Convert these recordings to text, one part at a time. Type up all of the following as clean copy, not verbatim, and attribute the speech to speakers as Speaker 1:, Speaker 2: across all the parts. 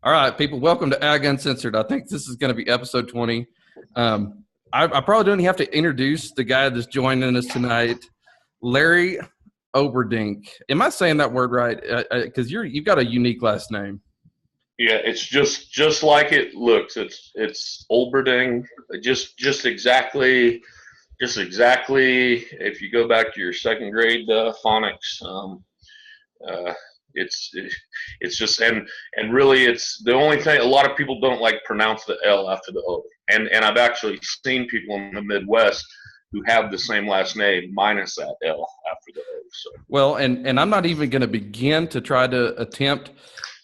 Speaker 1: All right, people, welcome to AgUncensored. I think this is going to be episode 20. I probably don't even have to introduce the guy that's joining us tonight, Larry Olberding. Am I saying that word right? Because you've got a unique last name.
Speaker 2: Yeah, it's just like it looks. It's Olberding, just exactly. If you go back to your second grade phonics, uh, it's it's just and really it's the only thing. A lot of people don't like pronounce the L after the O, and I've actually seen people in the Midwest who have the same last name minus that L after the O. So
Speaker 1: Well, and I'm not even going to begin to try to attempt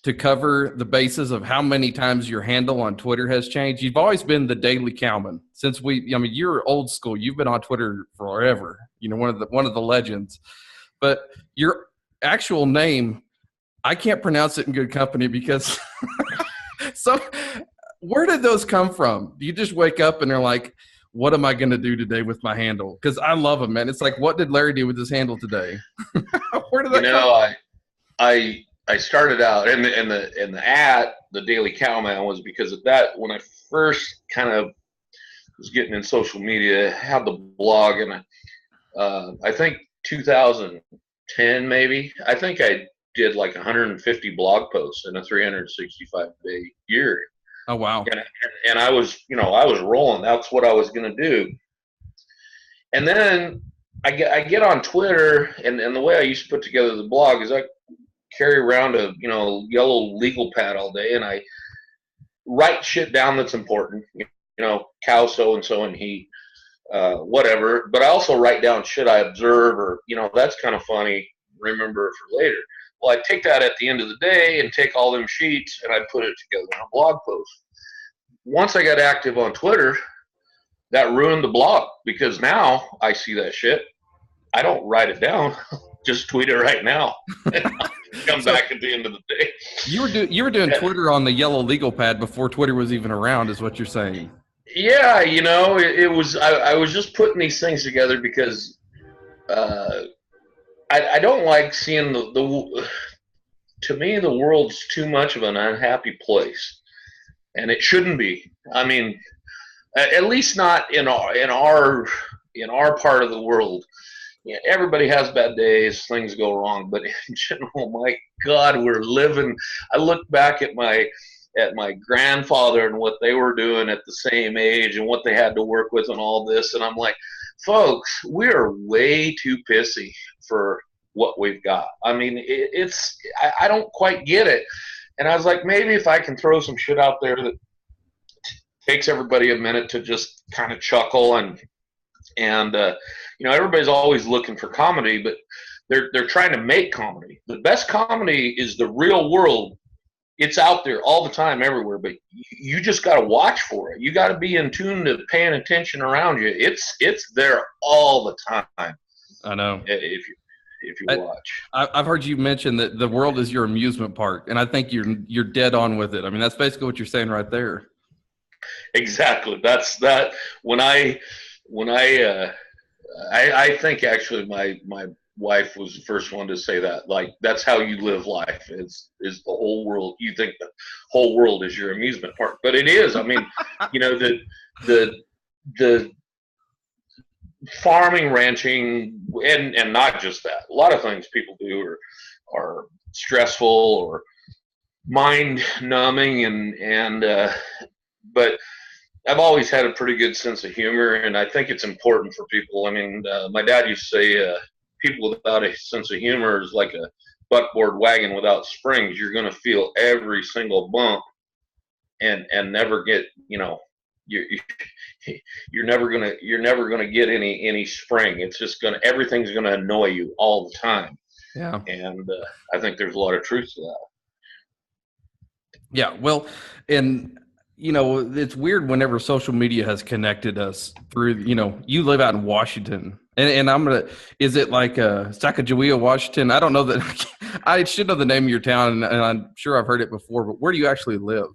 Speaker 1: to cover the basis of how many times your handle on Twitter has changed. You've always been the Daily Cowman you're old school. You've been on Twitter forever. One of the legends. But your actual name, I can't pronounce it in good company because so where did those come from? Do you just wake up and they're like, what am I going to do today with my handle? Because I love them, man. It's like, what did Larry do with his handle today? Where did
Speaker 2: you
Speaker 1: that come
Speaker 2: know,
Speaker 1: from?
Speaker 2: I started out the Daily Cowman was because of that when I first kind of was getting in social media, I had the blog, and I think 2010 maybe. I think I did like 150 blog posts in a 365-day year,
Speaker 1: Oh, wow.
Speaker 2: and I was rolling. That's what I was going to do, and then I get on Twitter, and the way I used to put together the blog is I carry around a yellow legal pad all day, and I write shit down that's important. Cow so and so and he, whatever. But I also write down shit I observe, or that's kind of funny. Remember for later. Well, I take that at the end of the day and take all them sheets and I put it together in a blog post. Once I got active on Twitter, that ruined the blog because now I see that shit. I don't write it down. Just tweet it right now. Come
Speaker 1: So
Speaker 2: back at the end of the day.
Speaker 1: you were doing Twitter on the yellow legal pad before Twitter was even around, is what you're saying.
Speaker 2: Yeah, it was. I was just putting these things together because uh, I don't like seeing the. To me, the world's too much of an unhappy place, and it shouldn't be. I mean, at least not in our part of the world. Yeah, everybody has bad days, things go wrong, but in general, my God, we're living. I look back at my grandfather and what they were doing at the same age and what they had to work with and all this, and I'm like, folks, we're way too pissy for what we've got. I mean, I don't quite get it, and I was like, maybe if I can throw some shit out there that takes everybody a minute to just kind of chuckle and everybody's always looking for comedy, but they're trying to make comedy. The best comedy is the real world. It's out there all the time, everywhere, but you just got to watch for it. You got to be in tune to paying attention around you. It's there all the time.
Speaker 1: I know.
Speaker 2: If you watch.
Speaker 1: I've heard you mention that the world is your amusement park, and I think you're dead on with it. I mean, that's basically what you're saying right there.
Speaker 2: Exactly. That's that. I think actually my wife was the first one to say that. Like, that's how you live life. Is the whole world. You think the whole world is your amusement park, but it is. I mean, the farming, ranching, and not just that. A lot of things people do are stressful or mind numbing, but I've always had a pretty good sense of humor, and I think it's important for people. I mean, my dad used to say, people without a sense of humor is like a buckboard wagon without springs. You're going to feel every single bump and never get, you're never gonna get any spring. It's just everything's gonna annoy you all the time.
Speaker 1: Yeah.
Speaker 2: And I think there's a lot of truth to that.
Speaker 1: Yeah. Well, and it's weird whenever social media has connected us through, you live out in Washington and is it like Sacagawea, Washington? I don't know that I should know the name of your town and I'm sure I've heard it before, but where do you actually live?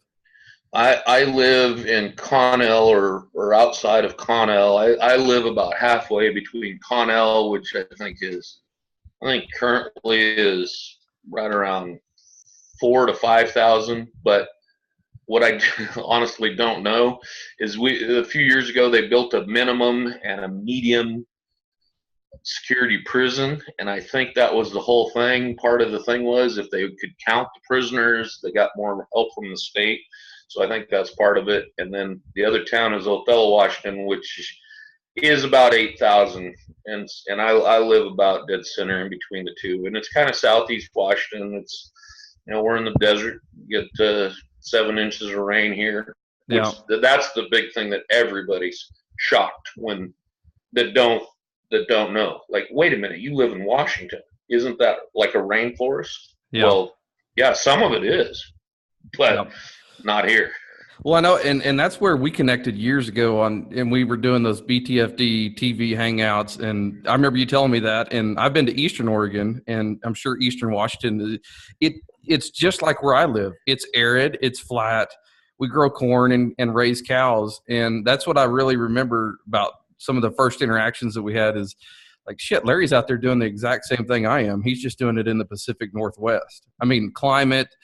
Speaker 2: I live in Connell or outside of Connell. I live about halfway between Connell, which I think currently is right around 4,000 to 5,000, but what I honestly don't know is a few years ago they built a minimum and a medium security prison, and I think that was the whole thing. Part of the thing was if they could count the prisoners, they got more help from the state. So I think that's part of it. And then the other town is Othello, Washington, which is about 8,000, and I live about dead center in between the two, and it's kind of southeast Washington. It's, we're in the desert. You get 7 inches of rain here, which that's the big thing that everybody's shocked when that don't know. Like, wait a minute, you live in Washington. Isn't that like a rainforest?
Speaker 1: Yeah.
Speaker 2: Well, yeah, some of it is, but not here.
Speaker 1: Well, I know, and that's where we connected years ago and we were doing those BTFD TV hangouts, and I remember you telling me that, and I've been to Eastern Oregon, and I'm sure Eastern Washington, it's just like where I live. It's arid, it's flat. We grow corn and raise cows, and that's what I really remember about some of the first interactions that we had is like, shit, Larry's out there doing the exact same thing I am. He's just doing it in the Pacific Northwest. I mean, climate,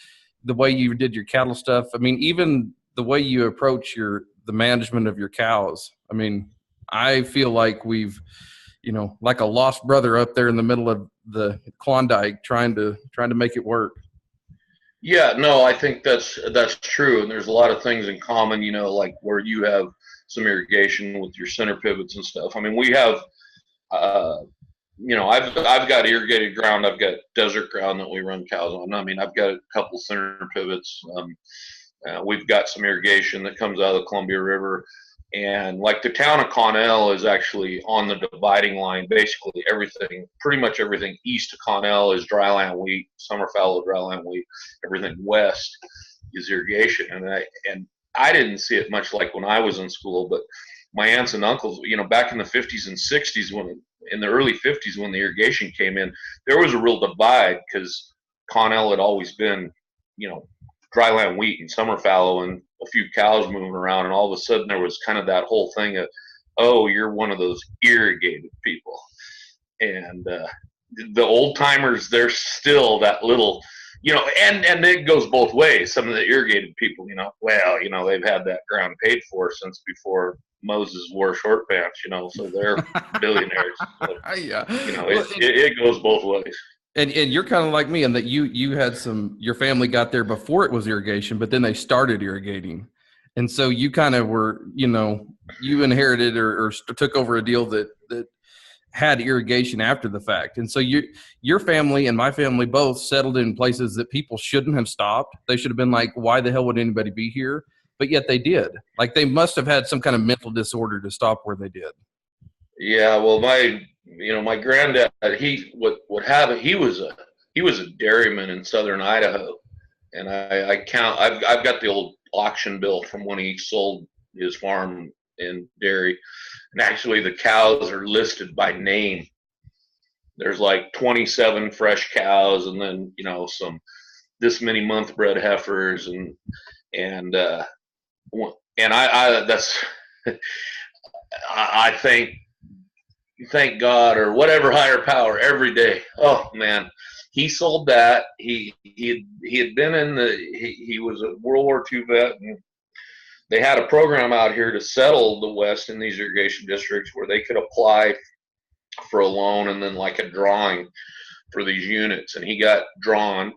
Speaker 1: the way you did your cattle stuff. I mean, even the way you approach the management of your cows. I mean, I feel like we've, like a lost brother up there in the middle of the Klondike trying to make it work.
Speaker 2: Yeah, no, I think that's true. And there's a lot of things in common, like where you have some irrigation with your center pivots and stuff. I mean, we have, I've got irrigated ground. I've got desert ground that we run cows on. I mean, I've got a couple center pivots. We've got some irrigation that comes out of the Columbia River, and like the town of Connell is actually on the dividing line. Basically, pretty much everything east of Connell is dryland wheat, summer fallow dryland wheat. Everything west is irrigation, and I didn't see it much like when I was in school, but my aunts and uncles, back in the 50s and 60s, in the early 50s when the irrigation came in, there was a real divide because Connell had always been, dryland wheat and summer fallow and a few cows moving around, and all of a sudden there was kind of that whole thing of, oh, you're one of those irrigated people. And the old timers, they're still that little, and it goes both ways. Some of the irrigated people, they've had that ground paid for since before Moses wore short pants, so they're billionaires. So,
Speaker 1: Yeah.
Speaker 2: It goes both ways.
Speaker 1: And you're kind of like me in that you had your family got there before it was irrigation, but then they started irrigating. And so you kind of were, you inherited or took over a deal that had irrigation after the fact. And so your family and my family both settled in places that people shouldn't have stopped. They should have been like, why the hell would anybody be here? But yet they did. Like they must have had some kind of mental disorder to stop where they did.
Speaker 2: Yeah, well, my granddad, what happened? He was a dairyman in southern Idaho, and I've got the old auction bill from when he sold his farm in dairy, and actually the cows are listed by name. There's like 27 fresh cows, and then some this many month bred heifers, and I that's I think. Thank God or whatever higher power every day. Oh man, he sold that. He had been he was a World War II vet, and they had a program out here to settle the West in these irrigation districts where they could apply for a loan and then like a drawing for these units, and he got drawn,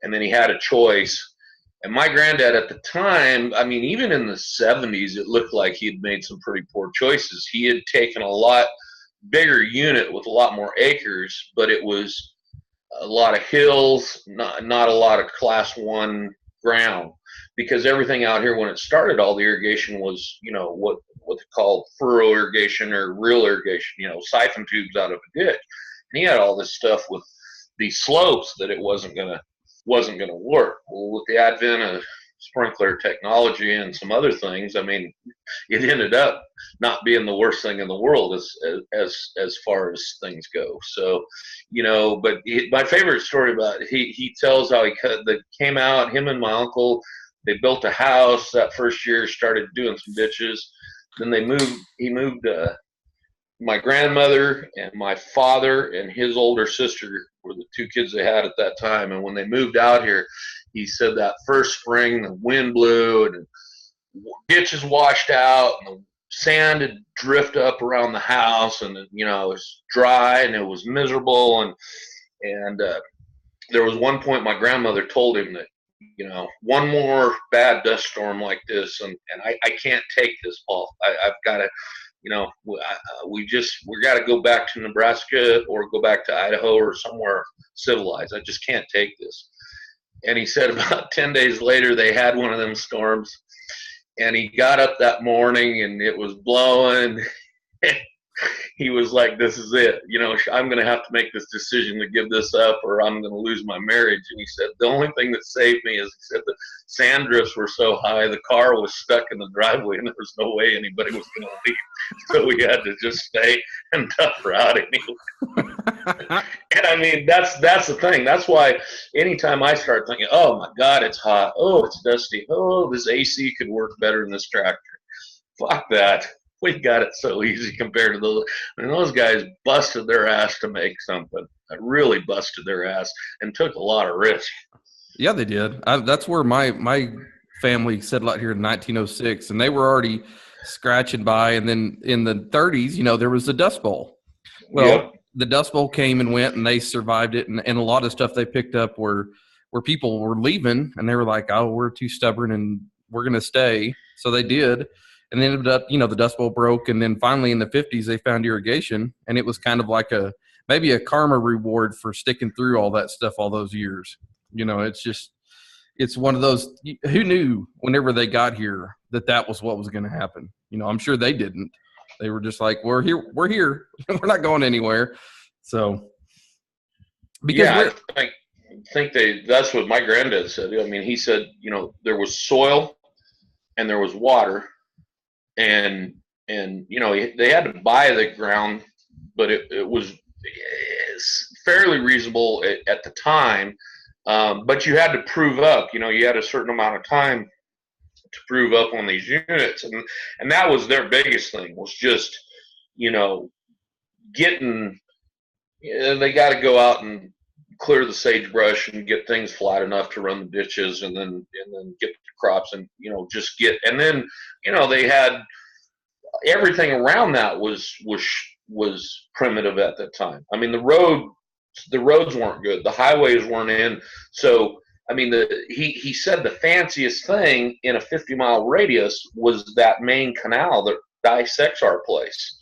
Speaker 2: and then he had a choice. And my granddad at the time, I mean, even in the 70s, it looked like he had made some pretty poor choices. He had taken a lot bigger unit with a lot more acres, but it was a lot of hills, not a lot of class 1 ground, because everything out here when it started, all the irrigation was what they call furrow irrigation or real irrigation, siphon tubes out of a ditch. And he had all this stuff with these slopes that it wasn't gonna work. Well, with the advent of sprinkler technology and some other things, I mean, it ended up not being the worst thing in the world as far as things go. So, but my favorite story about it, he tells how they came out, him and my uncle, they built a house that first year, started doing some ditches. Then he moved my grandmother and my father and his older sister were the 2 kids they had at that time. And when they moved out here, he said that first spring the wind blew and ditches washed out and the sand had drifted up around the house, and it was dry and it was miserable, and there was one point my grandmother told him that one more bad dust storm like this, and I can't take this, Paul. I've got to, we got to go back to Nebraska or go back to Idaho or somewhere civilized. I just can't take this. And he said about 10 days later they had one of them storms, and he got up that morning and it was blowing. He was like, this is it. I'm going to have to make this decision to give this up or I'm going to lose my marriage. And he said, the only thing that saved me is, he said, the sand drifts were so high, the car was stuck in the driveway and there was no way anybody was going to leave. So we had to just stay and tough her out anyway. And I mean, that's the thing. That's why anytime I start thinking, oh my God, it's hot. Oh, it's dusty. Oh, this AC could work better than this tractor. Fuck that. We got it so easy compared to those. Those guys busted their ass to make something. I really busted their ass and took a lot of risk.
Speaker 1: Yeah, they did. That's where my family settled out here in 1906, and they were already scratching by. And then in the 30s, there was the Dust Bowl. Well, yep. The Dust Bowl came and went, and they survived it. And a lot of stuff they picked up where people were leaving, and they were like, oh, we're too stubborn, and we're going to stay. So they did. And then ended up, the Dust Bowl broke. And then finally in the 50s, they found irrigation. And it was kind of like maybe a karma reward for sticking through all that stuff all those years. It's one of those, who knew whenever they got here that was what was going to happen? I'm sure they didn't. They were just like, we're here. We're not going anywhere. So, because
Speaker 2: I think that's what my granddad said. I mean, he said, there was soil and there was water. And they had to buy the ground, but it was fairly reasonable at the time. But you had to prove up. You had a certain amount of time to prove up on these units, and that was their biggest thing, was just getting. They got to go out and clear the sagebrush and get things flat enough to run the ditches, and then get the crops, and just get. And then they had everything around that was primitive at that time. I mean, the roads weren't good, the highways weren't in. So I mean, he said the fanciest thing in a 50-mile radius was that main canal that dissects our place.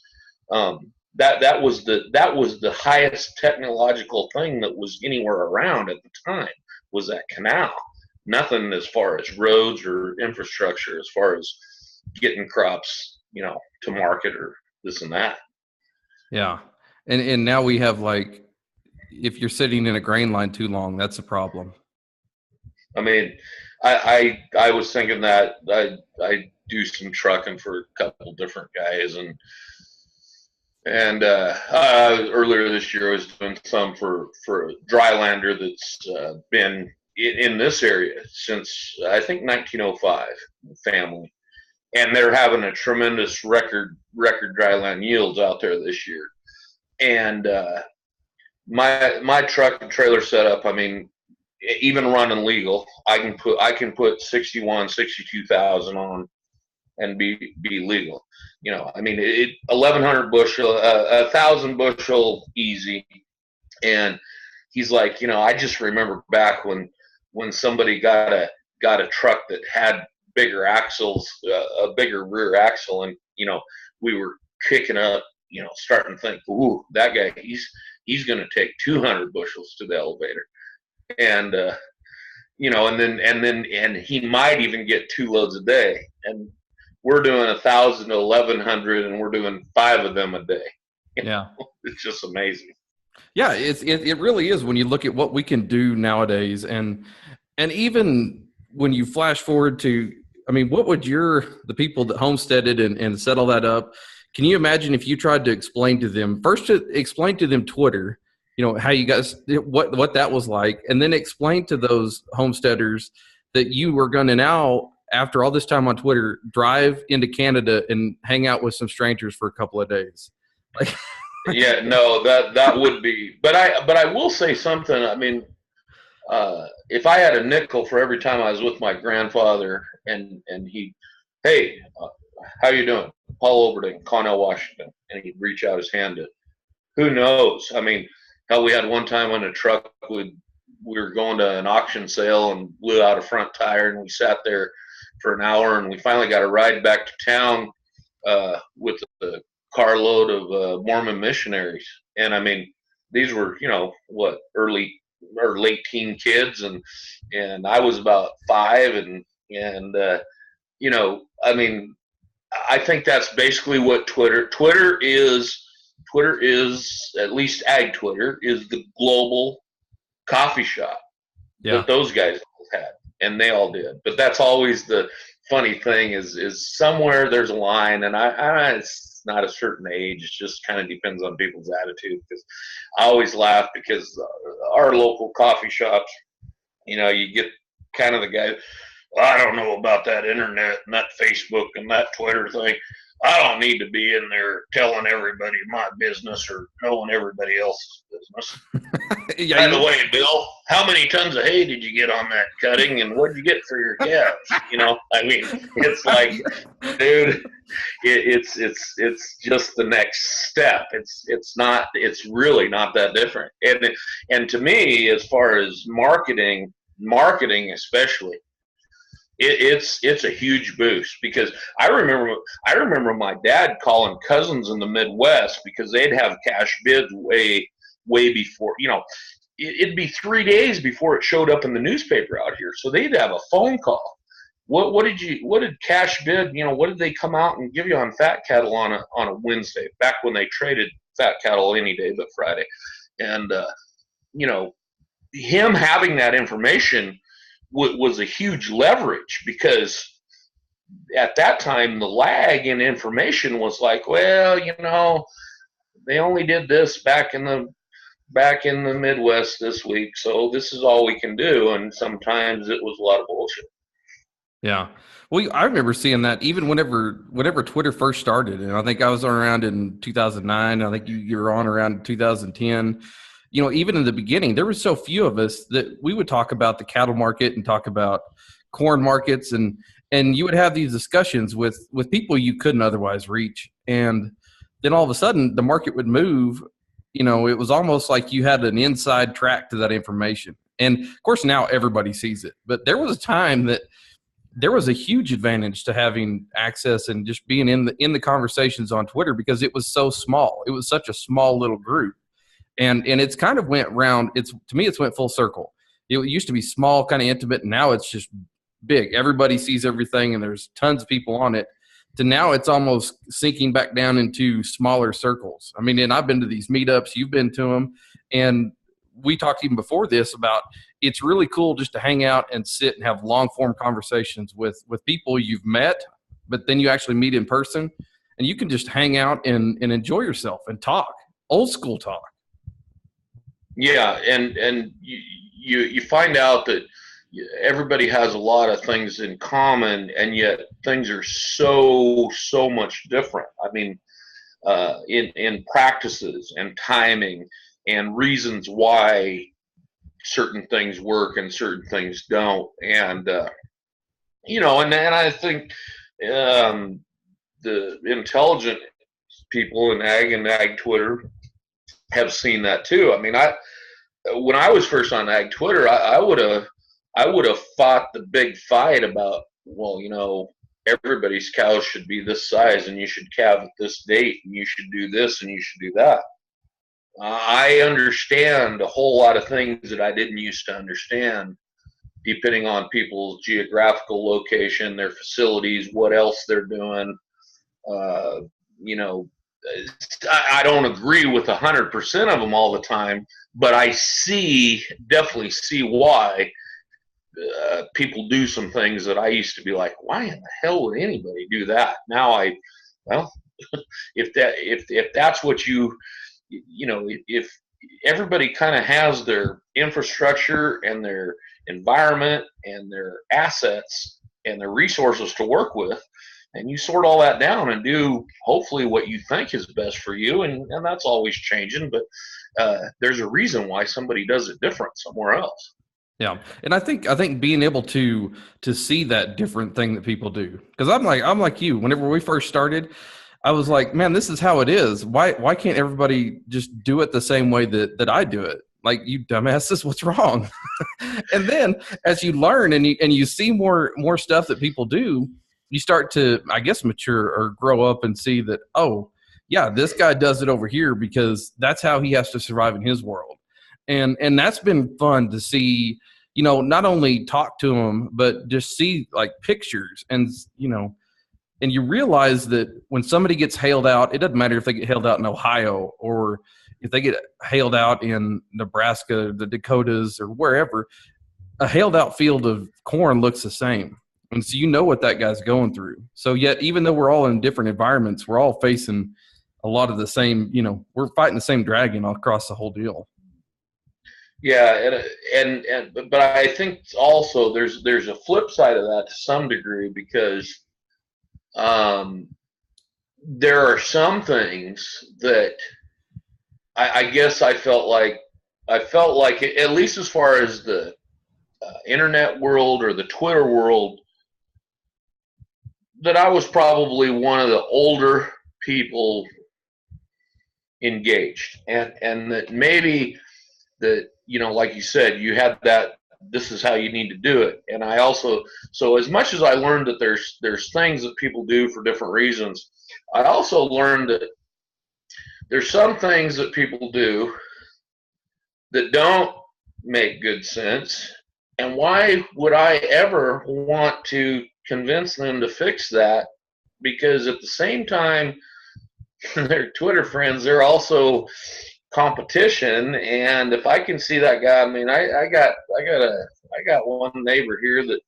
Speaker 2: That was the highest technological thing that was anywhere around at the time, was that canal. Nothing as far as roads or infrastructure, as far as getting crops, to market or this and that.
Speaker 1: Yeah. And now we have, like, if you're sitting in a grain line too long, that's a problem.
Speaker 2: I mean, I was thinking that I do some trucking for a couple different guys, and earlier this year I was doing some for a drylander that's been in this area since I think 1905, family, and they're having a tremendous record dryland yields out there this year. And my truck and trailer setup, I mean, even running legal, I can put 62,000 on and be legal. I mean, 1,100 bushel, 1,000 bushel easy. And he's like, I just remember back when somebody got a truck that had bigger axles, a bigger rear axle, and we were kicking up, starting to think, ooh, that guy, he's going to take 200 bushels to the elevator, and and he might even get 2 loads a day, and we're doing 1,000 to 1,100, and we're doing 5 of them a day.
Speaker 1: Yeah,
Speaker 2: it's just amazing.
Speaker 1: Yeah, it really is when you look at what we can do nowadays, and even when you flash forward to, I mean, what would the people that homesteaded and set all that up, can you imagine if you tried to explain to them, first to explain to them Twitter, how you guys, what that was like, and then explain to those homesteaders that you were going to now, after all this time on Twitter, drive into Canada and hang out with some strangers for a couple of days. Like,
Speaker 2: yeah, no, that would be, but I will say something. I mean, if I had a nickel for every time I was with my grandfather and he, hey, how you doing? Paul Olberding, Connell, Washington, and he'd reach out his hand to, who knows? I mean, hell, we had one time on a truck we were going to an auction sale and blew out a front tire, and we sat there for an hour, and we finally got a ride back to town with a carload of Mormon missionaries. And I mean, these were, what, early or late teen kids, and I was about 5, I mean, I think that's basically what Twitter is. Twitter is, at least Ag Twitter, is the global coffee shop that those guys had, and they all did. But that's always the funny thing is somewhere there's a line, and it's not a certain age. It just kind of depends on people's attitude. Because I always laugh because our local coffee shops, you get kind of the guy, well, I don't know about that internet and that Facebook and that Twitter thing. I don't need to be in there telling everybody my business or knowing everybody else's business. By the way, Bill, how many tons of hay did you get on that cutting, and what did you get for your calves? I mean, it's like, dude, it's just the next step. It's really not that different. And to me, as far as marketing especially, it's a huge boost, because I remember my dad calling cousins in the Midwest because they'd have cash bids way before, it'd be 3 days before it showed up in the newspaper out here. So they'd have a phone call. What did cash bid, what did they come out and give you on fat cattle on a Wednesday, back when they traded fat cattle any day but Friday? And him having that information was a huge leverage, because at that time the lag in information was like, well, they only did this back in the Midwest this week, so this is all we can do. And sometimes it was a lot of bullshit.
Speaker 1: Yeah. Well, I remember seeing that even whenever Twitter first started, and I think I was around in 2009. I think you were on around 2010. Even in the beginning, there were so few of us that we would talk about the cattle market and talk about corn markets, and you would have these discussions with people you couldn't otherwise reach. And then all of a sudden the market would move. It was almost like you had an inside track to that information. And of course now everybody sees it, but there was a time that there was a huge advantage to having access and just being in the conversations on Twitter, because it was so small. It was such a small little group. And it's kind of went round. To me, it's went full circle. It used to be small, kind of intimate, and now it's just big. Everybody sees everything, and there's tons of people on it. To now, it's almost sinking back down into smaller circles. I mean, and I've been to these meetups. You've been to them, and we talked even before this about it's really cool just to hang out and sit and have long form conversations with people you've met, but then you actually meet in person, and you can just hang out and enjoy yourself and talk, old school talk.
Speaker 2: Yeah, and you find out that everybody has a lot of things in common, and yet things are so much different. I mean, in practices and timing and reasons why certain things work and certain things don't. And and I think the intelligent people in ag Twitter have seen that too. I mean, when I was first on ag Twitter, I would have fought the big fight about, well, everybody's cows should be this size, and you should calve at this date, and you should do this, and you should do that. I understand a whole lot of things that I didn't used to understand, depending on people's geographical location, their facilities, what else they're doing. I don't agree with 100% of them all the time, but I definitely see why people do some things that I used to be like, why in the hell would anybody do that? Now if that's what if everybody kind of has their infrastructure and their environment and their assets and their resources to work with, and you sort all that down and do hopefully what you think is best for you, and that's always changing, but there's a reason why somebody does it different somewhere else.
Speaker 1: Yeah, and I think being able to see that different thing that people do, because I'm like you. Whenever we first started, I was like, man, this is how it is. Why can't everybody just do it the same way that I do it? Like, you dumbasses, what's wrong? And then as you learn and you see more stuff that people do, you start to, I guess, mature or grow up and see that, oh yeah, this guy does it over here because that's how he has to survive in his world. And that's been fun to see, not only talk to him, but just see like pictures and you realize that when somebody gets hailed out, it doesn't matter if they get hailed out in Ohio or if they get hailed out in Nebraska, the Dakotas, or wherever. A hailed out field of corn looks the same. And so you know what that guy's going through. So yet, even though we're all in different environments, we're all facing a lot of the same, we're fighting the same dragon across the whole deal.
Speaker 2: Yeah, but I think also there's a flip side of that to some degree, because there are some things that I guess I felt like at least as far as the internet world or the Twitter world, that I was probably one of the older people engaged, and that maybe that, like you said, you had that, this is how you need to do it. And I also, so as much as I learned that there's things that people do for different reasons, I also learned that there's some things that people do that don't make good sense. And why would I ever want to convince them to fix that? Because at the same time, their Twitter friends, they're also competition. And if I can see that guy, I mean, I got one neighbor here that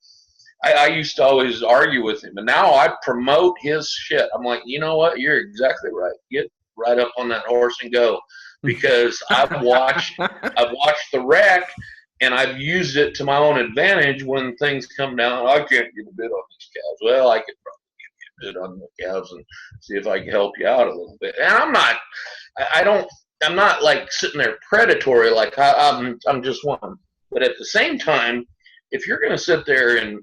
Speaker 2: I used to always argue with him, and now I promote his shit. I'm like, you know what? You're exactly right. Get right up on that horse and go, because I've watched the wreck, and I've used it to my own advantage when things come down. I can't get a bid on these cows. Well, I could probably give you a bid on the cows and see if I can help you out a little bit. And I'm not like sitting there predatory, like I'm just one. But at the same time, if you're going to sit there and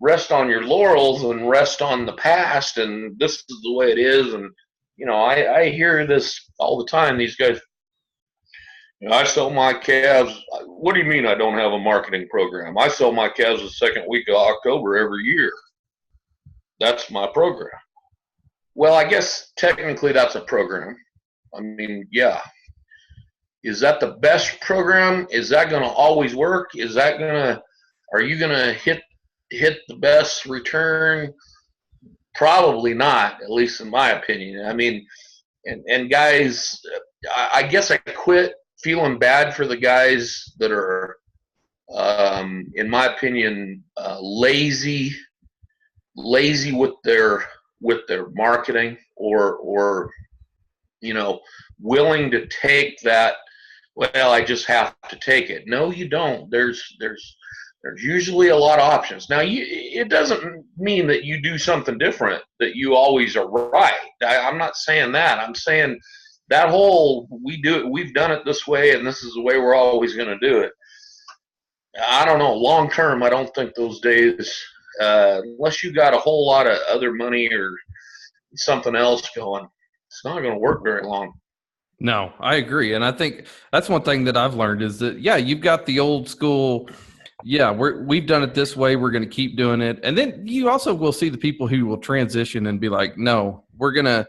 Speaker 2: rest on your laurels and rest on the past and this is the way it is, and I hear this all the time. These guys, I sell my calves. What do you mean I don't have a marketing program? I sell my calves the second week of October every year. That's my program. Well, I guess technically that's a program. I mean, yeah. Is that the best program? Is that going to always work? Are you going to hit the best return? Probably not, at least in my opinion. I mean, and guys, I guess I quit feeling bad for the guys that are, in my opinion, lazy with their marketing, or willing to take that. Well, I just have to take it. No, you don't. There's usually a lot of options. Now, it doesn't mean that you do something different, that you always are right. I'm not saying that. I'm saying that whole, we've done it this way, and this is the way we're always going to do it. I don't know. Long term, I don't think those days, unless you got a whole lot of other money or something else going, it's not going to work very long.
Speaker 1: No, I agree. And I think that's one thing that I've learned is that, yeah, you've got the old school, yeah, we've done it this way, we're going to keep doing it. And then you also will see the people who will transition and be like, no, we're going to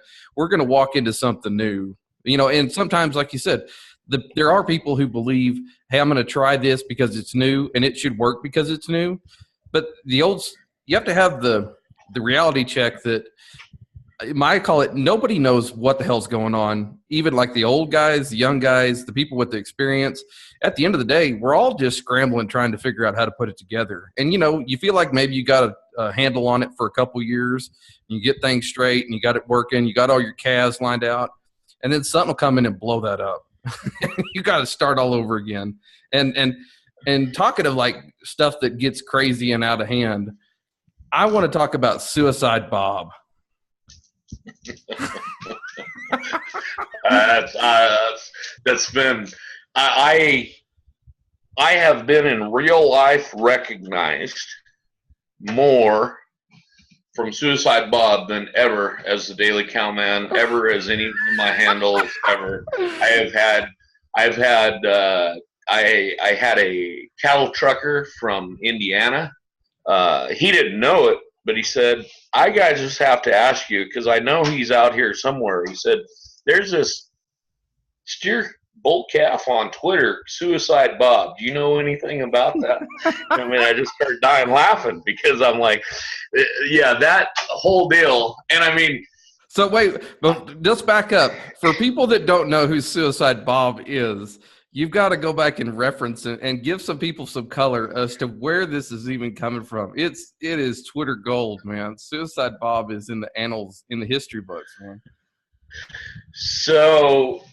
Speaker 1: walk into something new. And sometimes, like you said, there are people who believe, hey, I'm going to try this because it's new and it should work because it's new. But you have to have the reality check that, I call it, nobody knows what the hell's going on. Even like the old guys, the young guys, the people with the experience. At the end of the day, we're all just scrambling, trying to figure out how to put it together. And, you feel like maybe you got a handle on it for a couple years. And you get things straight and you got it working. You got all your calves lined out. And then something will come in and blow that up. You got to start all over again. And talking of like stuff that gets crazy and out of hand, I want to talk about Suicide Bob. That's
Speaker 2: been, I I have been in real life recognized more from Suicide Bob than ever as the Daily Cowman, ever as any of my handles ever. I had a cattle trucker from Indiana. He didn't know it, but he said, I gotta just have to ask you, because I know he's out here somewhere. He said, there's this steer bull calf on Twitter, Suicide Bob. Do you know anything about that? I mean, I just started dying laughing because I'm like, yeah, that whole deal. And I mean,
Speaker 1: so wait, but just back up. For people that don't know who Suicide Bob is, you've got to go back and reference it and give some people some color as to where this is even coming from. It is Twitter gold, man. Suicide Bob is in the annals, in the history books, man.
Speaker 2: So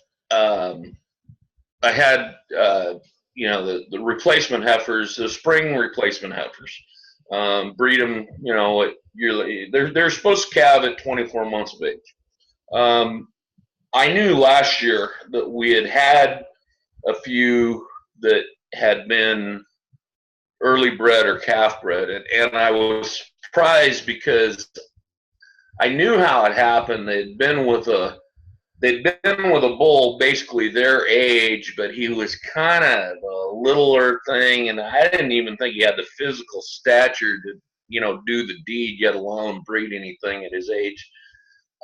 Speaker 2: I had the replacement heifers, the spring replacement heifers. Breed them, yearly. They're supposed to calve at 24 months of age. I knew last year that we had a few that had been early bred or calf bred, and I was surprised because I knew how it happened. They'd been with a bull basically their age, but he was kind of a littler thing, and I didn't even think he had the physical stature to do the deed, yet alone breed anything at his age,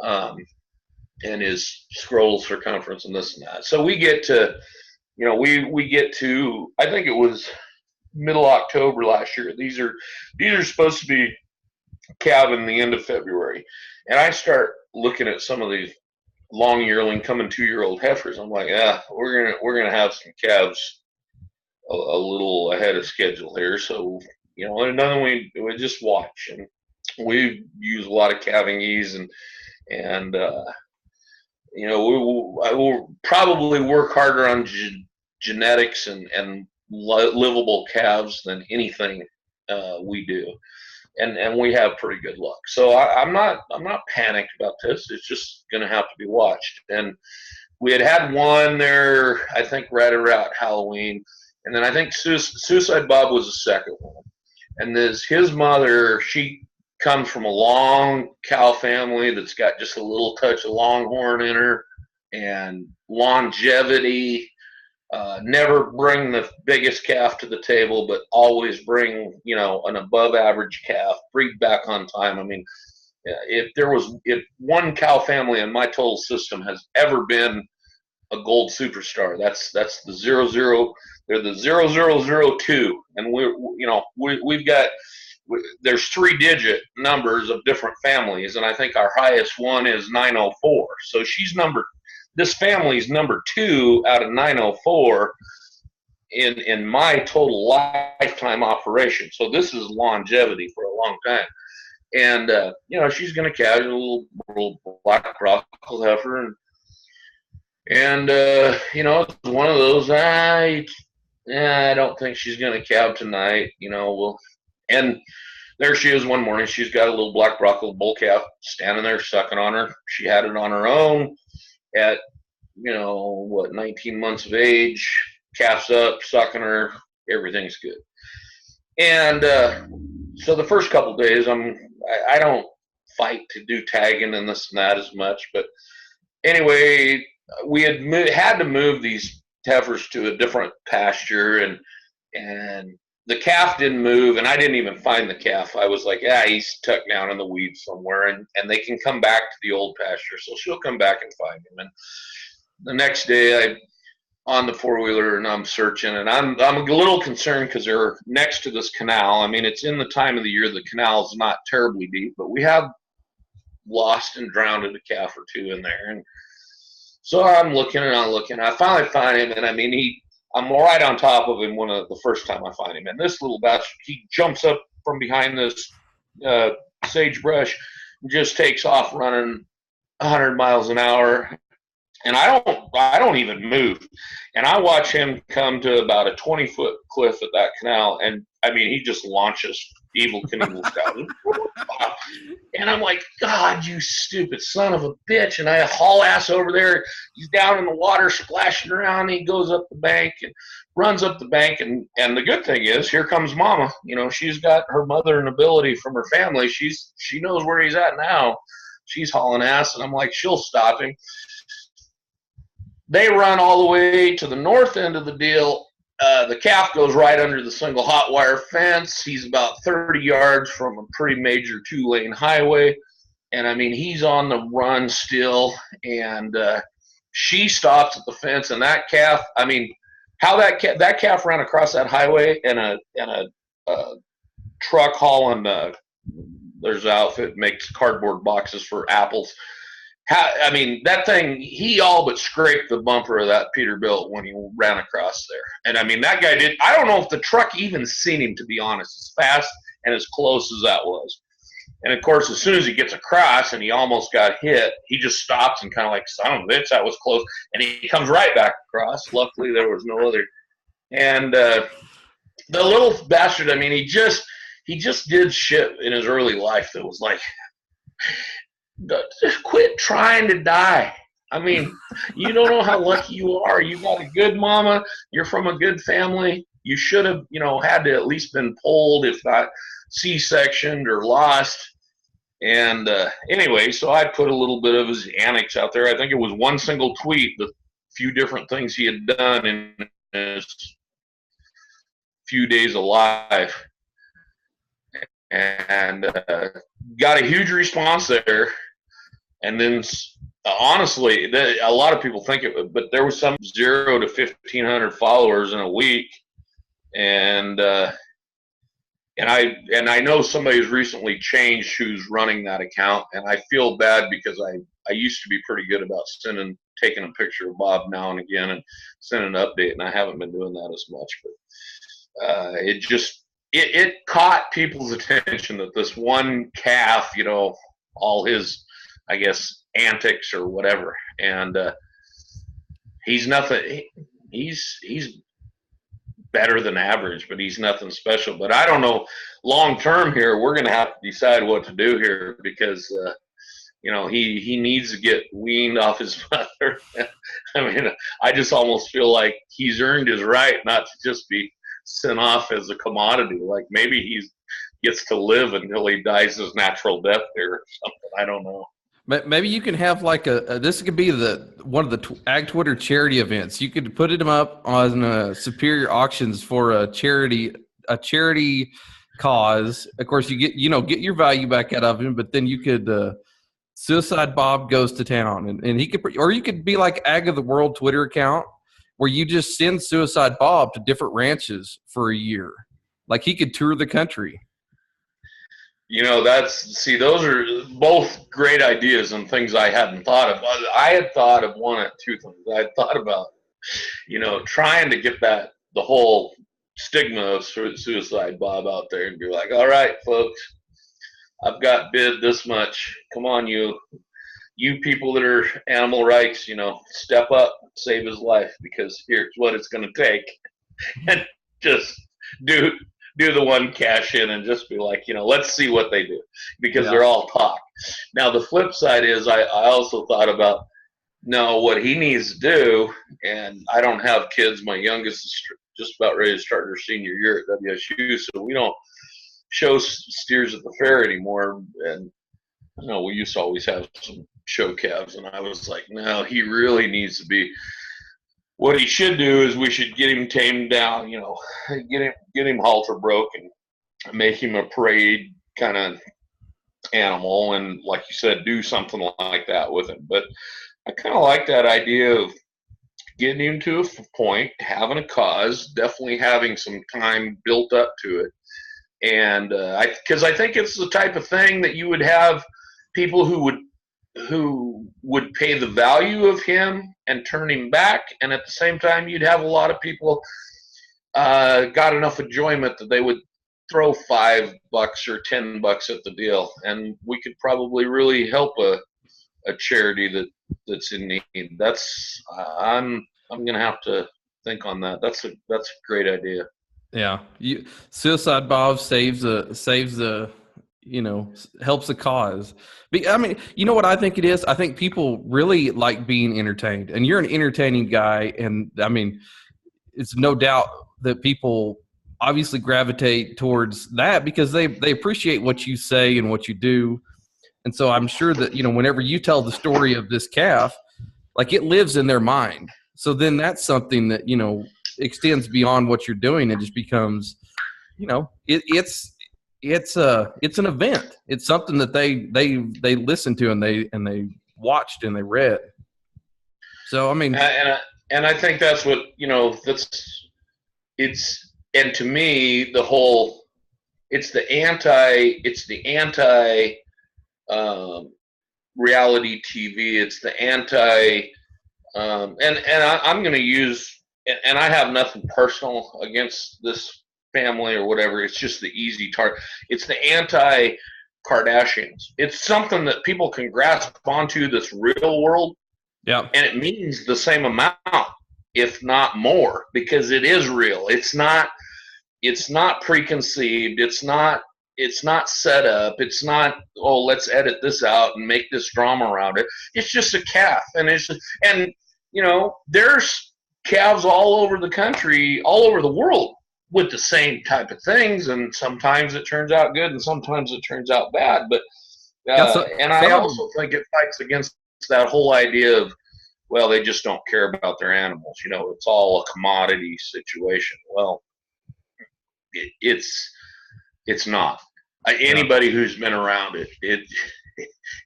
Speaker 2: and his scrotal circumference and this and that. So we get to we get to, I think it was middle October last year. These are supposed to be calving the end of February, and I start looking at some of these long yearling coming 2-year-old heifers. I'm like, we're gonna have some calves a little ahead of schedule here. So another we just watch, and we use a lot of calving ease, and I will probably work harder on genetics and livable calves than anything we do, and we have pretty good luck. So I'm not panicked about this. It's just going to have to be watched. And we had one there, I think, right around Halloween, and then I think Suicide Bob was the second one. And his mother, she comes from a long cow family that's got just a little touch of longhorn in her, and longevity. Never bring the biggest calf to the table, but always bring an above average calf, breed back on time. I mean, if one cow family in my total system has ever been a gold superstar, that's the 00. They're the 0002, and we've got. There's 3-digit numbers of different families, and I think our highest one is 904. So this family's number 2 out of 904 in my total lifetime operation. So this is longevity for a long time. And she's going to calve a little black crockle heifer, and it's one of those. I don't think she's going to calve tonight. And there she is one morning. She's got a little black broccoli bull calf standing there sucking on her. She had it on her own at, 19 months of age, calf's up, sucking her, everything's good. And so the first couple of days, I don't fight to do tagging and this and that as much. But anyway, we had to move these heifers to a different pasture, and the calf didn't move, and I didn't even find the calf. I was like, he's tucked down in the weeds somewhere, and they can come back to the old pasture. So she'll come back and find him. And the next day, I'm on the 4-wheeler, and I'm searching, and I'm a little concerned because they're next to this canal. I mean, it's in the time of the year the canal is not terribly deep, but we have lost and drowned a calf or two in there. And so I'm looking, and I finally find him, and I mean, I'm right on top of him the first time I find him. And this little bastard, he jumps up from behind this sagebrush and just takes off running 100 miles an hour. And I don't even move. And I watch him come to about a 20-foot cliff at that canal. And I mean, he just launches Evil Knievel Scout. And I'm like, God, you stupid son of a bitch. And I haul ass over there. He's down in the water splashing around. He goes up the bank and runs up the bank. And the good thing is, here comes Mama. You know, she's got her mother and ability from her family. She knows where he's at now. She's hauling ass. And I'm like, she'll stop him. They run all the way to the north end of the deal. The calf goes right under the single hot wire fence. He's about 30 yards from a pretty major 2-lane highway. And, I mean, he's on the run still. And she stops at the fence. And that calf, I mean, how that calf ran across that highway and a truck hauling, there's an outfit that makes cardboard boxes for apples. I mean, that thing, he all but scraped the bumper of that Peterbilt when he ran across there. And, I mean, that guy did. I don't know if the truck even seen him, to be honest, as fast and as close as that was. And, of course, as soon as he gets across and he almost got hit, he just stops and kind of like, son of a bitch, that was close. And he comes right back across. Luckily, there was no other. And the little bastard, I mean, he just did shit in his early life that was like, just quit trying to die. I mean, you don't know how lucky you are. You got a good mama. You're from a good family. You should have, you know, had to at least been pulled, if not C-sectioned or lost. And anyway, so I put a little bit of his annex out there. I think it was one single tweet, the few different things he had done in his few days alive. And got a huge response there. And then, honestly, a lot of people think it, but there was some 0 to 1,500 followers in a week, and I know somebody's recently changed who's running that account, and I feel bad because I used to be pretty good about taking a picture of Bob now and again and sending an update, and I haven't been doing that as much, but it caught people's attention that this one calf, you know, all his, I guess, antics or whatever. And he's nothing. He's better than average, but he's nothing special. But I don't know. Long term here, we're going to have to decide what to do here because, you know, he needs to get weaned off his mother. I mean, I just almost feel like he's earned his right not to just be sent off as a commodity. Like maybe he gets to live until he dies his natural death there or something. I don't know.
Speaker 1: Maybe you can have like this could be one of the Ag Twitter charity events. You could put them up on Superior Auctions for a charity cause. Of course, you get your value back out of him, but then you could Suicide Bob goes to town, and he could, or you could be like Ag of the World Twitter account where you just send Suicide Bob to different ranches for a year. Like he could tour the country.
Speaker 2: You know, those are both great ideas and things I hadn't thought of. I had thought of two things. I had thought about, you know, trying to get the whole stigma of Suicide Bob out there and be like, all right, folks, I've got bid this much. Come on, you people that are animal rights, you know, step up, save his life, because here's what it's going to take. And just do the one cash in and just be like, you know, let's see what they do, because they're all talk. Now, the flip side is I also thought about, no, what he needs to do, and I don't have kids. My youngest is just about ready to start her senior year at WSU, so we don't show steers at the fair anymore. And, you know, we used to always have some show calves, and I was like, no, he really needs to be. What he should do is we should get him tamed down, you know, get him halter broke and make him a parade kind of animal, and like you said, do something like that with him. But I kind of like that idea of getting him to a point, having a cause, definitely having some time built up to it. And because I think it's the type of thing that you would have people who would pay the value of him and turn him back, and at the same time you'd have a lot of people got enough enjoyment that they would throw $5 or $10 at the deal, and we could probably really help a charity that's in need. That's I'm gonna have to think on that. That's a great idea.
Speaker 1: Yeah. Suicide Bob helps a cause. I mean, you know what I think it is? I think people really like being entertained, and you're an entertaining guy. And I mean, it's no doubt that people obviously gravitate towards that because they appreciate what you say and what you do. And so I'm sure that, whenever you tell the story of this calf, like it lives in their mind. So then that's something that, extends beyond what you're doing and just becomes, it's an event. It's something that they listen to and they watched and they read. So, I mean,
Speaker 2: and I think that's what, and to me, it's the anti reality TV. It's the anti, I'm going to use, and I have nothing personal against this family or whatever. It's just the easy target. It's the anti Kardashians. It's something that people can grasp onto, this real world.
Speaker 1: Yeah.
Speaker 2: And it means the same amount, if not more, because it is real. It's not preconceived. It's not set up. It's not, oh, let's edit this out and make this drama around it. It's just a calf. And there's calves all over the country, all over the world with the same type of things. And sometimes it turns out good and sometimes it turns out bad. But, I also think it fights against that whole idea of, well, they just don't care about their animals. It's all a commodity situation. Well, it's not. Anybody who's been around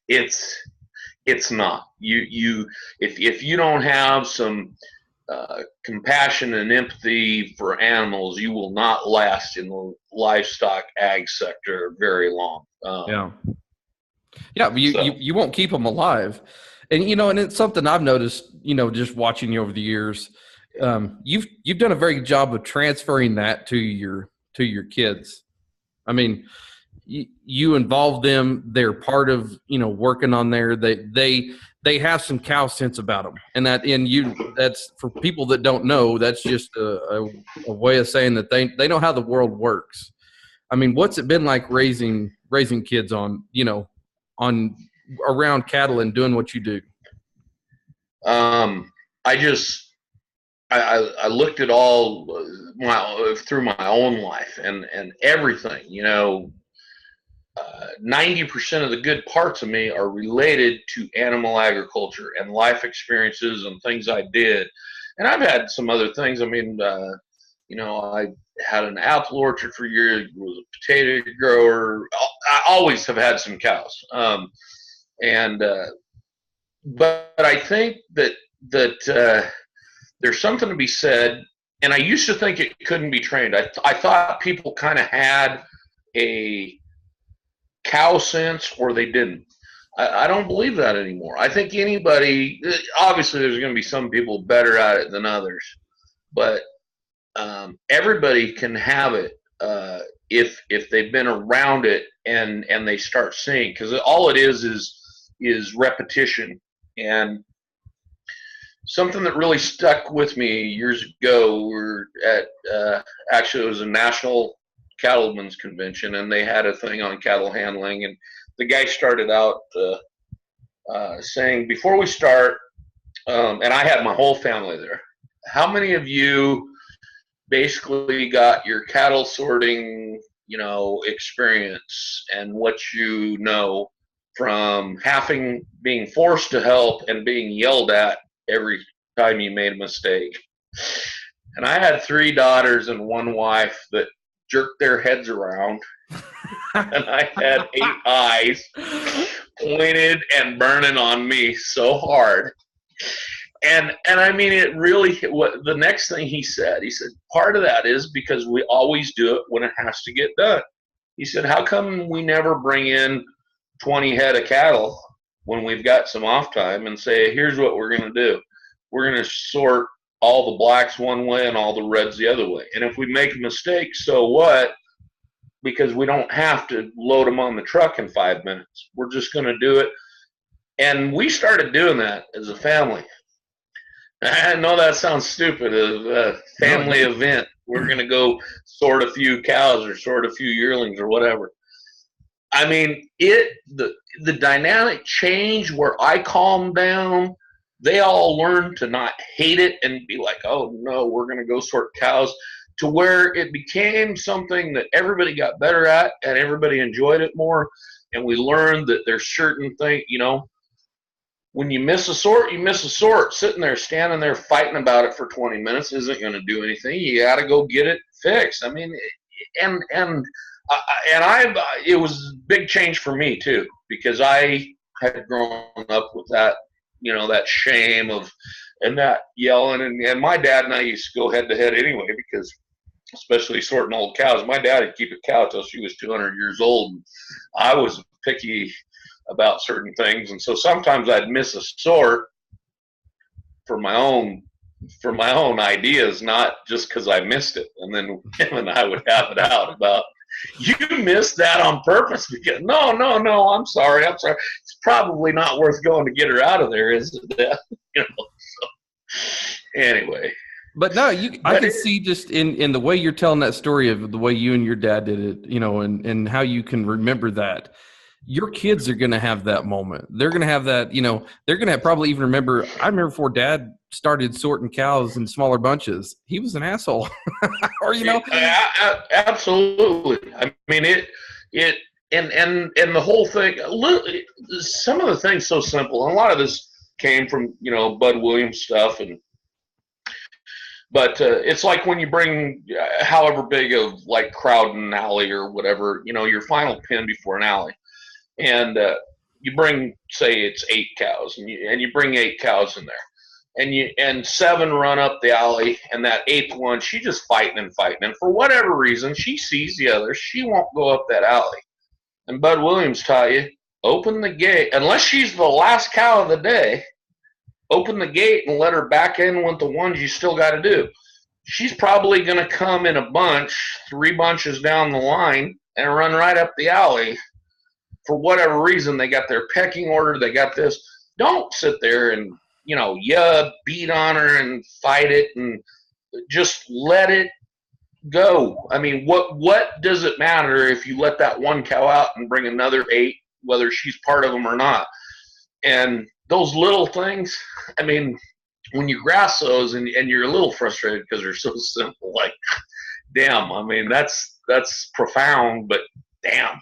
Speaker 2: it's not. If you don't have some compassion and empathy for animals, you will not last in the livestock ag sector very long.
Speaker 1: But you won't keep them alive. And, and it's something I've noticed, just watching you over the years. You've done a very good job of transferring that to your kids. I mean, you involve them. They're part of, working on there. They have some cow sense about them. And that's for people that don't know, that's just a way of saying that they know how the world works. I mean, what's it been like raising kids on around cattle and doing what you do?
Speaker 2: I looked at all through my own life and everything, 90% of the good parts of me are related to animal agriculture and life experiences and things I did. And I've had some other things. I mean, I had an apple orchard for years, was a potato grower. I always have had some cows. But I think that there's something to be said, and I used to think it couldn't be trained. I thought people kind of had a cow sense or they didn't. I don't believe that anymore. I think anybody, obviously there's going to be some people better at it than others, but everybody can have it if they've been around it and they start seeing, because all it is repetition. And something that really stuck with me years ago, we were at actually it was a national cattlemen's convention, and they had a thing on cattle handling, and the guy started out saying, before we start, and I had my whole family there, how many of you basically got your cattle sorting experience and what you know from being forced to help and being yelled at every time you made a mistake? And I had 3 daughters and 1 wife that jerked their heads around, and I had 8 eyes pointed and burning on me so hard. And I mean, it really, the next thing he said, part of that is because we always do it when it has to get done. He said, how come we never bring in 20 head of cattle when we've got some off time and say, here's what we're going to do. We're going to sort all the blacks one way and all the reds the other way. And if we make a mistake, so what? Because we don't have to load them on the truck in 5 minutes. We're just going to do it. And we started doing that as a family. I know that sounds stupid, a family event, We're going to go sort a few cows or sort a few yearlings or whatever. I mean, the dynamic change where I calmed down, they all learned to not hate it and be like, oh no, we're going to go sort cows, to where it became something that everybody got better at and everybody enjoyed it more. And we learned that there's certain things, you know, when you miss a sort, you miss a sort. Sitting there, standing there, fighting about it for 20 minutes isn't going to do anything. You got to go get it fixed. I mean, it was a big change for me too, because I had grown up with that, you know, that shame of, and that yelling, and my dad and I used to go head to head anyway, because especially sorting old cows. My dad would keep a cow till she was 200 years old. And I was picky about certain things, and so sometimes I'd miss a sort for my own ideas, not just because I missed it. And then him and I would have it out about, you missed that on purpose. Because no, I'm sorry. It's probably not worth going to get her out of there, is it? You know. So, anyway.
Speaker 1: But no, I can see just in the way you're telling that story of the way you and your dad did it, you know, and how you can remember that. Your kids are going to have that moment. They're going to have that, you know, they're going to probably even remember. I remember before Dad started sorting cows in smaller bunches, he was an asshole. Or, you know.
Speaker 2: Absolutely. I mean, and the whole thing, some of the things so simple. And a lot of this came from, you know, Bud Williams stuff. But it's like when you bring however big of like crowd in an alley or whatever, you know, your final pin before an alley. And you bring, say it's 8 cows, and you bring 8 cows in there, and 7 run up the alley, and that 8th one, she just fighting, and for whatever reason, she sees the others, she won't go up that alley. And Bud Williams taught you, open the gate, unless she's the last cow of the day, open the gate and let her back in with the ones you still got to do. She's probably going to come in a bunch, 3 bunches down the line, and run right up the alley. For whatever reason, they got their pecking order, they got this. Don't sit there and, you know, beat on her and fight it, and just let it go. I mean, what does it matter if you let that one cow out and bring another 8, whether she's part of them or not? And those little things, I mean, when you grasp those and you're a little frustrated because they're so simple, like, damn, I mean, that's profound, but damn.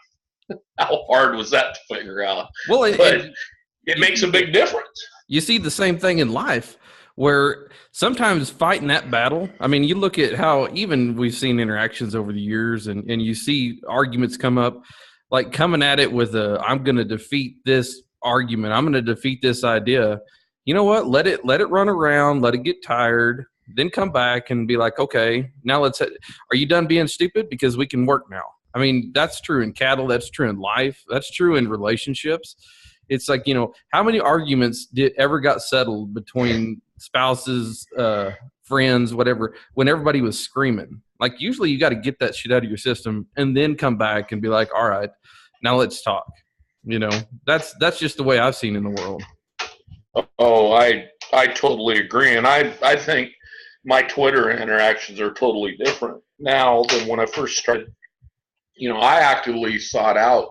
Speaker 2: How hard was that to figure out? Well, it makes a big difference.
Speaker 1: You see the same thing in life, where sometimes fighting that battle, I mean, you look at how even we've seen interactions over the years, and you see arguments come up, like coming at it with I'm going to defeat this argument, I'm going to defeat this idea. You know what? Let it run around, let it get tired, then come back and be like, okay, now are you done being stupid? Because we can work now. I mean, that's true in cattle. That's true in life. That's true in relationships. It's like, you know, how many arguments ever got settled between spouses, friends, whatever, when everybody was screaming? Like, usually you got to get that shit out of your system and then come back and be like, all right, now let's talk. You know, that's just the way I've seen in the world.
Speaker 2: Oh, I totally agree. And I think my Twitter interactions are totally different now than when I first started. You know, I actively sought out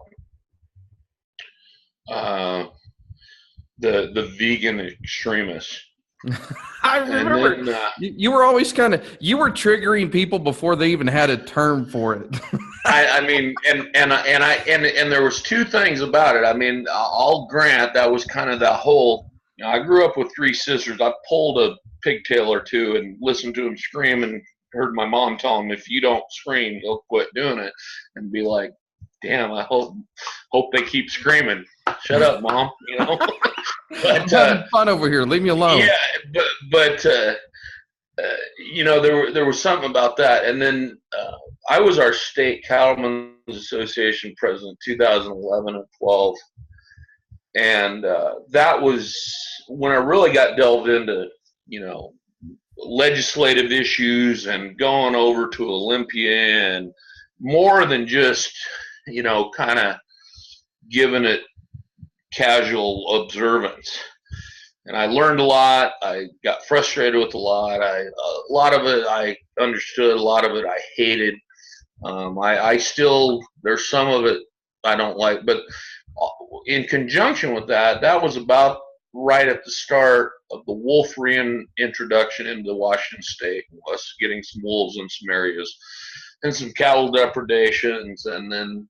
Speaker 2: the vegan extremists.
Speaker 1: I remember then, you were always you were triggering people before they even had a term for it.
Speaker 2: I mean, and there was 2 things about it. I mean, I'll grant that was kind of that whole. You know, I grew up with 3 sisters. I pulled a pigtail or 2 and listened to them scream, and heard my mom tell him, if you don't scream, he'll quit doing it, and be like, damn, I hope they keep screaming. Shut up, Mom. You know. But,
Speaker 1: I'm having fun over here. Leave me alone.
Speaker 2: Yeah, but you know, there was something about that. And then I was our state Cattlemen's Association president 2011 and 12. And that was when I really got delved into, you know, legislative issues and going over to Olympia, and more than just, you know, kind of giving it casual observance. and I learned a lot. I got frustrated with a lot. A lot of it I understood. A lot of it I hated. I still, there's some of it I don't like, but in conjunction with that, that was about right at the start of the wolf reintroduction into Washington State, was getting some wolves in some areas and some cattle depredations, and then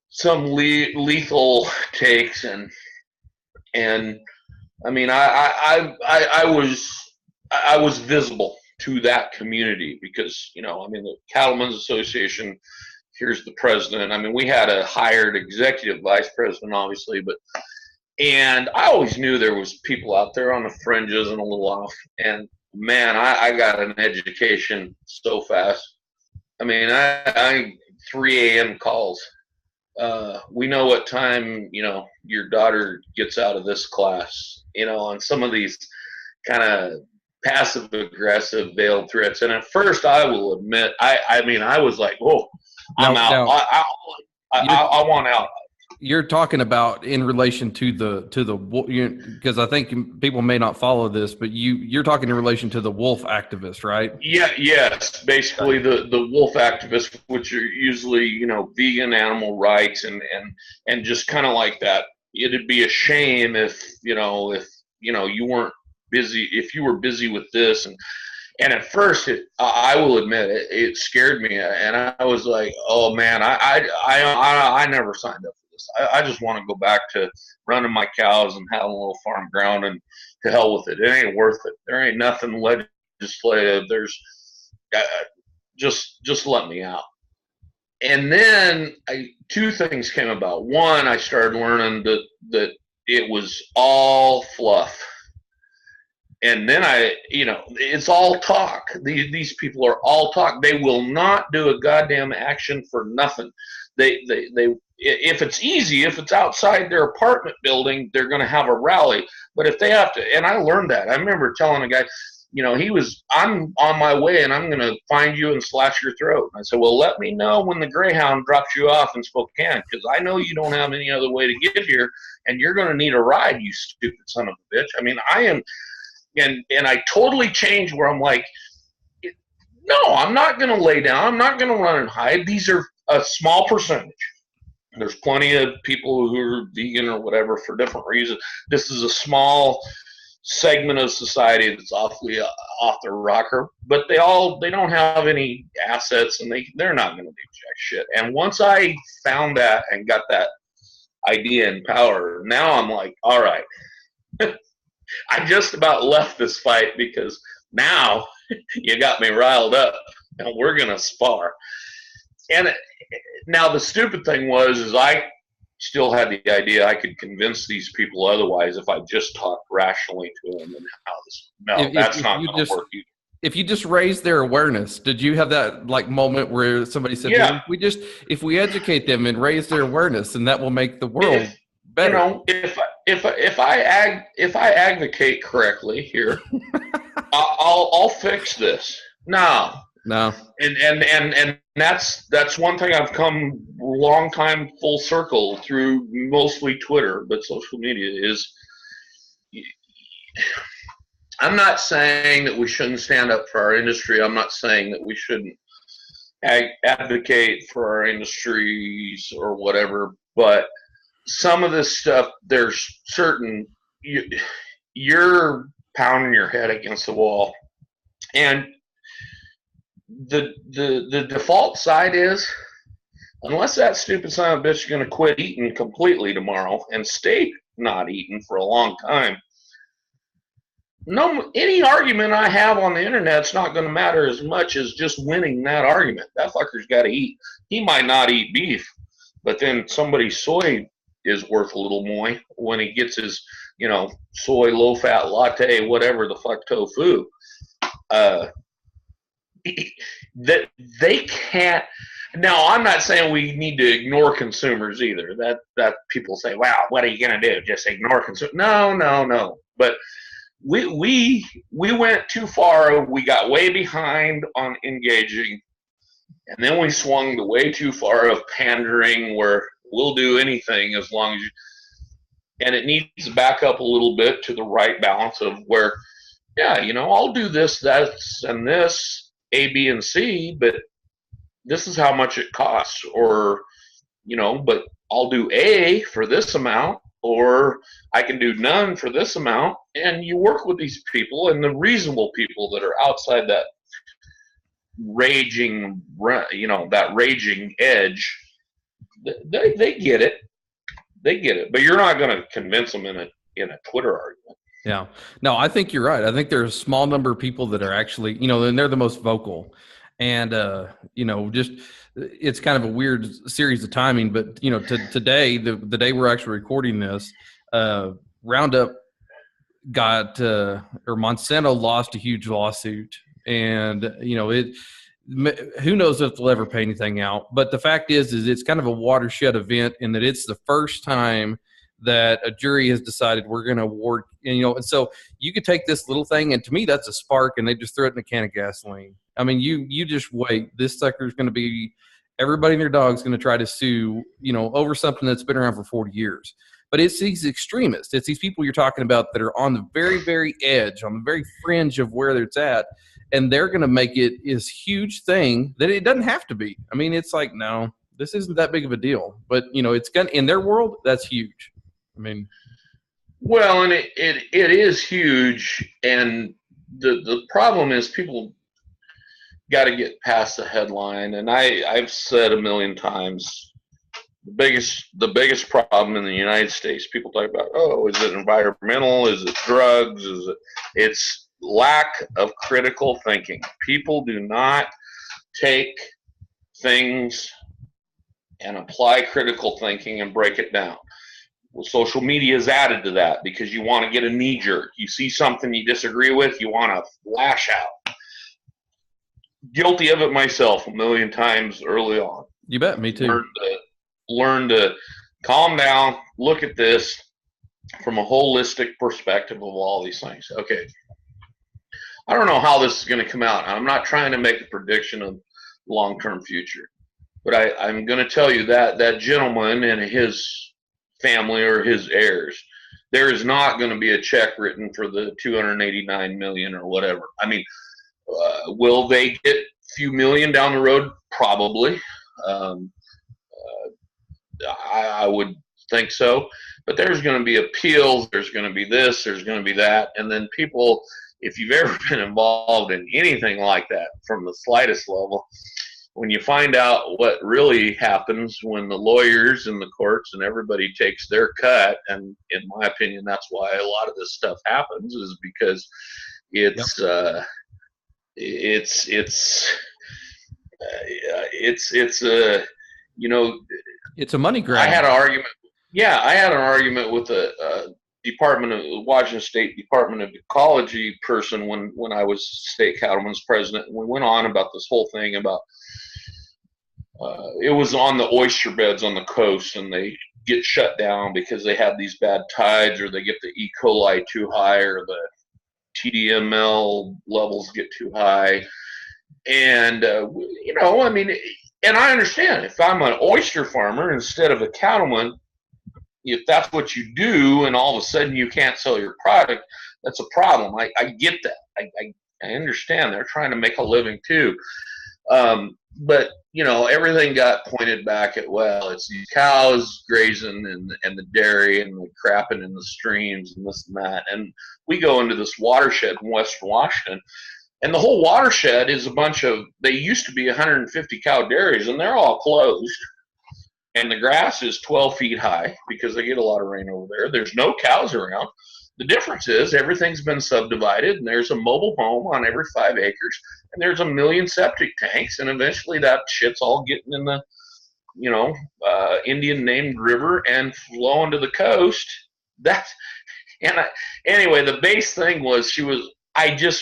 Speaker 2: some lethal takes, and I mean, I was visible to that community because, you know, I mean, the Cattlemen's Association, here's the president. I mean, we had a hired executive vice president, obviously, but, and I always knew there was people out there on the fringes and a little off. And man, I got an education so fast. I mean, I 3 a.m. calls. We know what time, you know, your daughter gets out of this class, you know, on some of these kind of passive aggressive veiled threats. And at first, I will admit, I mean, I was like, whoa, I'm out. I want out.
Speaker 1: You're talking about in relation to the because I think people may not follow this, but you're talking in relation to the wolf activist, right?
Speaker 2: Yeah, yes, basically the wolf activists, which are usually, you know, vegan, animal rights, and just kind of like that. It'd be a shame if you weren't busy, if you were busy with this, and at first, I will admit, it scared me, and I was like, oh man, I never signed up for this. I just want to go back to running my cows and having a little farm ground, and to hell with it. It ain't worth it. There ain't nothing legislative. There's just let me out. And then two things came about. One, I started learning that it was all fluff. And then it's all talk. These people are all talk. They will not do a goddamn action for nothing. They if it's easy, if it's outside their apartment building, they're going to have a rally. But if they have to, and I learned that. I remember telling a guy, you know, I'm on my way and I'm going to find you and slash your throat. And I said, well, let me know when the Greyhound drops you off in Spokane, because I know you don't have any other way to get here, and you're going to need a ride, you stupid son of a bitch. I mean, I am. And I totally changed where I'm like, no, I'm not going to lay down. I'm not going to run and hide. These are a small percentage. There's plenty of people who are vegan or whatever for different reasons. This is a small segment of society that's awfully off their rocker, but they don't have any assets, and they're not going to do jack shit. And once I found that and got that idea and power, now I'm like, all right. I just about left this fight because now you got me riled up and we're going to spar. And now the stupid thing is I still had the idea I could convince these people otherwise if I just talked rationally to them and how this. No, that's not going to work either.
Speaker 1: If you just raise their awareness, did you have that like moment where somebody said,
Speaker 2: yeah,
Speaker 1: if we educate them and raise their awareness, and that will make the world better.
Speaker 2: You know, if I advocate correctly here, I'll fix this. No. And that's one thing I've come long time full circle through, mostly Twitter, but social media is. I'm not saying that we shouldn't stand up for our industry. I'm not saying that we shouldn't advocate for our industries or whatever, but some of this stuff, there's certain, you're pounding your head against the wall, and the default side is, unless that stupid son of a bitch is going to quit eating completely tomorrow and stay not eating for a long time, any argument I have on the internet's not going to matter as much as just winning that argument. That fucker's got to eat. He might not eat beef, but then somebody's soy is worth a little more when he gets his, soy low-fat latte, whatever the fuck tofu. That they can't. Now, I'm not saying we need to ignore consumers either. That people say, "Wow, what are you gonna do? Just ignore consumers?" No. But we went too far. We got way behind on engaging, and then we swung the way too far of pandering, where we'll do anything as long as you. and it needs to back up a little bit to the right balance of where, yeah, I'll do this, that's, and this, A, B, and C, but this is how much it costs, or, but I'll do A for this amount, or I can do none for this amount. And you work with these people, and the reasonable people that are outside that raging, that raging edge, they get it. They get it, but you're not going to convince them in a Twitter argument.
Speaker 1: Yeah, no, I think you're right. I think there's a small number of people that are actually, and they're the most vocal. And, just it's kind of a weird series of timing. But, today, the day we're actually recording this, Roundup got, or Monsanto lost a huge lawsuit. And, who knows if they'll ever pay anything out. But the fact is it's kind of a watershed event in that it's the first time that a jury has decided we're going to award, and so you could take this little thing, and to me, that's a spark, and they just throw it in a can of gasoline. I mean, you just wait. This sucker is going to be, everybody and their dog's going to try to sue, over something that's been around for 40 years. But it's these extremists. It's these people you're talking about that are on the very, very edge, on the very fringe of where it's at, and they're going to make it this huge thing that it doesn't have to be. I mean, it's like, no, this isn't that big of a deal. But, it's going to, in their world, that's huge. I mean,
Speaker 2: well, and it is huge, and the problem is people got to get past the headline. And I've said a million times, the biggest problem in the United States, people talk about, oh, is it environmental? Is it drugs? It's lack of critical thinking. People do not take things and apply critical thinking and break it down. Well, social media is added to that because you want to get a knee jerk. You see something you disagree with, you want to lash out. Guilty of it myself a million times early on.
Speaker 1: You bet, me too.
Speaker 2: Learn to calm down, look at this from a holistic perspective of all these things. Okay, I don't know how this is going to come out. I'm not trying to make a prediction of long-term future, but I'm going to tell you that gentleman and his family or his heirs, there is not going to be a check written for the $289 million or whatever. I mean, will they get a few million down the road? Probably. I would think so. But there's going to be appeals. There's going to be this. There's going to be that. And then people, if you've ever been involved in anything like that from the slightest level, when you find out what really happens when the lawyers and the courts and everybody takes their cut, and in my opinion, that's why a lot of this stuff happens, is because it's
Speaker 1: it's a money grab.
Speaker 2: I had an argument with a Washington State Department of Ecology person when I was state cattlemen's president, and we went on about this whole thing about it was on the oyster beds on the coast, and they get shut down because they have these bad tides, or they get the E. coli too high, or the TDML levels get too high. And, I mean, and I understand if I'm an oyster farmer instead of a cattleman, if that's what you do and all of a sudden you can't sell your product, that's a problem. I get that. I understand they're trying to make a living too. But, everything got pointed back at, well, it's these cows grazing and the dairy and the crapping in the streams and this and that. And we go into this watershed in Western Washington, and the whole watershed is they used to be 150 cow dairies, and they're all closed. And the grass is 12 feet high because they get a lot of rain over there. There's no cows around. The difference is everything's been subdivided, and there's a mobile home on every 5 acres, and there's 1 million septic tanks, and eventually that shit's all getting in the, Indian named river and flowing to the coast. Anyway, the base thing was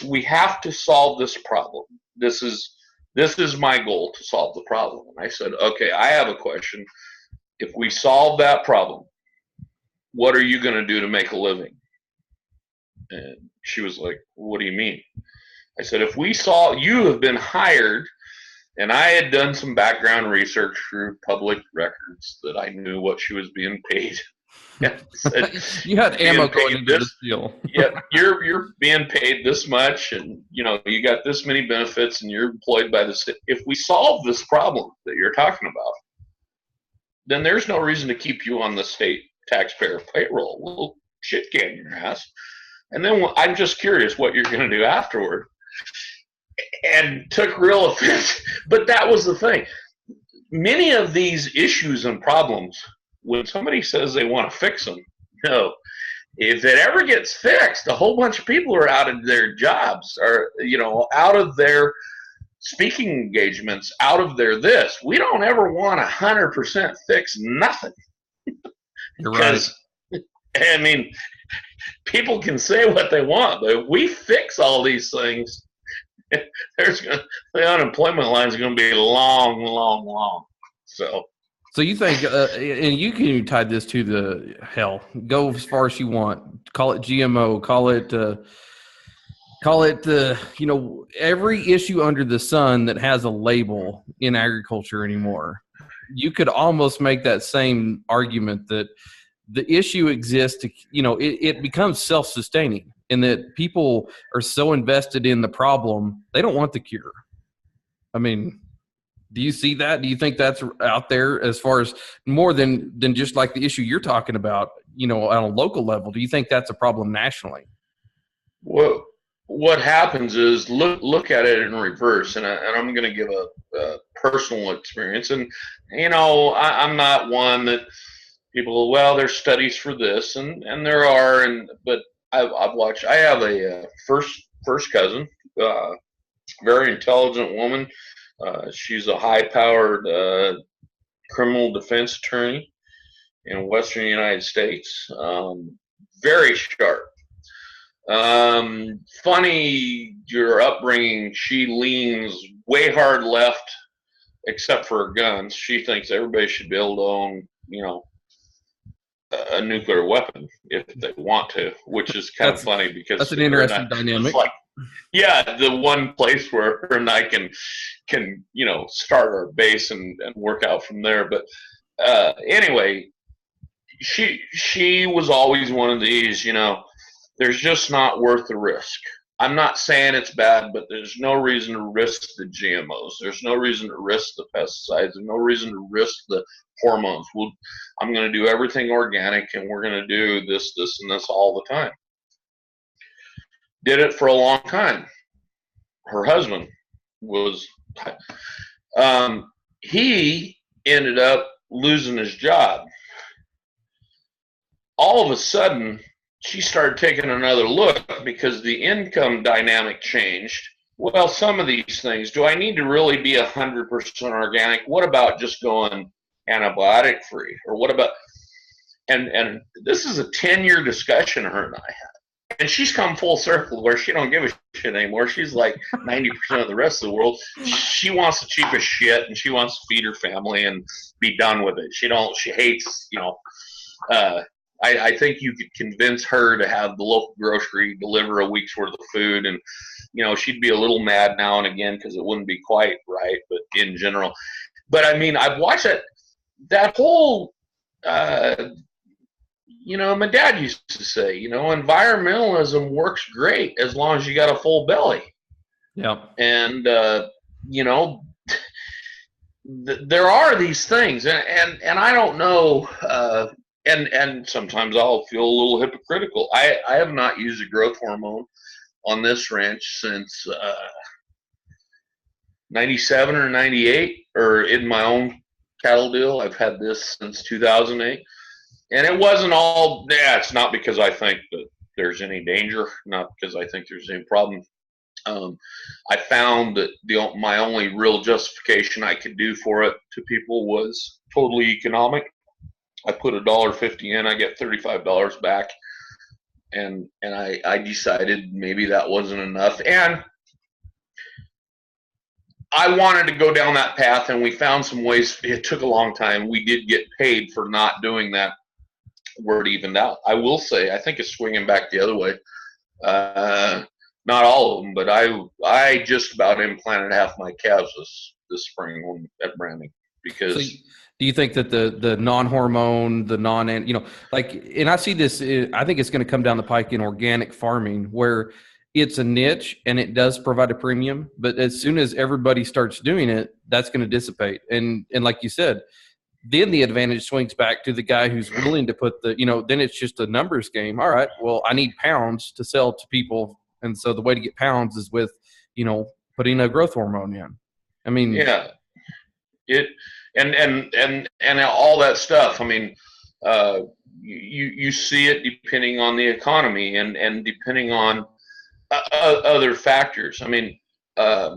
Speaker 2: we have to solve this problem. This is my goal, to solve the problem. And I said, okay, I have a question. If we solve that problem, what are you going to do to make a living? And she was like, what do you mean? I said, you have been hired, and I had done some background research through public records that I knew what she was being paid Said,
Speaker 1: You had ammo going into this deal.
Speaker 2: Yep, you're being paid this much, and you got this many benefits, and you're employed by the state. If we solve this problem that you're talking about, then there's no reason to keep you on the state taxpayer payroll. We'll shit can your ass, and then I'm just curious what you're going to do afterward. And took real offense, but that was the thing. Many of these issues and problems, when somebody says they want to fix them, no. If it ever gets fixed, a whole bunch of people are out of their jobs, or out of their speaking engagements, out of their this. We don't ever want 100% fix nothing.
Speaker 1: You're right.
Speaker 2: I mean, people can say what they want, but if we fix all these things, the unemployment line is going to be long, long, long. So
Speaker 1: you think, and you can tie this to the hell, go as far as you want, call it GMO, call it, every issue under the sun that has a label in agriculture anymore. You could almost make that same argument that the issue exists to, it becomes self-sustaining, and that people are so invested in the problem, they don't want the cure. I mean, do you see that? Do you think that's out there as far as more than just like the issue you're talking about, on a local level? Do you think that's a problem nationally?
Speaker 2: Well, what happens is look at it in reverse, and I'm going to give a personal experience. And I'm not one that people, well, there's studies for this, and there are, but I've watched. I have a first cousin, very intelligent woman. She's a high-powered criminal defense attorney in Western United States. Very sharp. Funny, your upbringing, she leans way hard left, except for her guns. She thinks everybody should be able to own, a nuclear weapon if they want to, which is kind of funny because
Speaker 1: that's an interesting dynamic.
Speaker 2: Like, yeah, the one place where her and I can start our base and work out from there. But anyway, she was always one of these, there's just not worth the risk. I'm not saying it's bad, but there's no reason to risk the GMOs. There's no reason to risk the pesticides. There's no reason to risk the hormones. I'm going to do everything organic, and we're going to do this, and this all the time. Did it for a long time. Her husband was, he ended up losing his job. All of a sudden, she started taking another look because the income dynamic changed. Well, some of these things, do I need to really be 100% organic? What about just going antibiotic free? Or what about, and this is a 10-year discussion her and I had. And she's come full circle where she don't give a shit anymore. She's like 90% of the rest of the world. She wants the cheapest shit, and she wants to feed her family and be done with it. She hates, I think you could convince her to have the local grocery deliver a week's worth of food, and she'd be a little mad now and again because it wouldn't be quite right, but in general. But I mean, I've watched that whole my dad used to say, environmentalism works great as long as you got a full belly.
Speaker 1: Yeah.
Speaker 2: And there are these things, and I don't know. And sometimes I'll feel a little hypocritical. I have not used a growth hormone on this ranch since 97 or 98, or in my own cattle deal. I've had this since 2008. And it wasn't all, it's not because I think that there's any danger, not because I think there's any problem. I found that my only real justification I could do for it to people was totally economic. I put $1.50 in, I get $35 back, and I decided maybe that wasn't enough, and I wanted to go down that path, and we found some ways. It took a long time. We did get paid for not doing that where it evened out. I will say, I think it's swinging back the other way. Not all of them, but I just about implanted half my calves this spring at branding because. So
Speaker 1: Do you think that the non-hormone, the and I see this, I think it's going to come down the pike in organic farming where it's a niche and it does provide a premium, but as soon as everybody starts doing it, that's going to dissipate. And like you said, then the advantage swings back to the guy who's willing to put then it's just a numbers game. All right, well, I need pounds to sell to people. And so the way to get pounds is with, putting a growth hormone in. I mean,
Speaker 2: yeah, and all that stuff. I mean, you see it depending on the economy and depending on other factors. I mean, I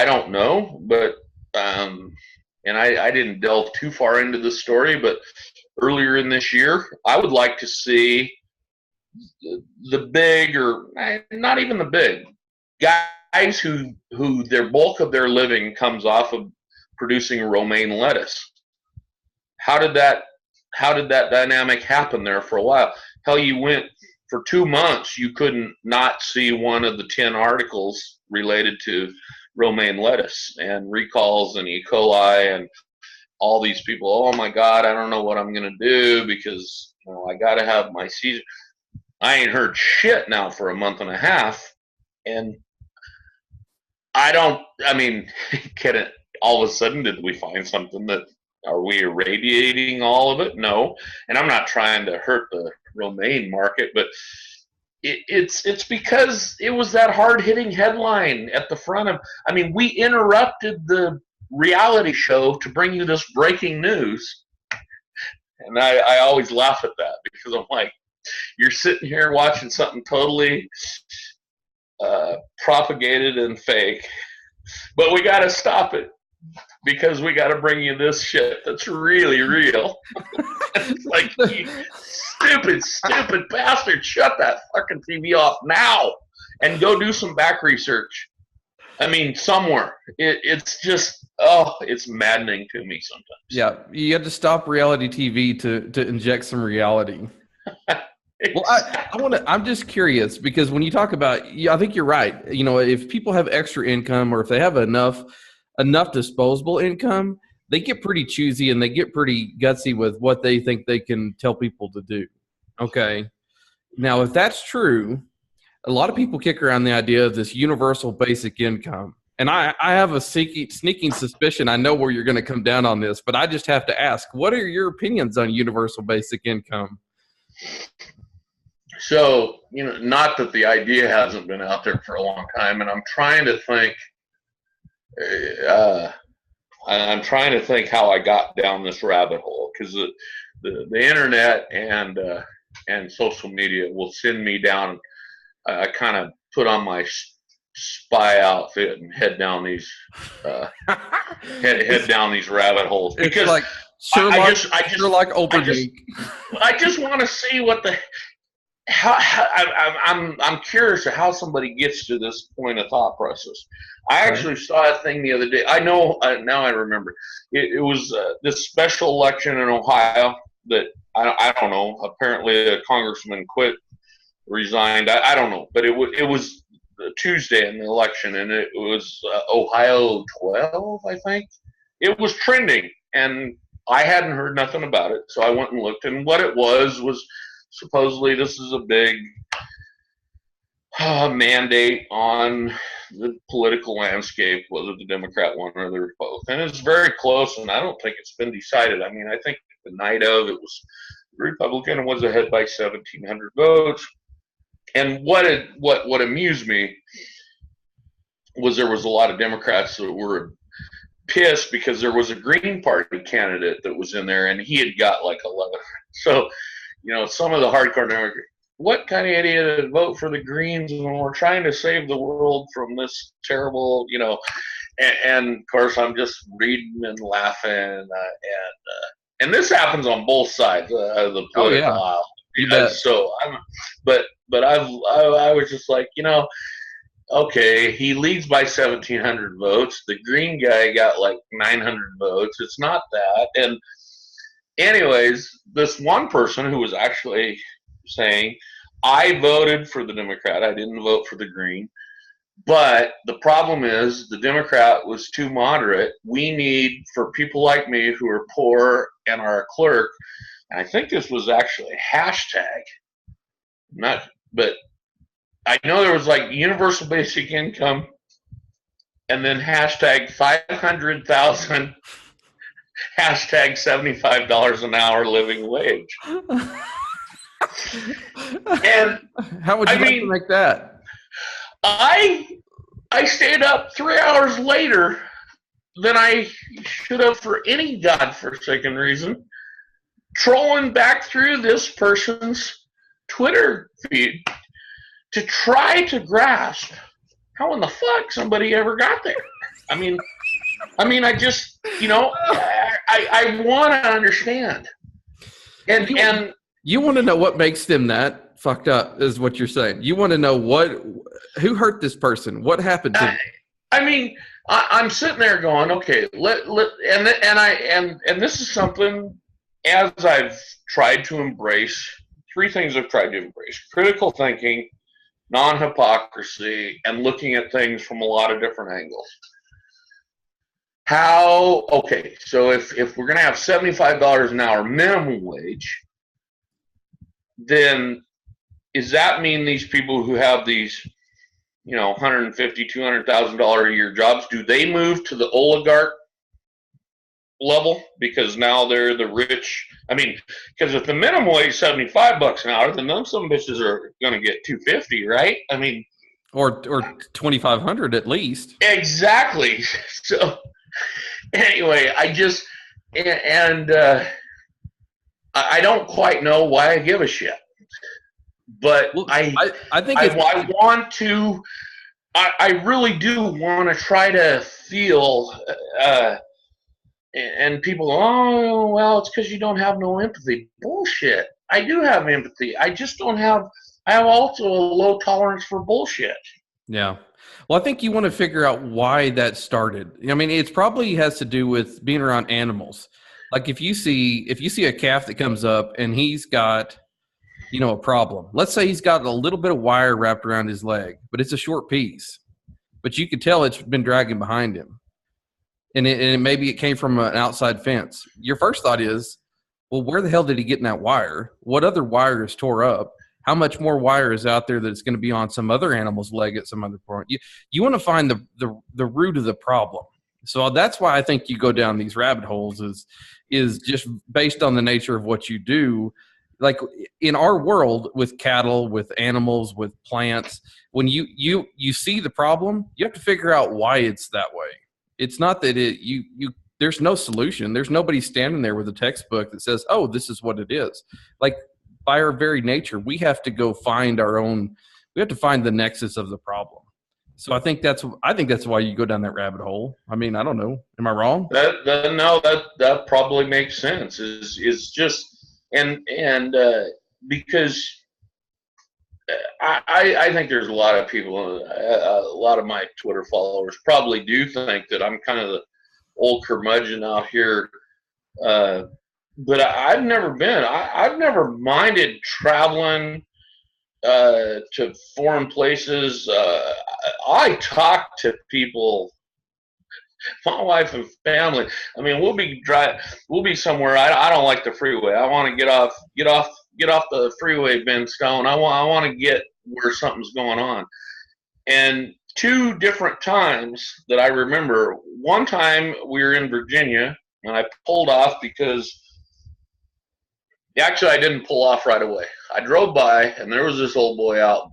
Speaker 2: don't know, but and I didn't delve too far into the story, but earlier in this year, I would like to see the big, or not even the big, guys who their bulk of their living comes off of producing romaine lettuce. How did that dynamic happen there for a while? Hell, you went for 2 months, you couldn't not see one of the 10 articles related to romaine lettuce and recalls and E. coli and all these people. Oh my God, I don't know what I'm going to do because I got to have my season. I ain't heard shit now for a month and a half. And can it, all of a sudden, did we find something are we irradiating all of it? No. And I'm not trying to hurt the romaine market, but it's because it was that hard-hitting headline at the front of, we interrupted the reality show to bring you this breaking news. And I always laugh at that because I'm like, you're sitting here watching something totally propagated and fake, but we got to stop it because we got to bring you this shit that's really real. It's like, you stupid bastard, shut that fucking TV off now and go do some back research. Somewhere. It's just, it's maddening to me sometimes.
Speaker 1: Yeah, you had to stop reality TV to inject some reality. Well, I'm just curious because when you talk about, I think you're right. If people have extra income or if they have enough disposable income, they get pretty choosy and they get pretty gutsy with what they think they can tell people to do. Okay. Now, if that's true, a lot of people kick around the idea of this universal basic income. And I have a sneaking suspicion I know where you're going to come down on this, but I just have to ask, what are your opinions on universal basic income?
Speaker 2: So, not that the idea hasn't been out there for a long time, and I'm trying to think how I got down this rabbit hole, because the internet and social media will send me down. I kind of put on my spy outfit and head down these head down these rabbit holes because
Speaker 1: it's like Sherlock Olberding.
Speaker 2: I just want to see what the I'm curious of how somebody gets to this point of thought process. I actually saw a thing the other day. I know now. I remember it was this special election in Ohio that I don't know. Apparently, a congressman resigned. I don't know, but it was Tuesday in the election, and it was Ohio 12, I think. It was trending, and I hadn't heard nothing about it, so I went and looked, and what it was supposedly this is a big mandate on the political landscape, whether the Democrat won or the Republican. And it's very close, and I don't think it's been decided. I think the night of, it was Republican was ahead by 1,700 votes. And what amused me was there was a lot of Democrats that were pissed because there was a Green Party candidate that was in there, and he had got like 11. So, some of the hardcore Democrats, what kind of idiot would vote for the Greens when we're trying to save the world from this terrible, and of course I'm just reading and laughing, and this happens on both sides of the political aisle. So I was just like, okay, he leads by 1,700 votes. The Green guy got like 900 votes. It's not that. And anyways, this one person who was actually saying, I voted for the Democrat, I didn't vote for the Green, But the problem is the Democrat was too moderate. We need, for people like me who are poor and are a clerk, and I think this was actually a hashtag, not, but I know there was like universal basic income and then hashtag 500,000, hashtag $75 an hour living wage. And
Speaker 1: how would you like to make that?
Speaker 2: I stayed up 3 hours later than I should have for any godforsaken reason, trolling back through this person's Twitter feed to try to grasp how in the fuck somebody ever got there. I mean, I just, I want to understand. And
Speaker 1: you want to know what makes them that fucked up is what you're saying. You want to know who hurt this person? What happened to them?
Speaker 2: I mean, I'm sitting there going, okay, and this is something as I've tried to embrace, 3 things I've tried to embrace: critical thinking, non-hypocrisy, and looking at things from a lot of different angles. So if we're going to have $75 an hour minimum wage, then does that mean these people who have these, $150,000, $200,000 a year jobs, do they move to the oligarch level because now they're the rich? I mean, because if the minimum wage is $75 an hour, then some bitches are going to get $250, right? I mean,
Speaker 1: or $2,500 at least.
Speaker 2: Exactly. So anyway, I don't quite know why I give a shit, but I really do want to try to feel, and people, oh, well, it's because you don't have no empathy. Bullshit. I do have empathy. I just don't have, I have also a low tolerance for bullshit.
Speaker 1: Yeah. Well, I think you want to figure out why that started. I mean, it probably has to do with being around animals. Like if you see a calf that comes up and he's got, a problem. Let's say he's got a little bit of wire wrapped around his leg, but it's a short piece. But you can tell it's been dragging behind him. And maybe it came from an outside fence. Your first thought is, well, where the hell did he get in that wire? What other wire is tore up? How much more wire is out there that's going to be on some other animal's leg at some other point? You want to find the root of the problem. So that's why I think you go down these rabbit holes is just based on the nature of what you do. Like in our world with cattle, with animals, with plants, when you see the problem, you have to figure out why it's that way. It's not that there's no solution. There's nobody standing there with a textbook that says, oh, this is what it is. Like by our very nature, we have to go find we have to find the nexus of the problem. So I think that's why you go down that rabbit hole. I mean, I don't know. Am I wrong?
Speaker 2: That probably makes sense. Is just because I think there's a lot of people, a lot of my Twitter followers probably do think that I'm kind of the old curmudgeon out here. But I've never been. I've never minded traveling to foreign places. I talk to people, my wife and family. I mean, we'll be somewhere. I don't like the freeway. I want to get off the freeway, Ben Stone. I want to get where something's going on. And 2 different times that I remember. One time we were in Virginia, and I pulled off because actually I didn't pull off right away. I drove by, and there was this old boy out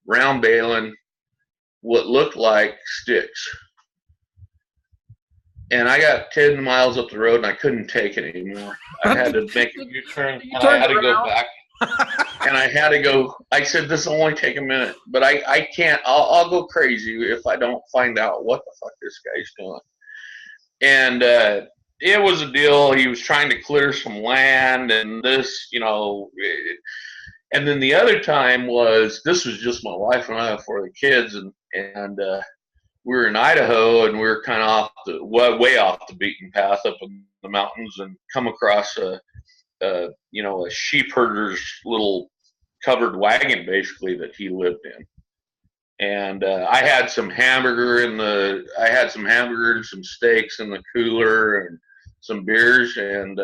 Speaker 2: round baling what looked like sticks. And I got 10 miles up the road, and I couldn't take it anymore. I had to make a U-turn, and I had to go back. And I had to go. I said, this will only take a minute. But I can't. I'll go crazy if I don't find out what the fuck this guy's doing. And it was a deal. He was trying to clear some land and this, and then the other time this was just my wife and I for the kids, and we were in Idaho, and we were kind of way off the beaten path up in the mountains, and come across a sheep herder's little covered wagon, basically, that he lived in. And I had some hamburger and some steaks in the cooler and some beers. And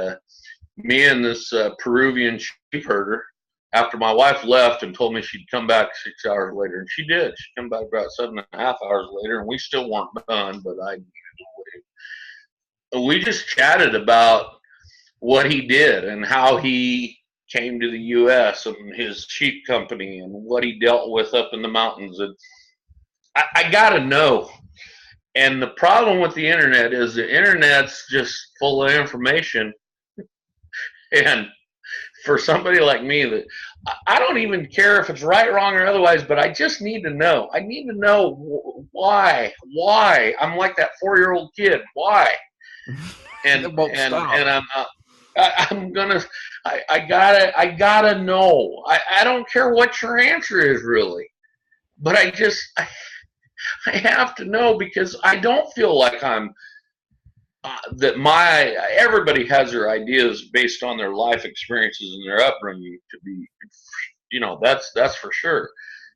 Speaker 2: me and this Peruvian sheep herder, after my wife left and told me she'd come back 6 hours later, and she did. She came back about 7.5 hours later, and we still weren't done, but I needed to wait. We just chatted about what he did and how he came to the U.S. and his sheep company and what he dealt with up in the mountains. And I got to know. And the problem with the internet is the internet's just full of information. And for somebody like me, that I don't even care if it's right, wrong, or otherwise, but I just need to know. I need to know why. I'm like that 4-year-old kid. Why? And I gotta know. I don't care what your answer is really, but I have to know, because I don't feel like I'm everybody has their ideas based on their life experiences and their upbringing to be, that's for sure.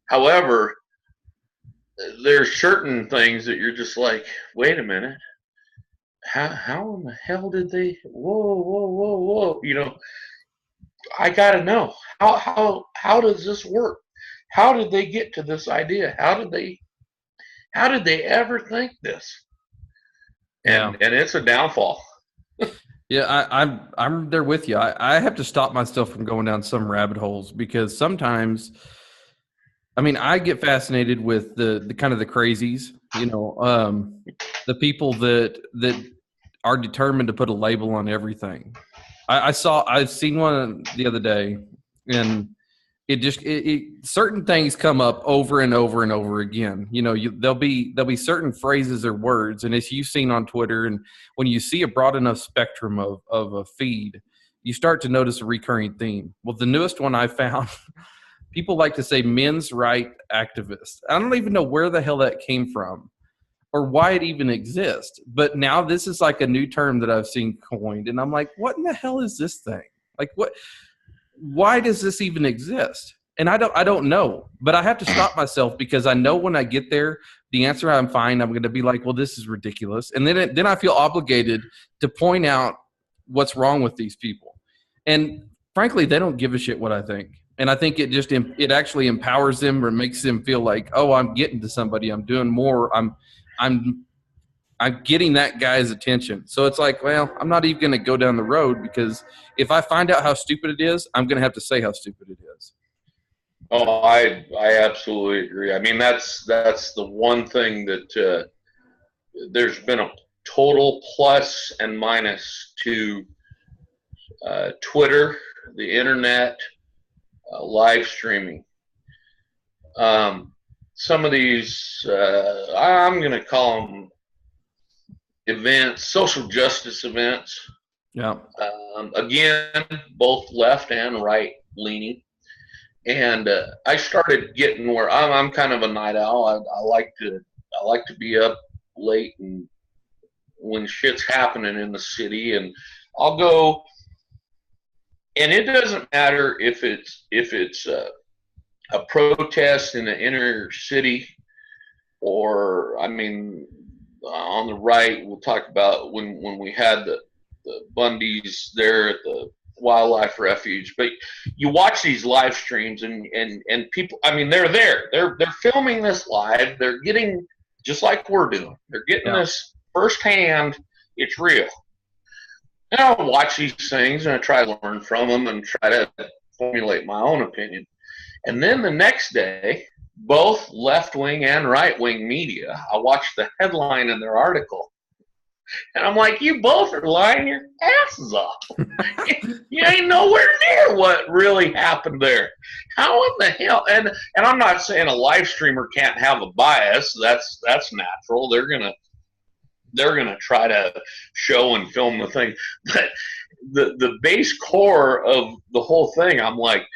Speaker 2: However, there's certain things that you're just like, wait a minute, how in the hell did they, whoa, I gotta know, how does this work? How did they get to this idea? How did they ever think this? And it's a downfall.
Speaker 1: Yeah, I'm there with you. I have to stop myself from going down some rabbit holes, because sometimes, I mean, I get fascinated with the kind of the crazies, the people that are determined to put a label on everything. I've seen one the other day, and certain things come up over and over and over again. There'll be certain phrases or words, and as you've seen on Twitter, and when you see a broad enough spectrum of a feed, you start to notice a recurring theme. Well, the newest one I found, people like to say men's right activists. I don't even know where the hell that came from or why it even exists. But now this is like a new term that I've seen coined, and I'm like, what in the hell is this thing? Like, why does this even exist? And I don't know, but I have to stop myself, because I know when I get there, the answer I'm fine. I'm going to be like, well, this is ridiculous. And then I feel obligated to point out what's wrong with these people. And frankly, they don't give a shit what I think. And I think it actually empowers them, or makes them feel like, oh, I'm getting to somebody. I'm doing more. I'm getting that guy's attention. So it's like, well, I'm not even going to go down the road, because if I find out how stupid it is, I'm going to have to say how stupid it is.
Speaker 2: Oh, I absolutely agree. I mean, that's the one thing that there's been a total plus and minus to Twitter, the internet, live streaming. Some of these, I'm going to call them events, social justice events.
Speaker 1: Yeah.
Speaker 2: Again, both left and right leaning. And I started getting where I'm kind of a night owl. I like to be up late, and when shit's happening in the city, and I'll go. And it doesn't matter if it's a protest in the inner city, or, I mean, on the right, we'll talk about when we had the Bundys there at the wildlife refuge. But you watch these live streams, and people, I mean, they're there. They're filming this live. They're getting, just like we're doing, they're getting this firsthand. It's real. And I'll watch these things, and I try to learn from them and try to formulate my own opinion. And then the next day, both left-wing and right-wing media, I watch the headline in their article, and I'm like, you both are lying your asses off. You ain't nowhere near what really happened there. How in the hell? And I'm not saying a live streamer can't have a bias. That's natural. They're gonna try to show and film the thing. But the base core of the whole thing, I'm like,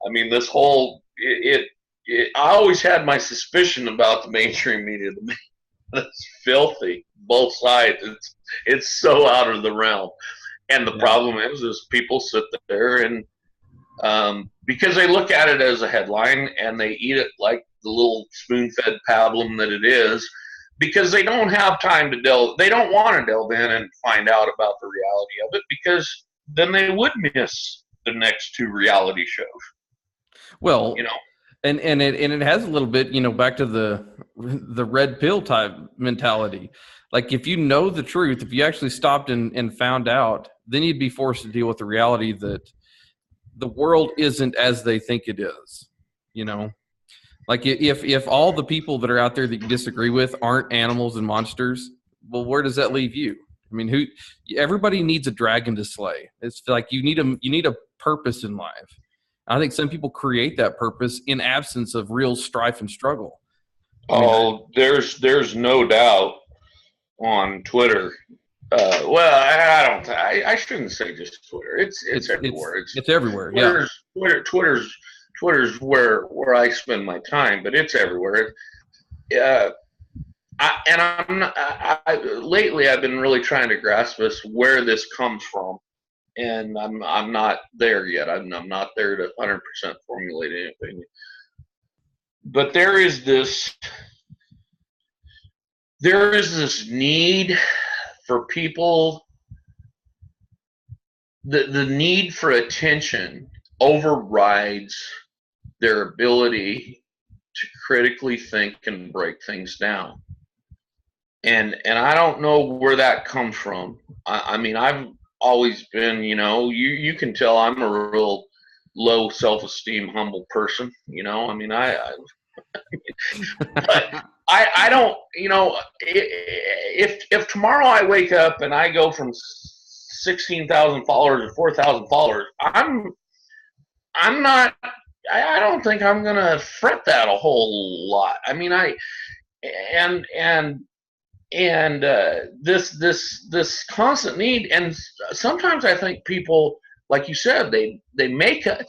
Speaker 2: I mean, this whole I always had my suspicion about the mainstream media. It's filthy, both sides. It's so out of the realm. And the problem is people sit there and because they look at it as a headline, and they eat it like the little spoon-fed pablum that it is, because they don't have time to delve. They don't want to delve in and find out about the reality of it, because then they would miss the next 2 reality shows.
Speaker 1: Well,
Speaker 2: You know,
Speaker 1: and it has a little bit, back to the red pill type mentality. Like, if you know the truth, if you actually stopped and found out, then you'd be forced to deal with the reality that the world isn't as they think it is. Like, if all the people that are out there that you disagree with aren't animals and monsters, well, where does that leave you? I mean, everybody needs a dragon to slay. It's like you need a purpose in life. I think some people create that purpose in absence of real strife and struggle.
Speaker 2: There's no doubt on Twitter. I shouldn't say just Twitter. It's everywhere.
Speaker 1: It's everywhere.
Speaker 2: Twitter's where I spend my time, but it's everywhere. Lately I've been really trying to grasp where this comes from, and I'm not there yet. I'm not there to 100% formulate anything. But there is this need for people. The need for attention overrides their ability to critically think and break things down. And I don't know where that comes from. I mean, I've always been, you can tell I'm a real low self-esteem, humble person. I mean, but I don't, if tomorrow I wake up and I go from 16,000 followers to 4,000 followers, I don't think I'm gonna fret that a whole lot. I mean, this constant need, and sometimes I think people, like you said, they make a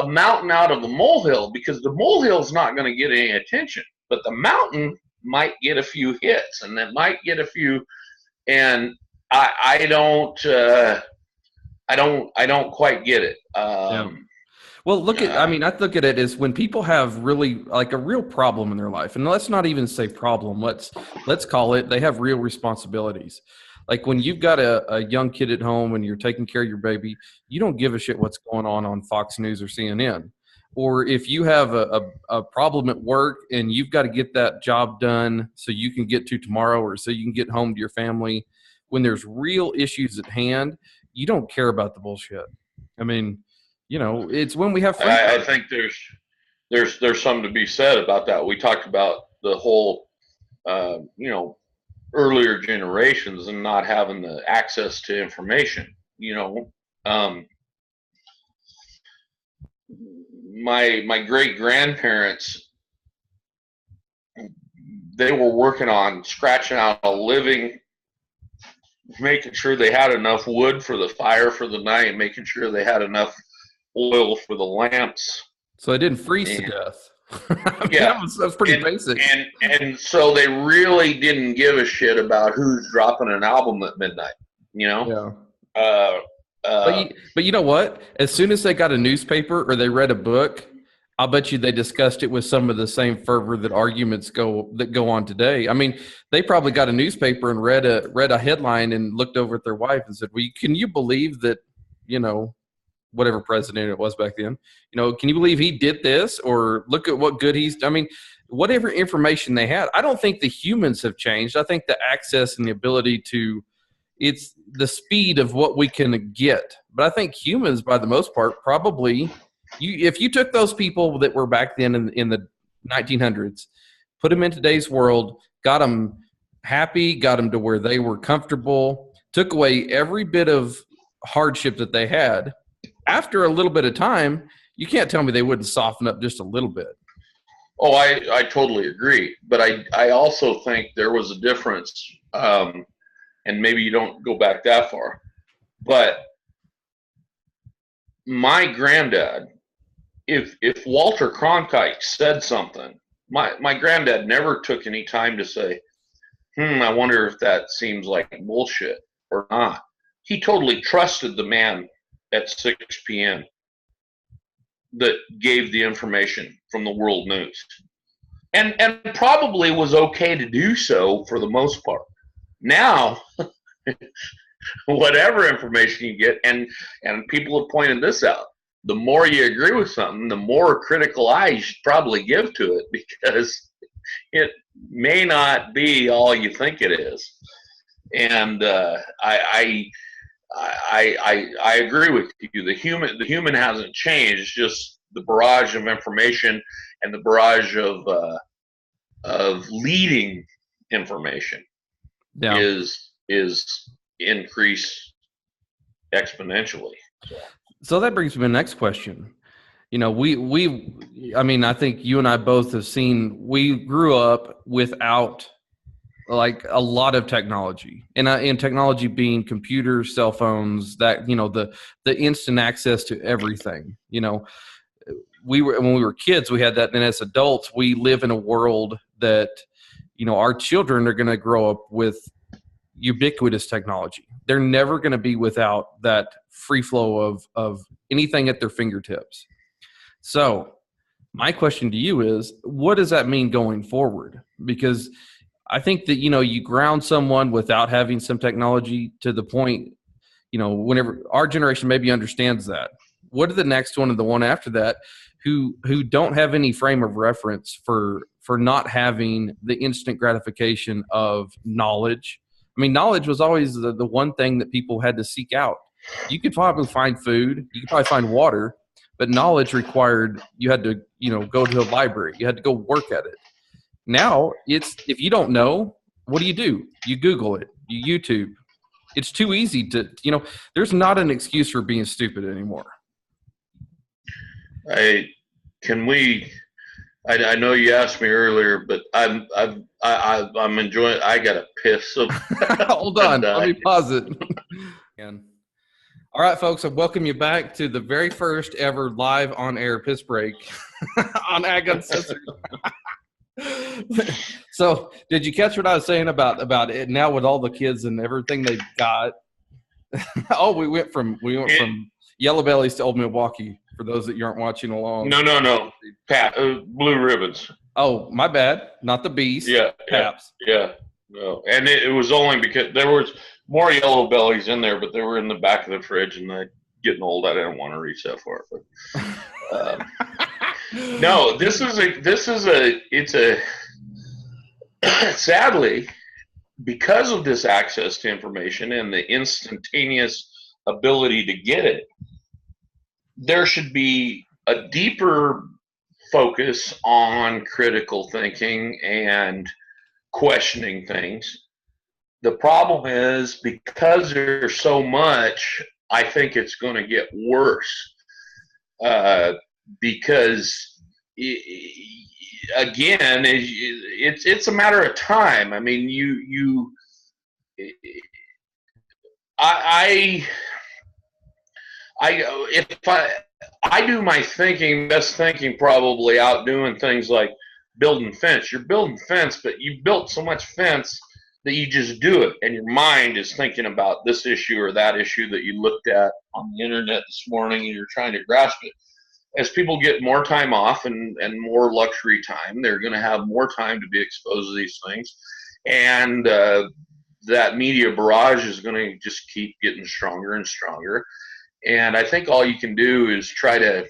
Speaker 2: mountain out of a molehill, because the molehill's not going to get any attention, but the mountain might get a few hits, and it might get a few. And I don't quite get it.
Speaker 1: Well, I look at it as when people have really like a real problem in their life, and let's not even say problem. Let's call it, they have real responsibilities. Like when you've got a young kid at home and you're taking care of your baby, you don't give a shit what's going on Fox News or CNN. Or if you have a problem at work and you've got to get that job done so you can get to tomorrow, or so you can get home to your family, when there's real issues at hand, you don't care about the bullshit. I mean, it's when we have free time.
Speaker 2: I think there's something to be said about that. We talked about the whole, earlier generations and not having the access to information. My great grandparents, they were working on scratching out a living, making sure they had enough wood for the fire for the night, making sure they had enough oil for the lamps,
Speaker 1: so they didn't freeze to death.
Speaker 2: Yeah,
Speaker 1: that was pretty basic.
Speaker 2: And so they really didn't give a shit about who's dropping an album at midnight.
Speaker 1: Yeah.
Speaker 2: But
Speaker 1: you know what? As soon as they got a newspaper or they read a book, I'll bet you they discussed it with some of the same fervor that arguments go on today. I mean, they probably got a newspaper and read a headline and looked over at their wife and said, "Well, can you believe that, whatever president it was back then, can you believe he did this? Or look at what good he's." I mean, whatever information they had. I don't think the humans have changed. I think the access and the ability it's the speed of what we can get. But I think humans, by the most part, probably, if you took those people that were back then in the 1900s, put them in today's world, got them happy, got them to where they were comfortable, took away every bit of hardship that they had, after a little bit of time, you can't tell me they wouldn't soften up just a little bit.
Speaker 2: Oh, I totally agree. But I also think there was a difference, and maybe you don't go back that far, but my granddad, if Walter Cronkite said something, my granddad never took any time to say, I wonder if that seems like bullshit or not. He totally trusted the man at 6 p.m. that gave the information from the world news, and probably was okay to do so for the most part. Now, whatever information you get, and people have pointed this out, the more you agree with something, the more critical eye you should probably give to it, because it may not be all you think it is. And I agree with you. The human hasn't changed. It's just the barrage of information and the barrage of leading information is increased exponentially.
Speaker 1: So that brings me to the next question. You know, I mean, I think you and I both have seen, we grew up without like a lot of technology, and technology being computers, cell phones, that, you know, the instant access to everything. You know, when we were kids, we had that, and as adults, we live in a world that, you know, our children are going to grow up with ubiquitous technology. They're never going to be without that free flow of anything at their fingertips. So my question to you is, what does that mean going forward? Because I think that, you know, you ground someone without having some technology to the point, you know, whenever our generation maybe understands that. What are the next one and the one after that who don't have any frame of reference for not having the instant gratification of knowledge? I mean, knowledge was always the one thing that people had to seek out. You could probably find food, you could probably find water, but knowledge required you had to, you know, go to a library. You had to go work at it. Now, it's, if you don't know, what do? You Google it, you YouTube. It's too easy to, you know, there's not an excuse for being stupid anymore.
Speaker 2: I know you asked me earlier, but I'm enjoying. I got a piss.
Speaker 1: Hold on, let me pause it. All right, folks, I welcome you back to the very first ever live on air piss break on AgUncensored. So, did you catch what I was saying about it now with all the kids and everything they've got? Oh, we went from Yellow Bellies to Old Milwaukee. For those that you aren't watching along.
Speaker 2: No. Blue Ribbons.
Speaker 1: Oh, my bad. Not the Beast.
Speaker 2: Yeah.
Speaker 1: Paps.
Speaker 2: Yeah. No. And it was only because there was more Yellow Bellies in there, but they were in the back of the fridge, and getting old, I didn't want to reach that far. But no, sadly, because of this access to information and the instantaneous ability to get it, there should be a deeper focus on critical thinking and questioning things. The problem is, because there's so much, I think it's going to get worse. Because again, it's a matter of time. I mean, I do my best thinking probably out doing things like building fence. You're building fence, but you built so much fence that you just do it, and your mind is thinking about this issue or that issue that you looked at on the internet this morning, and you're trying to grasp it. As people get more time off and more luxury time, they're going to have more time to be exposed to these things, and that media barrage is going to just keep getting stronger and stronger. And I think all you can do is try to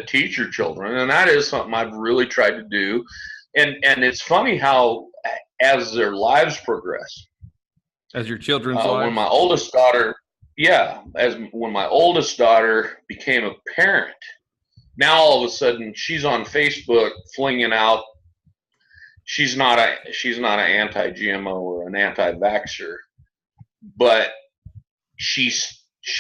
Speaker 2: teach your children, and that is something I've really tried to do. And it's funny how, as their lives progress,
Speaker 1: as your children's lives,
Speaker 2: when my oldest daughter became a parent, now all of a sudden she's on Facebook flinging out. She's not an anti-GMO or an anti-vaxxer, but she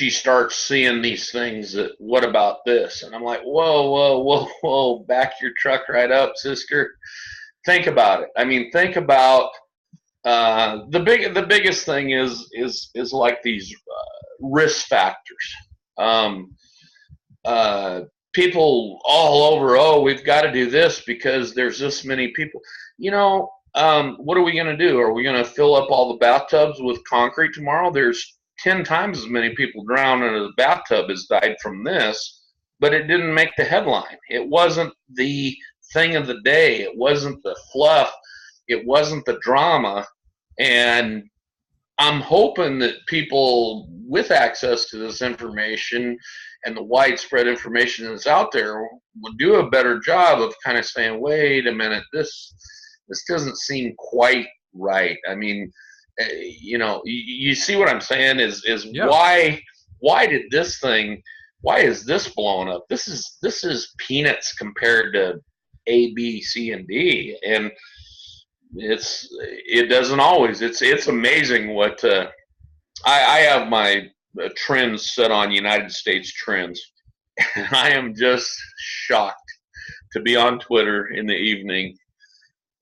Speaker 2: starts seeing these things that, what about this? And I'm like, whoa, back your truck right up, sister. Think about it. I mean, think about the biggest thing is like these risk factors. People all over, we've got to do this because there's this many people. You know, what are we going to do? Are we going to fill up all the bathtubs with concrete tomorrow? There's 10 times as many people drowning in a bathtub as died from this but it didn't make the headline. It wasn't the thing of the day. It wasn't the fluff. It wasn't the drama. And I'm hoping that people with access to this information and the widespread information that's out there will do a better job of kind of saying, wait a minute, this doesn't seem quite right. I mean, you see what I'm saying is
Speaker 1: Yeah.
Speaker 2: why did this thing, why is this blowing up? This is peanuts compared to A, B, C, and D. And it doesn't always. It's amazing what I have my trends set on United States trends, and I am just shocked to be on Twitter in the evening,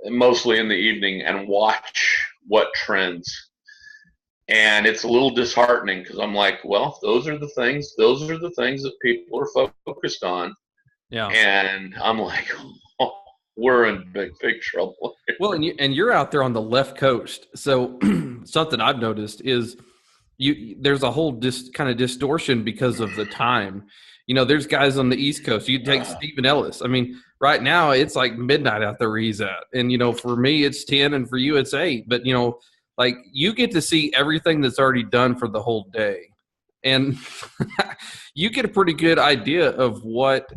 Speaker 2: mostly in the evening, and watch what trends. And it's a little disheartening because I'm like, well, those are the things that people are focused on.
Speaker 1: Yeah.
Speaker 2: And I'm like, oh, we're in big trouble.
Speaker 1: Well, and you're out there on the left coast, so something I've noticed is there's a whole kind of distortion because of the time. There's guys on the East Coast. You take Stephen Ellis. I mean, right now it's like midnight out there where he's at, and for me it's 10, and for you it's 8. But like you get to see everything that's already done for the whole day, and you get a pretty good idea of what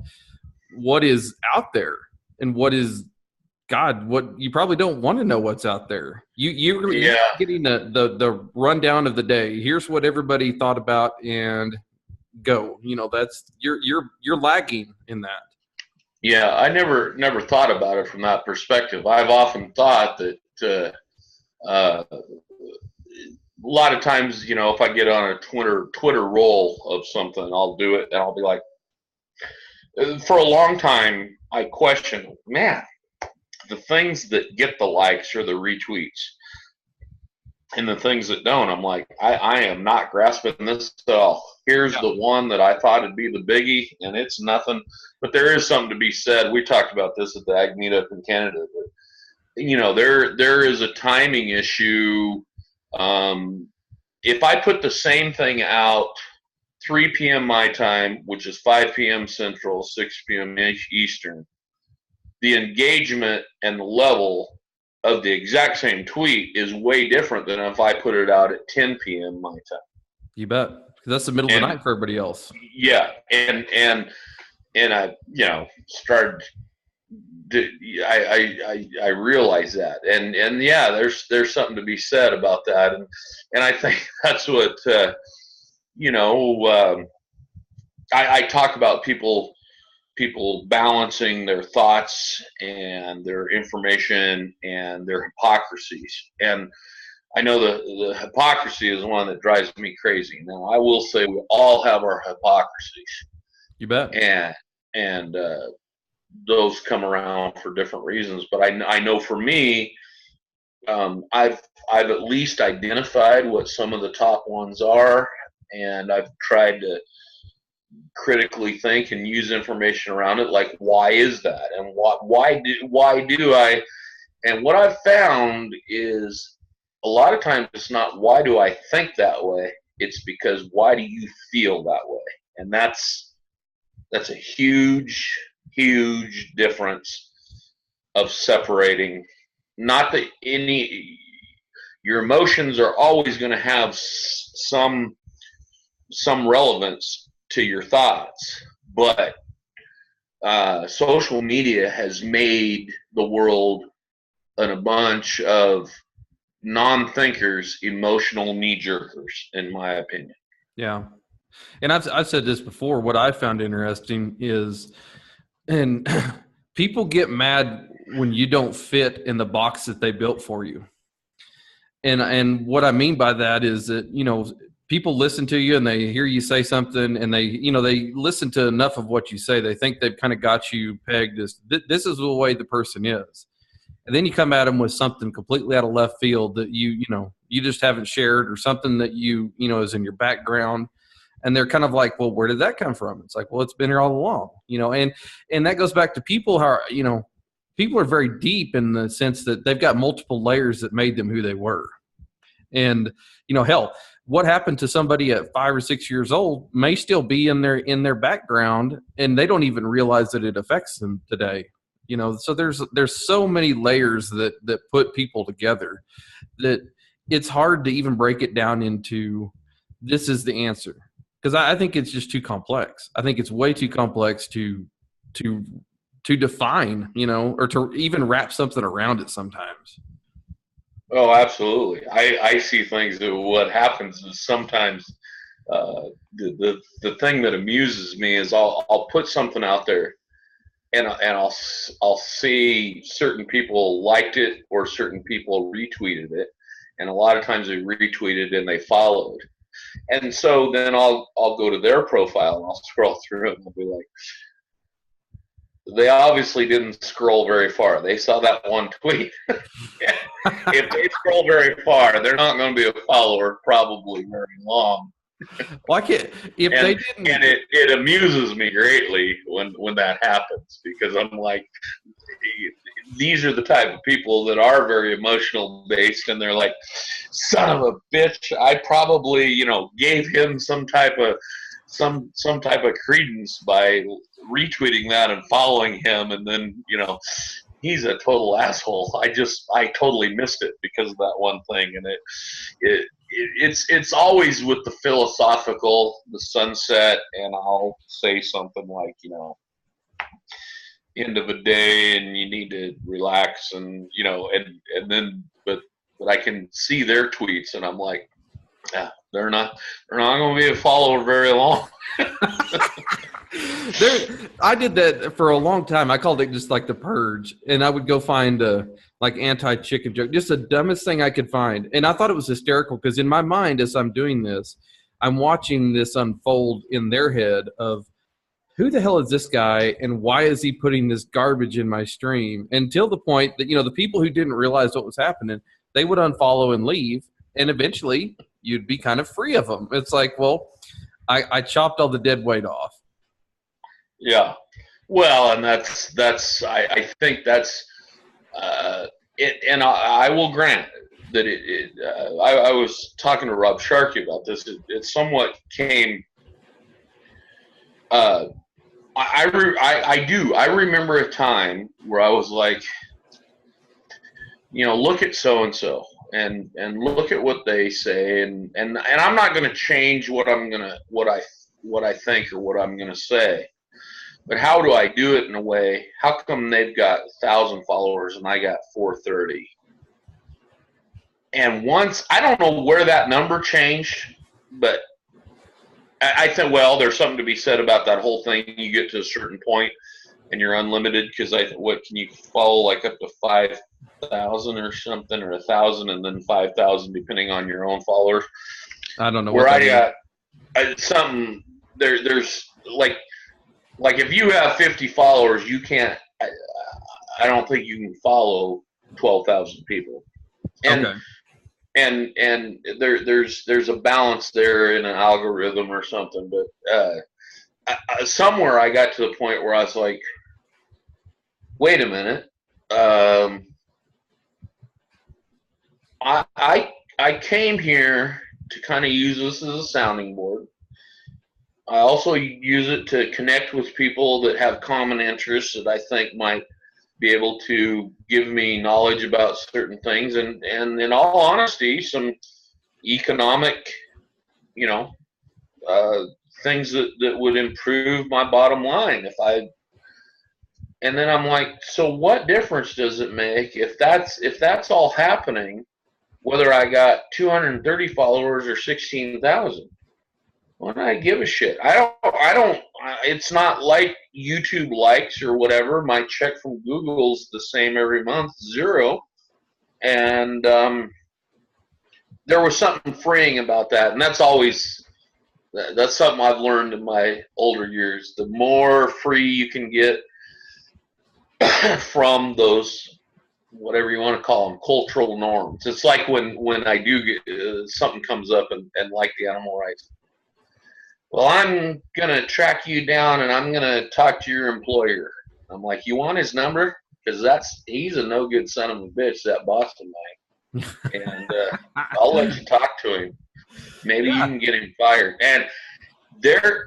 Speaker 1: is out there and what you probably don't want to know what's out there. You're getting the rundown of the day. Here's what everybody thought about, and go. That's you're lagging in that.
Speaker 2: Yeah, I never thought about it from that perspective. I've often thought that a lot of times, if I get on a Twitter roll of something, I'll do it, and I'll be like, for a long time, I questioned, man, the things that get the likes or the retweets, and the things that don't, I'm like, I am not grasping this at all. Here's the one that I thought would be the biggie, and it's nothing. But there is something to be said. We talked about this at the Ag Meetup in Canada. But, there is a timing issue. If I put the same thing out 3 p.m. my time, which is 5 p.m. Central, 6 p.m. Eastern, the engagement and the level of the exact same tweet is way different than if I put it out at 10 p.m. my time.
Speaker 1: You bet. Because that's the middle of the night for everybody else.
Speaker 2: Yeah. And I, started I realize that. And yeah, there's something to be said about that. And I think that's what, I talk about people balancing their thoughts and their information and their hypocrisies. And I know the hypocrisy is one that drives me crazy. Now, I will say we all have our hypocrisies.
Speaker 1: You bet.
Speaker 2: And those come around for different reasons. But I know for me, I've at least identified what some of the top ones are, and I've tried to critically think and use information around it, like why is that, and why do I? And what I've found is a lot of times it's not why do I think that way, it's because why do you feel that way, and that's a huge difference of separating. Not that your emotions are always going to have some relevance to your thoughts, but social media has made the world a bunch of non-thinkers, emotional knee-jerkers, in my opinion.
Speaker 1: Yeah. And I've said this before, what I found interesting is, and people get mad when you don't fit in the box that they built for you. And what I mean by that is that, people listen to you and they hear you say something, and they listen to enough of what you say. They think they've kind of got you pegged as this is the way the person is. And then you come at them with something completely out of left field that you just haven't shared, or something that is in your background. And they're kind of like, well, where did that come from? It's like, well, it's been here all along, and that goes back to people people are very deep in the sense that they've got multiple layers that made them who they were. And, hell, what happened to somebody at 5 or 6 years old may still be in their background, and they don't even realize that it affects them today. So there's so many layers that put people together that it's hard to even break it down into this is the answer, because I think it's just too complex. I think it's way too complex to define, or to even wrap something around it sometimes.
Speaker 2: Oh, absolutely. I see things that what happens is sometimes the thing that amuses me is I'll put something out there, and I'll see certain people liked it or certain people retweeted it, and a lot of times they retweeted and they followed, and so then I'll go to their profile and I'll scroll through it and I'll be like, they obviously didn't scroll very far. They saw that one tweet. If they scroll very far, they're not going to be a follower probably very long.
Speaker 1: Well, they didn't.
Speaker 2: And it amuses me greatly when that happens, because I'm like, these are the type of people that are very emotional based, and they're like, son of a bitch, I probably, gave him some type of credence by retweeting that and following him, and then he's a total asshole. I totally missed it because of that one thing, and it's always with the philosophical, the sunset, and I'll say something like, end of a day and you need to relax, and and then but I can see their tweets and I'm like, yeah, they're not going to be a follower very long.
Speaker 1: I did that for a long time. I called it just like the purge, and I would go find like anti-chicken joke, just the dumbest thing I could find, and I thought it was hysterical because in my mind, as I'm doing this, I'm watching this unfold in their head of who the hell is this guy and why is he putting this garbage in my stream, until the point that the people who didn't realize what was happening, they would unfollow and leave, and eventually you'd be kind of free of them. It's like, well, I chopped all the dead weight off.
Speaker 2: Yeah, well, and I think that's it, and I will grant that I was talking to Rob Sharkey about this. It somewhat came. I remember a time where I was like, look at so and so, and look at what they say, and I'm not going to change what I think or what I'm going to say. But how do I do it in a way? How come they've got 1,000 followers and I got 430? And once, I don't know where that number changed, but I think, well, there's something to be said about that whole thing. You get to a certain point and you're unlimited, because what can you follow, like up to 5,000 or something, or 1,000, and then 5,000 depending on your own followers.
Speaker 1: I don't know.
Speaker 2: Where I got something there's like if you have 50 followers, you can't. I don't think you can follow 12,000 people. And,
Speaker 1: okay.
Speaker 2: And there's a balance there in an algorithm or something. But somewhere I got to the point where I was like, wait a minute. I came here to kind of use this as a sounding board. I also use it to connect with people that have common interests that I think might be able to give me knowledge about certain things, and in all honesty, some economic, things that would improve my bottom line and then I'm like, so what difference does it make if that's all happening, whether I got 230 followers or 16,000? Why do I give a shit? I don't, it's not like YouTube likes or whatever. My check from Google's the same every month, 0. And there was something freeing about that. And that's something I've learned in my older years. The more free you can get from those, whatever you want to call them, cultural norms. It's like when I do get something comes up and like the animal rights. Well, I'm going to track you down and I'm going to talk to your employer. I'm like, you want his number? Because he's a no good son of a bitch, that Boston guy. And I'll let you talk to him. Maybe you can get him fired. And there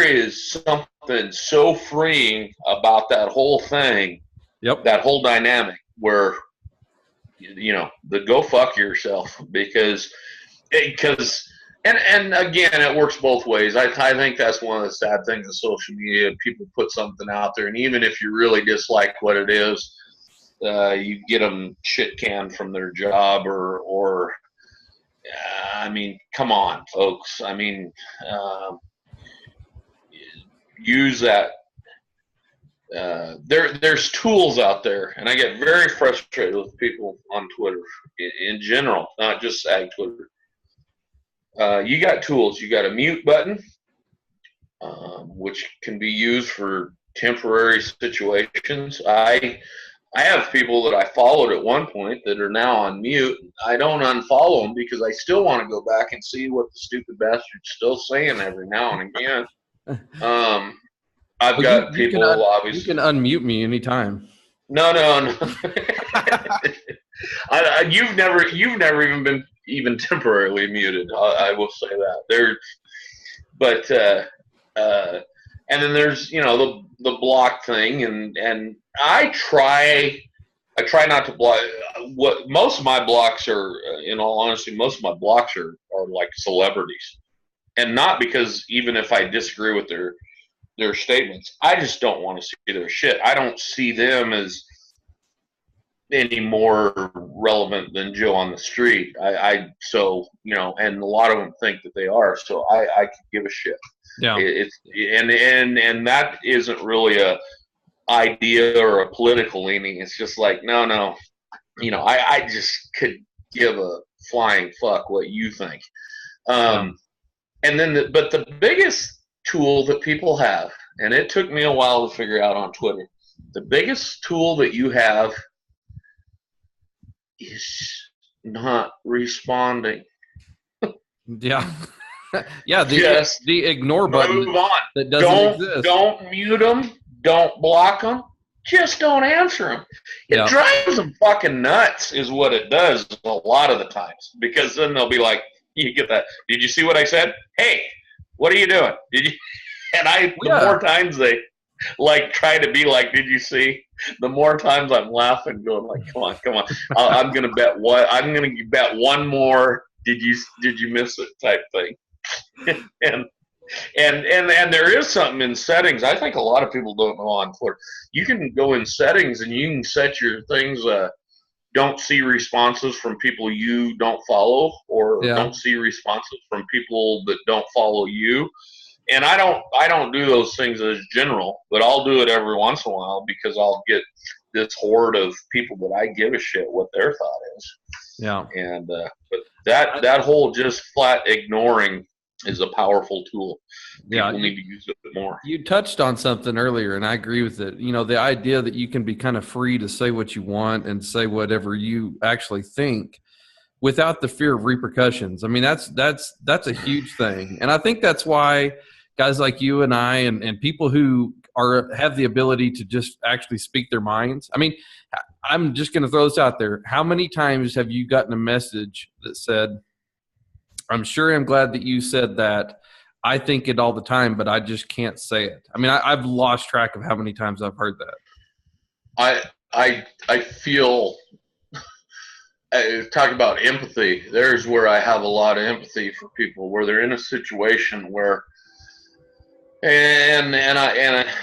Speaker 2: is something so freeing about that whole thing, that whole dynamic where, the go fuck yourself because and again, it works both ways. I think that's one of the sad things of social media. People put something out there, and even if you really dislike what it is, you get them shit canned from their job or I mean, come on, folks. I mean, use that. There's tools out there, and I get very frustrated with people on Twitter in general, not just Ag Twitter. You got tools. You got a mute button, which can be used for temporary situations. I have people that I followed at one point that are now on mute. I don't unfollow them because I still want to go back and see what the stupid bastard's still saying every now and again. I've got people obviously.
Speaker 1: You can unmute me anytime.
Speaker 2: No. You've never even been even temporarily muted. I will say that and then there's the block thing, and I try not to block. What most of my blocks are, in all honesty, most of my blocks are like celebrities, and not because even if I disagree with their statements, I just don't want to see their shit. I don't see them as any more relevant than Joe on the street. So and a lot of them think that they are. So I could give a shit.
Speaker 1: Yeah.
Speaker 2: And that isn't really a idea or a political leaning. It's just like no. I just could give a flying fuck what you think. And then but the biggest tool that people have, and it took me a while to figure out on Twitter, the biggest tool that you have is not responding.
Speaker 1: Yeah. Yeah, the ignore button.
Speaker 2: Move on.
Speaker 1: That doesn't exist.
Speaker 2: Don't mute them. Don't block them. Just don't answer them. It drives them fucking nuts is what it does a lot of the times, because then they'll be like, you get that. Did you see what I said? Hey, what are you doing? Did you? And the more times they try to be like, did you see? The more times I'm laughing, going like, come on. I'm gonna bet one more. Did you miss it? Type thing. and there is something in settings. I think a lot of people don't know on Twitter. You can go in settings and you can set your things. Don't see responses from people you don't follow, or don't see responses from people that don't follow you. And I don't do those things as general, but I'll do it every once in a while because I'll get this horde of people that I give a shit what their thought is.
Speaker 1: Yeah.
Speaker 2: And but that whole just flat ignoring is a powerful tool. People need to use it more.
Speaker 1: You touched on something earlier, and I agree with it. The idea that you can be kind of free to say what you want and say whatever you actually think without the fear of repercussions. I mean, that's a huge thing. And I think that's why guys like you and I and people who have the ability to just actually speak their minds. I mean, I'm just going to throw this out there. How many times have you gotten a message that said, I'm sure I'm glad that you said that. I think it all the time, but I just can't say it. I mean, I've lost track of how many times I've heard that.
Speaker 2: I feel, talk about empathy. There's where I have a lot of empathy for people where they're in a situation where, and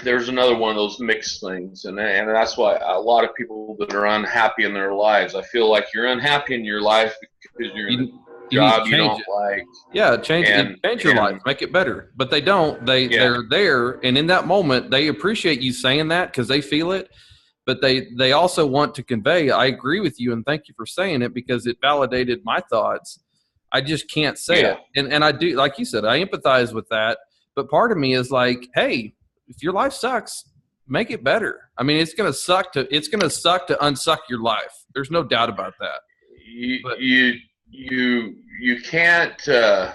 Speaker 2: there's another one of those mixed things, and that's why a lot of people that are unhappy in their lives, I feel like you're unhappy in your life because you're in a job you don't like.
Speaker 1: Yeah, change your life, make it better. But they don't. They're there, and in that moment, they appreciate you saying that because they feel it. But they also want to convey, I agree with you, and thank you for saying it because it validated my thoughts. I just can't say it, and I do, like you said, I empathize with that. But part of me is like, hey, if your life sucks, make it better. I mean, it's gonna suck to unsuck your life. There's no doubt about that.
Speaker 2: You can't. I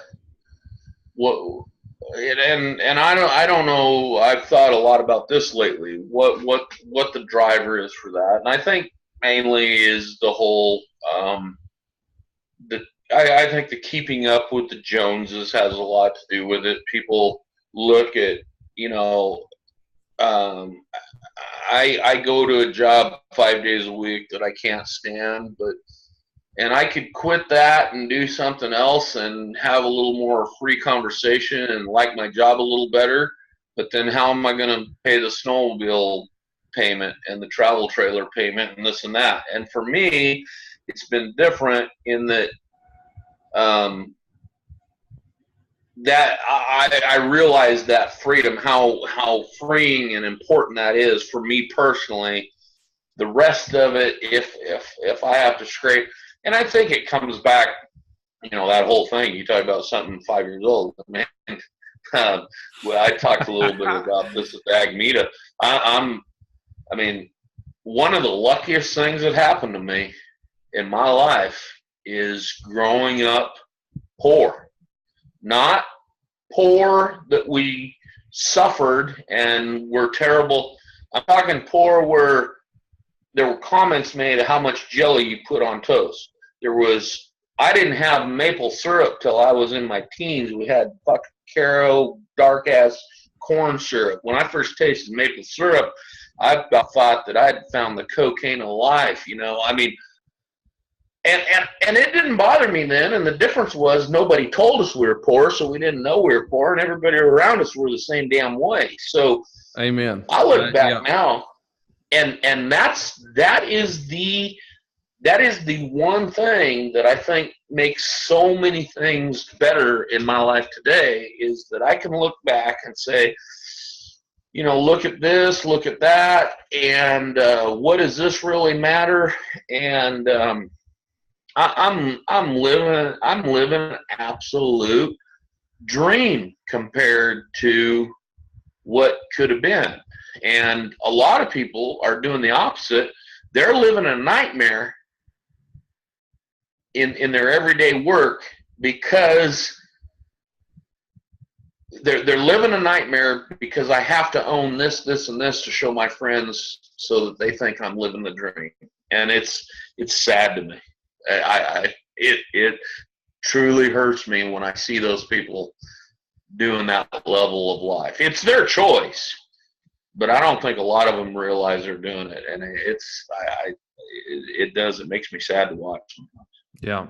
Speaker 2: don't know. I've thought a lot about this lately. What the driver is for that, and I think mainly is the whole I think the keeping up with the Joneses has a lot to do with it. People look at, you know, um, I go to a job 5 days a week that I can't stand, and I could quit that and do something else and have a little more free conversation and like my job a little better. But then how am I going to pay the snowmobile payment and the travel trailer payment and this and that? And for me, it's been different in that that I realize that freedom, how freeing and important that is for me personally. The rest of it, if I have to scrape, and I think it comes back, you know, that whole thing you talk about something 5 years old, man. Well, I talked a little bit about this at the Ag Meetup. I mean, one of the luckiest things that happened to me in my life is growing up poor. Not poor that we suffered and were terrible. I'm talking poor where there were comments made of how much jelly you put on toast. I didn't have maple syrup till I was in my teens. We had fucking Caro, dark ass corn syrup. When I first tasted maple syrup, I about thought that I'd found the cocaine of life, you know. I mean, and it didn't bother me then, and the difference was nobody told us we were poor, so we didn't know we were poor, and everybody around us were the same damn way. So
Speaker 1: amen.
Speaker 2: I look back now, and that is the one thing that I think makes so many things better in my life today, is that I can look back and say, you know, look at this, look at that, and what does this really matter? And I'm living an absolute dream compared to what could have been. And a lot of people are doing the opposite. They're living a nightmare in their everyday work, because they're living a nightmare because I have to own this, and this to show my friends so that they think I'm living the dream. And it's sad to me. It truly hurts me when I see those people doing that level of life. It's their choice, but I don't think a lot of them realize they're doing it, and it makes me sad to watch.
Speaker 1: Yeah.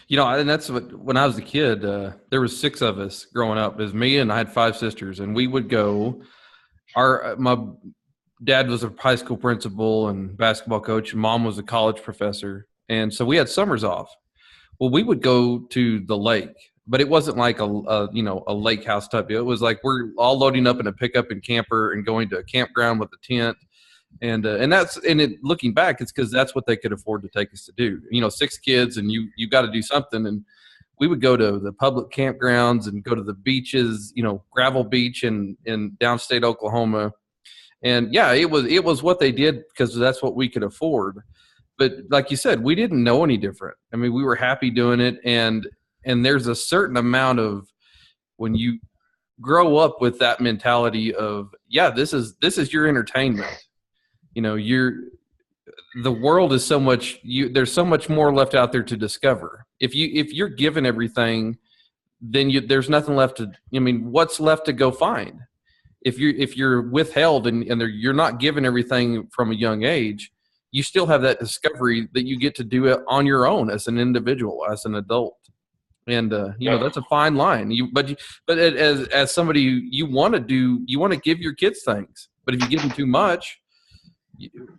Speaker 1: You know, and that's what, when I was a kid, there was 6 of us growing up. It was me, and I had 5 sisters, and we would go, my dad was a high school principal and basketball coach, and mom was a college professor. And so we had summers off. Well, we would go to the lake, but it wasn't like a lake house type deal. It was like we're all loading up in a pickup and camper and going to a campground with a tent. And looking back, it's because that's what they could afford to take us to do. You know, 6 kids, and you got to do something. And we would go to the public campgrounds and go to the beaches, you know, Gravel Beach in downstate Oklahoma. And yeah, it was what they did because that's what we could afford. But like you said, we didn't know any different. I mean, we were happy doing it. And there's a certain amount of, when you grow up with that mentality of, yeah, this is your entertainment. You know, the world is so much, there's so much more left out there to discover. If you're given everything, then there's nothing left to, I mean, what's left to go find? If you're withheld and you're not given everything from a young age, you still have that discovery that you get to do it on your own as an individual, as an adult. And, you know, that's a fine line. But as somebody, you want to give your kids things, but if you give them too much,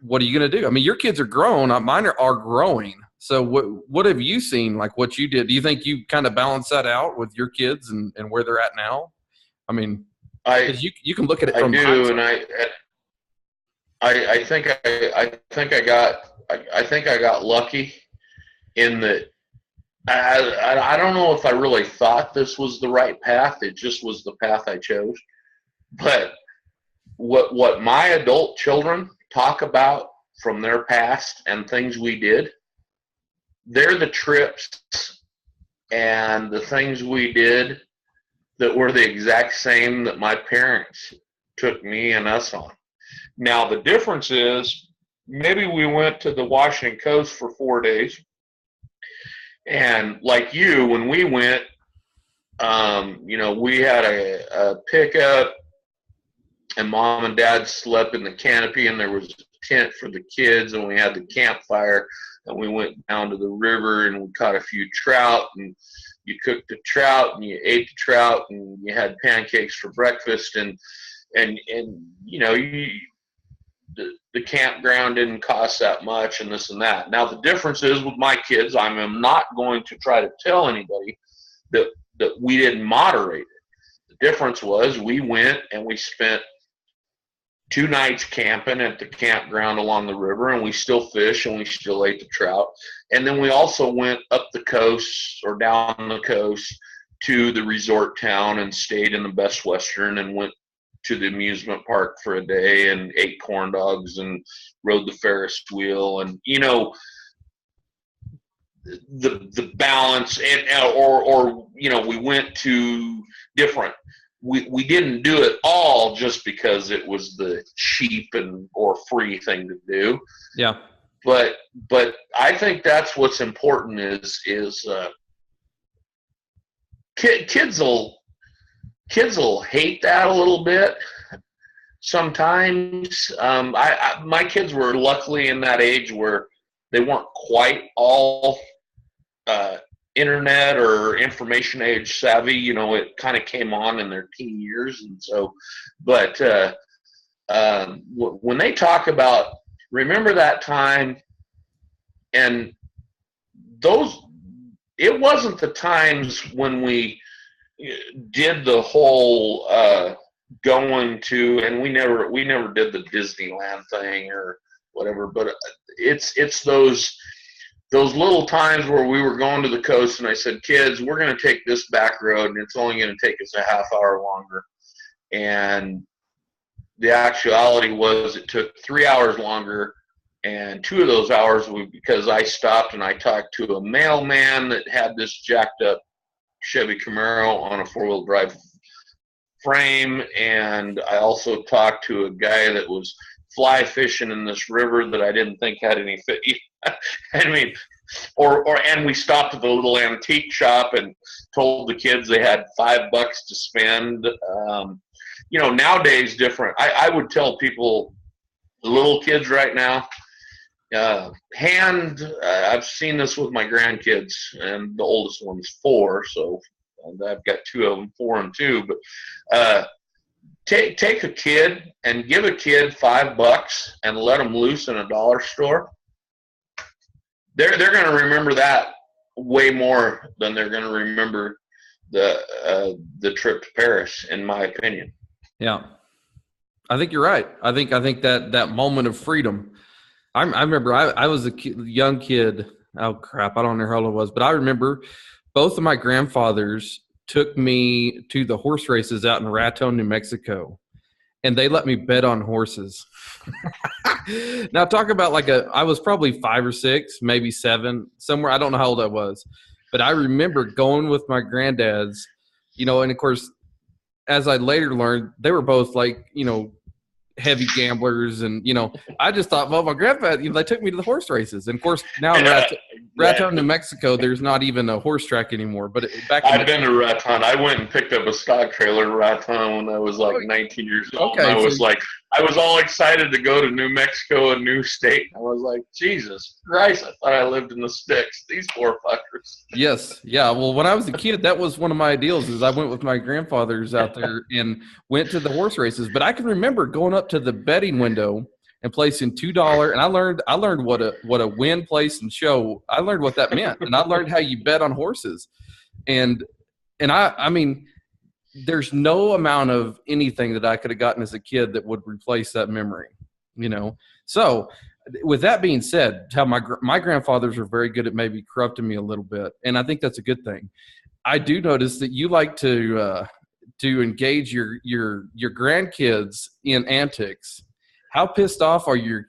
Speaker 1: what are you going to do? I mean, your kids are grown. Mine are growing. So what have you seen, like what you did? Do you think you kind of balance that out with your kids and where they're at now? I mean, you can look at it from
Speaker 2: do, and I think I got lucky in that. I don't know if I really thought this was the right path. It just was the path I chose. But what my adult children talk about from their past and things we did, they're the trips and the things we did that were the exact same that my parents took me and us on. Now, the difference is maybe we went to the Washington coast for 4 days And like you, when we went, we had a pickup, and mom and dad slept in the canopy, and there was a tent for the kids, and we had the campfire, and we went down to the river and we caught a few trout, and you cooked the trout and you ate the trout and you had pancakes for breakfast, and the campground didn't cost that much, and this and that. Now the difference is with my kids, I am not going to try to tell anybody that we didn't moderate it. The difference was we went and we spent 2 nights camping at the campground along the river, and we still fish and we still ate the trout. And then we also went up the coast or down the coast to the resort town and stayed in the Best Western and went to the amusement park for a day and ate corn dogs and rode the Ferris wheel, and the balance, and or we went to different. We didn't do it all just because it was the cheap or free thing to do.
Speaker 1: Yeah.
Speaker 2: But I think that's what's important is kids will hate that a little bit sometimes. My kids were luckily in that age where they weren't quite all internet or information age savvy. It kind of came on in their teen years, and so, but when they talk about remember that time, and it wasn't the times when we did the whole going to, and we never did the Disneyland thing or whatever, but it's those little times where we were going to the coast, and I said, kids, we're going to take this back road, and it's only going to take us a half hour longer. And the actuality was it took 3 hours longer, and 2 of those hours were because I stopped and I talked to a mailman that had this jacked up Chevy Camaro on a 4-wheel drive frame, and I also talked to a guy that was fly fishing in this river that I didn't think had any fish. I mean, and we stopped at the little antique shop and told the kids they had $5 to spend. Nowadays different. I would tell people, little kids right now, I've seen this with my grandkids, and the oldest one's 4, so I've got 2 of them, 4 and 2. But take a kid and give a kid $5 and let them loose in a dollar store. They're going to remember that way more than they're going to remember the trip to Paris, in my opinion.
Speaker 1: Yeah, I think you're right. I think that moment of freedom. I remember I was a young kid. Oh crap, I don't know how old I was, but I remember both of my grandfathers took me to the horse races out in Raton, New Mexico, and they let me bet on horses. Now talk about I was probably 5 or 6, maybe 7, somewhere. I don't know how old I was, but I remember going with my granddads, and of course, as I later learned, they were both heavy gamblers, and I just thought, well, my grandpa, they took me to the horse races, and of course now in Raton, New Mexico, there's not even a horse track anymore. But
Speaker 2: I've been to Raton. I went and picked up a stock trailer in Raton when I was 19 years old. Okay, and I was all excited to go to New Mexico, a new state. I was like, Jesus Christ, I thought I lived in the sticks. These poor fuckers.
Speaker 1: Yes. Yeah. Well, when I was a kid, that was one of my ideals is I went with my grandfathers out there and went to the horse races. But I can remember going up to the betting window and placing $2. And I learned what a win, place, and show. I learned what that meant. And I learned how you bet on horses. And I mean, there's no amount of anything that I could have gotten as a kid that would replace that memory, So with that being said, how my grandfathers are very good at maybe corrupting me a little bit. And I think that's a good thing. I do notice that you like to engage your grandkids in antics. How pissed off are your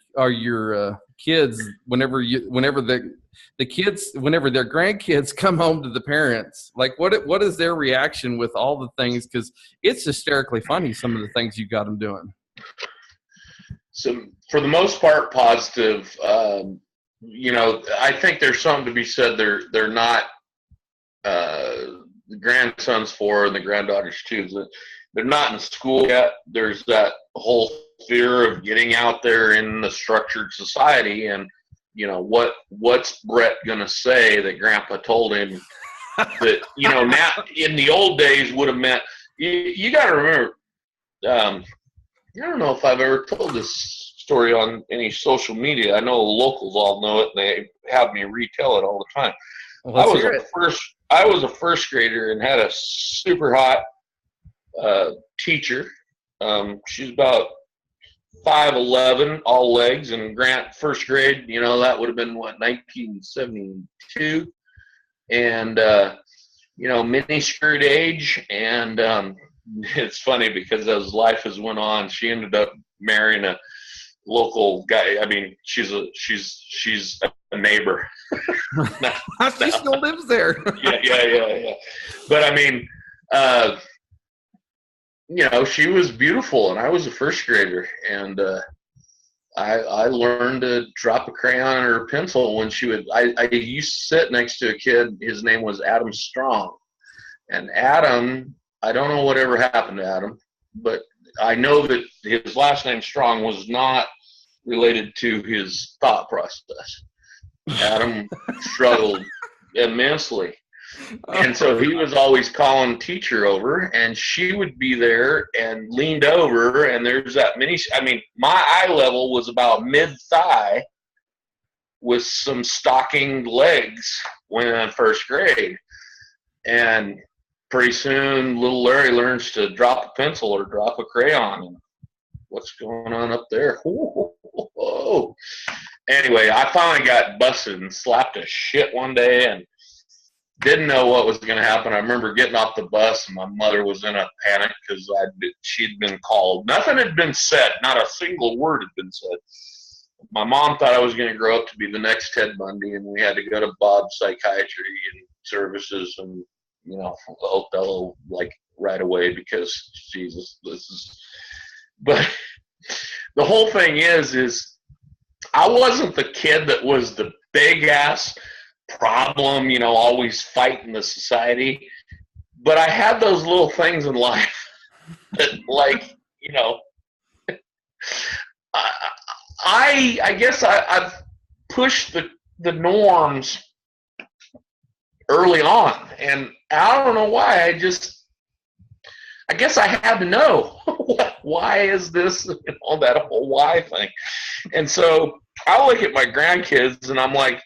Speaker 1: kids whenever their grandkids come home to the parents? What is their reaction with all the things? Because it's hysterically funny, some of the things you got them doing.
Speaker 2: So for the most part, positive. I think there's something to be said. They're not the grandsons for and the granddaughters too. They're not in school yet. There's that whole fear of getting out there in the structured society, and what's Brett gonna say that Grandpa told him that now in the old days would have meant. You got to remember. I don't know if I've ever told this story on any social media. I know locals all know it, and they have me retell it all the time.
Speaker 1: Well,
Speaker 2: I was a first grader and had a super hot teacher. She's about 5'11", all legs, and Grant first grade. That would have been 1972, and mini skirt age, and it's funny because as life has went on, she ended up marrying a local guy. I mean, she's a neighbor.
Speaker 1: She still lives there.
Speaker 2: Yeah. But I mean, she was beautiful, and I was a first grader, and I learned to drop a crayon or a pencil when she would. I used to sit next to a kid. His name was Adam Strong, and Adam. I don't know whatever happened to Adam, but I know that his last name Strong was not related to his thought process. Adam struggled immensely. And so he was always calling teacher over, and she would be there and leaned over, and there's that my eye level was about mid-thigh with some stockinged legs when in first grade. And pretty soon, little Larry learns to drop a pencil or drop a crayon. And what's going on up there? Whoa. Anyway, I finally got busted and slapped a shit one day and didn't know what was going to happen. I remember getting off the bus, and my mother was in a panic because she'd been called. Nothing had been said. Not a single word had been said. My mom thought I was going to grow up to be the next Ted Bundy, and we had to go to Bob's psychiatry and services and Othello right away because Jesus, but the whole thing is I wasn't the kid that was the big ass problem, always fighting the society, but I had those little things in life that I guess I've pushed the norms early on, and I don't know why. I guess I had to know why is this, that whole why thing. And so I look at my grandkids and I'm like,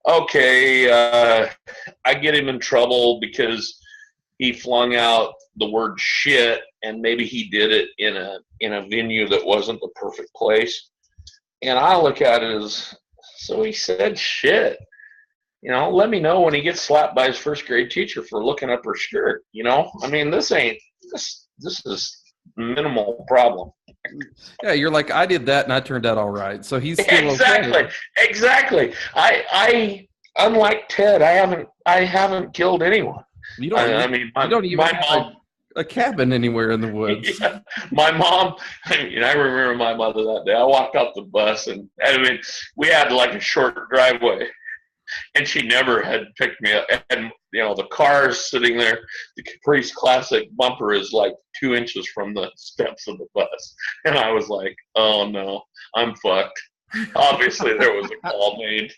Speaker 2: okay, I get him in trouble because he flung out the word shit, and maybe he did it in a venue that wasn't the perfect place. And I look at it as, so he said shit. Let me know when he gets slapped by his first grade teacher for looking up her skirt. I mean, this is minimal problem.
Speaker 1: Yeah, you're like, I did that and I turned out all right. So he's still okay.
Speaker 2: Exactly. I unlike Ted, I haven't killed anyone.
Speaker 1: You don't even have a cabin anywhere in the woods.
Speaker 2: Yeah, my mom, I remember my mother that day. I walked off the bus, and we had like a short driveway, and she never had picked me up. And the car's sitting there. The Caprice Classic bumper is like 2 inches from the steps of the bus, and I was like, "Oh no, I'm fucked." Obviously, there was a call made.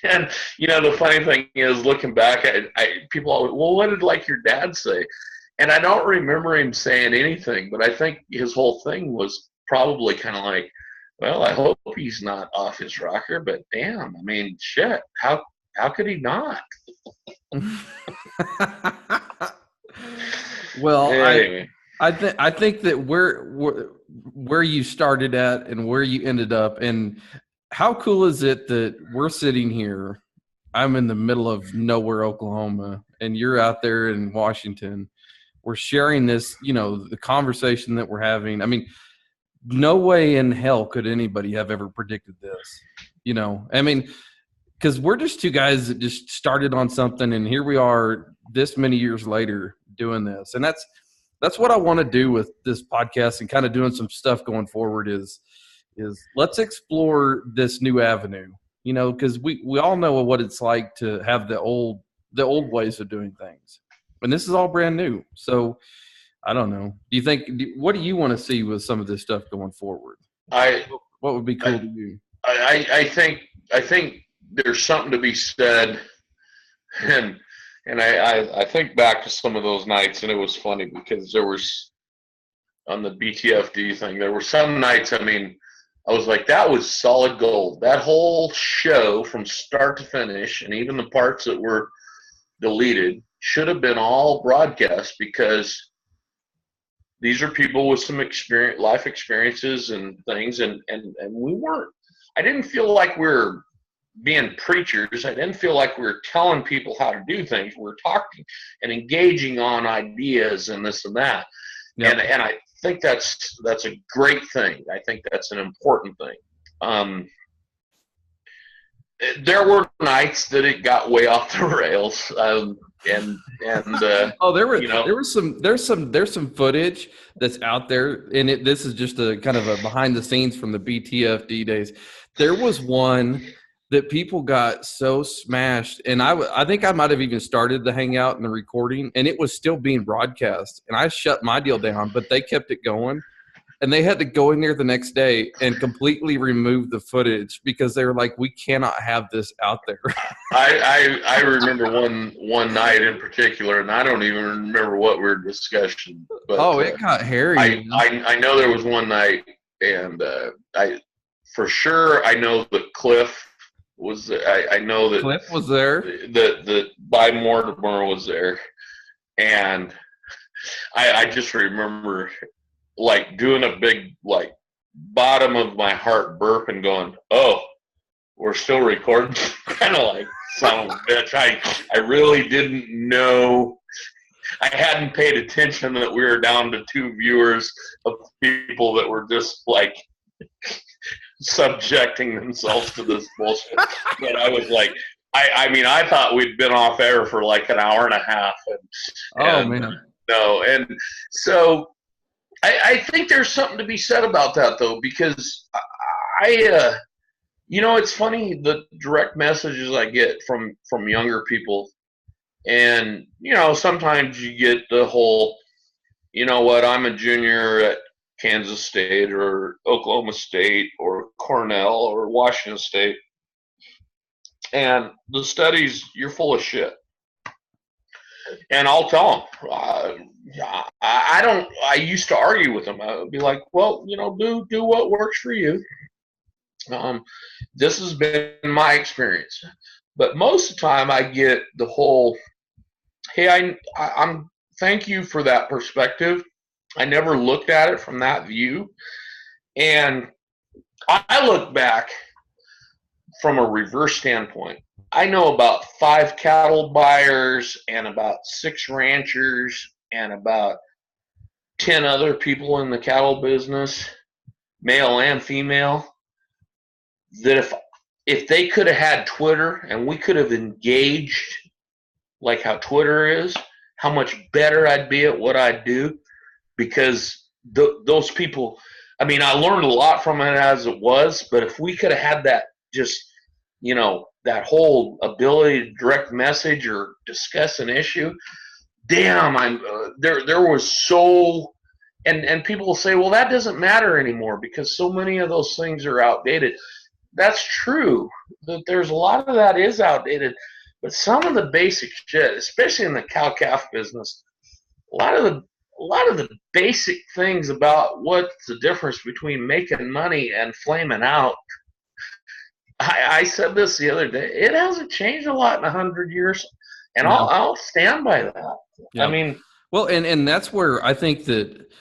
Speaker 2: And the funny thing is, looking back, people always, well, what did your dad say? And I don't remember him saying anything, but I think his whole thing was probably kind of like, well, I hope he's not off his rocker, but damn, I mean, shit, how could he not?
Speaker 1: Well,
Speaker 2: anyway.
Speaker 1: I think that where you started at and where you ended up, and how cool is it that we're sitting here? I'm in the middle of nowhere, Oklahoma, and you're out there in Washington. We're sharing this, the conversation that we're having. I mean, no way in hell could anybody have ever predicted this, I mean, because we're just two guys that just started on something, and here we are this many years later doing this. And that's what I want to do with this podcast and kind of doing some stuff going forward is is let's explore this new avenue, you know, because we all know what it's like to have the old ways of doing things. And this is all brand new. So I don't know. What do you want to see with some of this stuff going forward? What would be cool to you?
Speaker 2: I think there's something to be said, and I think back to some of those nights, and it was funny because there was, on the BTFD thing, there were some nights, I mean, I was like, that was solid gold. That whole show from start to finish, and even the parts that were deleted, should have been all broadcast, because these are people with some life experiences and things, and we weren't. I didn't feel like we were being preachers. I didn't feel like we were telling people how to do things. We were talking and engaging on ideas and this and that. Yep. And I think that's a great thing. I think that's an important thing. There were nights that it got way off the rails,
Speaker 1: there's some footage that's out there, and this is just a kind of a behind the scenes from the BTFD days. There was one that people got so smashed, and I think I might have even started the hangout and the recording, and it was still being broadcast, and I shut my deal down, but they kept it going. And they had to go in there the next day and completely remove the footage because they were like, we cannot have this out there.
Speaker 2: I remember one night in particular, and I don't even remember what we were discussing. But,
Speaker 1: it got hairy.
Speaker 2: I know there was one night, and for sure I know that Cliff was. I know that
Speaker 1: Cliff was there.
Speaker 2: That By Mortimer was there, and I just remember, like, doing a big, like, bottom of my heart burp and going, oh, we're still recording? Kind of like, son of a bitch. I really didn't know. I hadn't paid attention that we were down to 2 viewers of people that were just, like, subjecting themselves to this bullshit. But I was like, I mean, I thought we'd been off air for like an hour and a half.
Speaker 1: Man.
Speaker 2: No, and so I think there's something to be said about that, though, because it's funny, the direct messages I get from younger people, and, sometimes you get the whole, you know what, I'm a junior at Kansas State or Oklahoma State or Cornell or Washington State, and the studies, you're full of shit. And I'll tell them, I used to argue with them. I would be like, well, do what works for you. This has been my experience. But most of the time I get the whole, hey, I'm thank you for that perspective. I never looked at it from that view. And I look back from a reverse standpoint. I know about 5 cattle buyers and about 6 ranchers and about 10 other people in the cattle business, male and female, that if they could have had Twitter and we could have engaged like how Twitter is, how much better I'd be at what I do, because those people, I mean, I learned a lot from it as it was, but if we could have had that, just, that whole ability to direct message or discuss an issue, damn, there was so, and people will say, well, that doesn't matter anymore because so many of those things are outdated. That's true. That there's a lot of that is outdated, but some of the basic shit, especially in the cow-calf business, a lot of the basic things about what's the difference between making money and flaming out. I said this the other day. It hasn't changed a lot in 100 years, and I'll stand by that. Yeah. I mean,
Speaker 1: well, and that's where I think that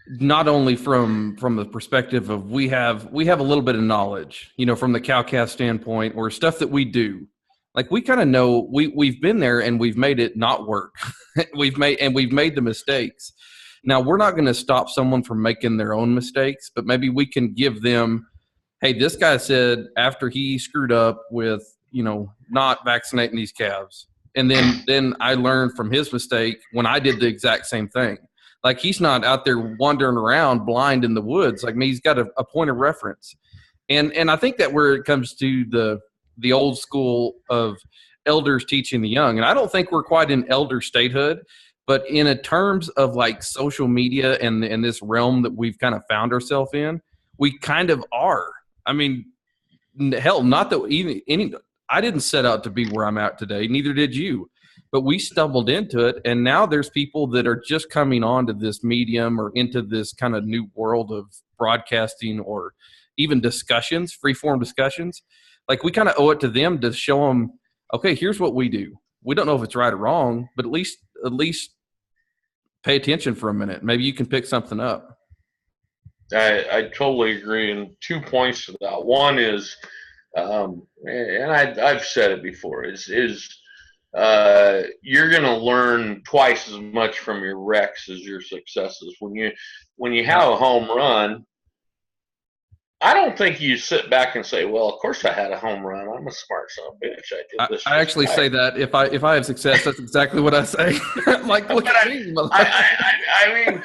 Speaker 1: not only from the perspective of we have a little bit of knowledge, from the cow-calf standpoint or stuff that we do, like we kind of know we've been there and we've made it not work. we've made the mistakes. Now we're not going to stop someone from making their own mistakes, but maybe we can give them, hey, this guy said after he screwed up with, not vaccinating these calves. And then I learned from his mistake when I did the exact same thing. Like he's not out there wandering around blind in the woods. Like me, he's got a point of reference. And I think that where it comes to the old school of elders teaching the young, and I don't think we're quite in elder statehood, but in a terms of like social media and this realm that we've kind of found ourselves in, we kind of are. I mean, hell, not that even any. I didn't set out to be where I'm at today. Neither did you. But we stumbled into it, and now there's people that are just coming onto this medium or into this kind of new world of broadcasting or even discussions, free-form discussions. Like we kind of owe it to them to show them, okay, here's what we do. We don't know if it's right or wrong, but at least pay attention for a minute. Maybe you can pick something up.
Speaker 2: I totally agree. And 2 points to that. One is, and I've said it before, is you're going to learn twice as much from your wrecks as your successes. When you have a home run, I don't think you sit back and say, well, of course I had a home run. I'm a smart son of a bitch. I did this.
Speaker 1: I actually say that if I have success, that's exactly what I say. Like, look at me.
Speaker 2: I mean,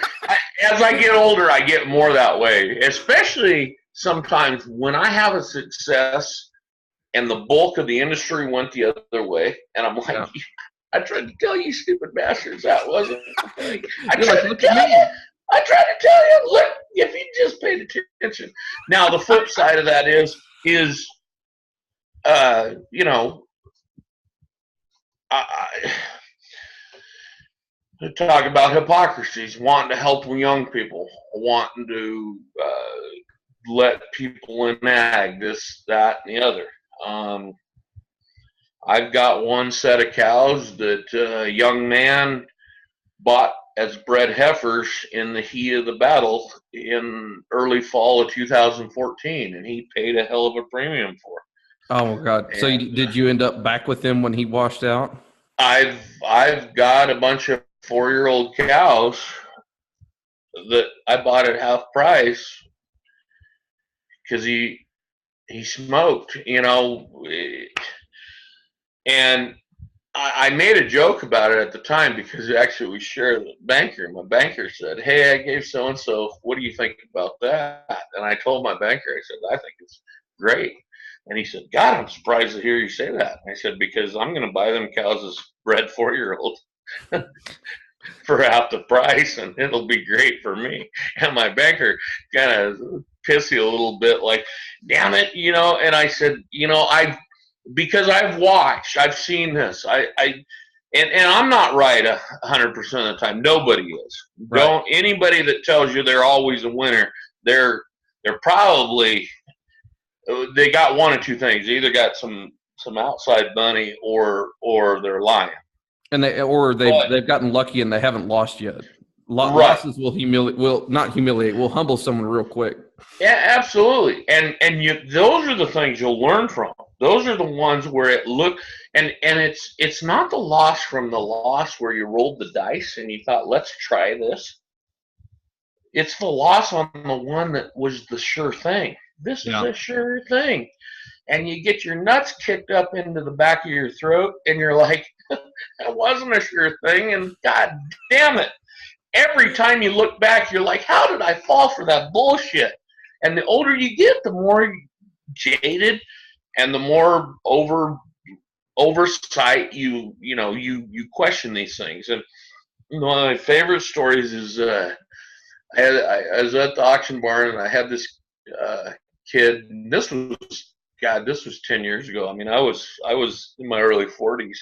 Speaker 2: as I get older, I get more that way, especially sometimes when I have a success and the bulk of the industry went the other way. And I'm like, I tried to tell you, stupid bastards, that wasn't the thing. I tried to tell you, look, if you just paid attention. Now, the flip side of that is you know, talk about hypocrisies, wanting to help young people, wanting to let people in ag, this, that, and the other. I've got one set of cows that a young man bought as bred heifers in the heat of the battle in early fall of 2014, and he paid a hell of a premium for it.
Speaker 1: Oh, God. And, so did you end up back with him when he washed out?
Speaker 2: I've got a bunch of 4-year-old cows that I bought at half price because he smoked, you know, and I made a joke about it at the time because actually we shared the banker. My banker said, hey, I gave so-and-so, what do you think about that? And I told my banker, I said, I think it's great. And he said, God, I'm surprised to hear you say that. And I said, because I'm going to buy them cows as bred 4-year-olds for half the price, and it'll be great for me. And my banker kind of pissy a little bit, like, damn it, you know. And I said, you know, because I've watched, I've seen this. And I'm not right 100% of the time. Nobody is. Right. Anybody that tells you they're always a winner, they're probably, they got one of two things. They either got some outside money or they're lying.
Speaker 1: And they've gotten lucky and they haven't lost yet. Losses will not humiliate, will humble someone real quick.
Speaker 2: Yeah, absolutely. And those are the things you'll learn from. Those are the ones where it looked, and it's not the loss from the loss where you rolled the dice and you thought, let's try this. It's the loss on the one that was the sure thing. This is a sure thing. And you get your nuts kicked up into the back of your throat and you're like, that wasn't a sure thing, and God damn it. Every time you look back, you're like, how did I fall for that bullshit? And the older you get, the more jaded and the more oversight you question these things. And one of my favorite stories is I was at the auction barn and I had this kid. And this was 10 years ago. I mean, I was in my early 40s.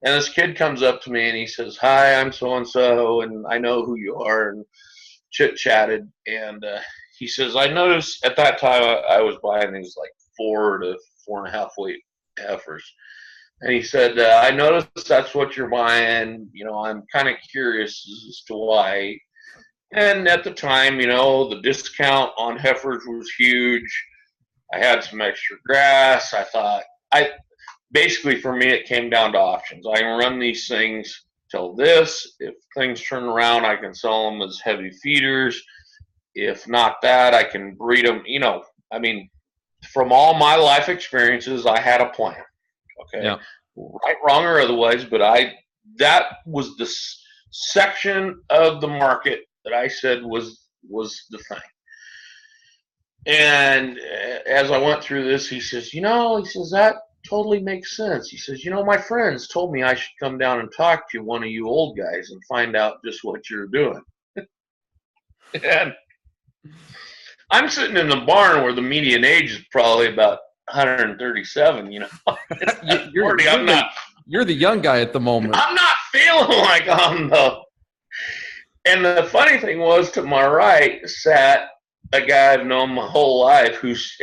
Speaker 2: And this kid comes up to me and he says, hi, I'm so-and-so, and I know who you are, and chit-chatted. And he says, I noticed at that time I was buying these like 4 to 4.5 weight heifers. And he said, I noticed that's what you're buying. You know, I'm kind of curious as to why. And at the time, you know, the discount on heifers was huge. I had some extra grass. I thought, basically for me, it came down to options. I can run these things till this. If things turn around, I can sell them as heavy feeders. If not that, I can breed them. You know, I mean, from all my life experiences, I had a plan. Okay, right, wrong, or otherwise. But that was section of the market that I said was the thing. And as I went through this, he says, that totally makes sense. He says, my friends told me I should come down and talk to one of you old guys and find out just what you're doing. And I'm sitting in the barn where the median age is probably about 137,
Speaker 1: you're the young guy at the moment.
Speaker 2: I'm not feeling like I'm the. And the funny thing was, to my right sat a guy I've known my whole life who's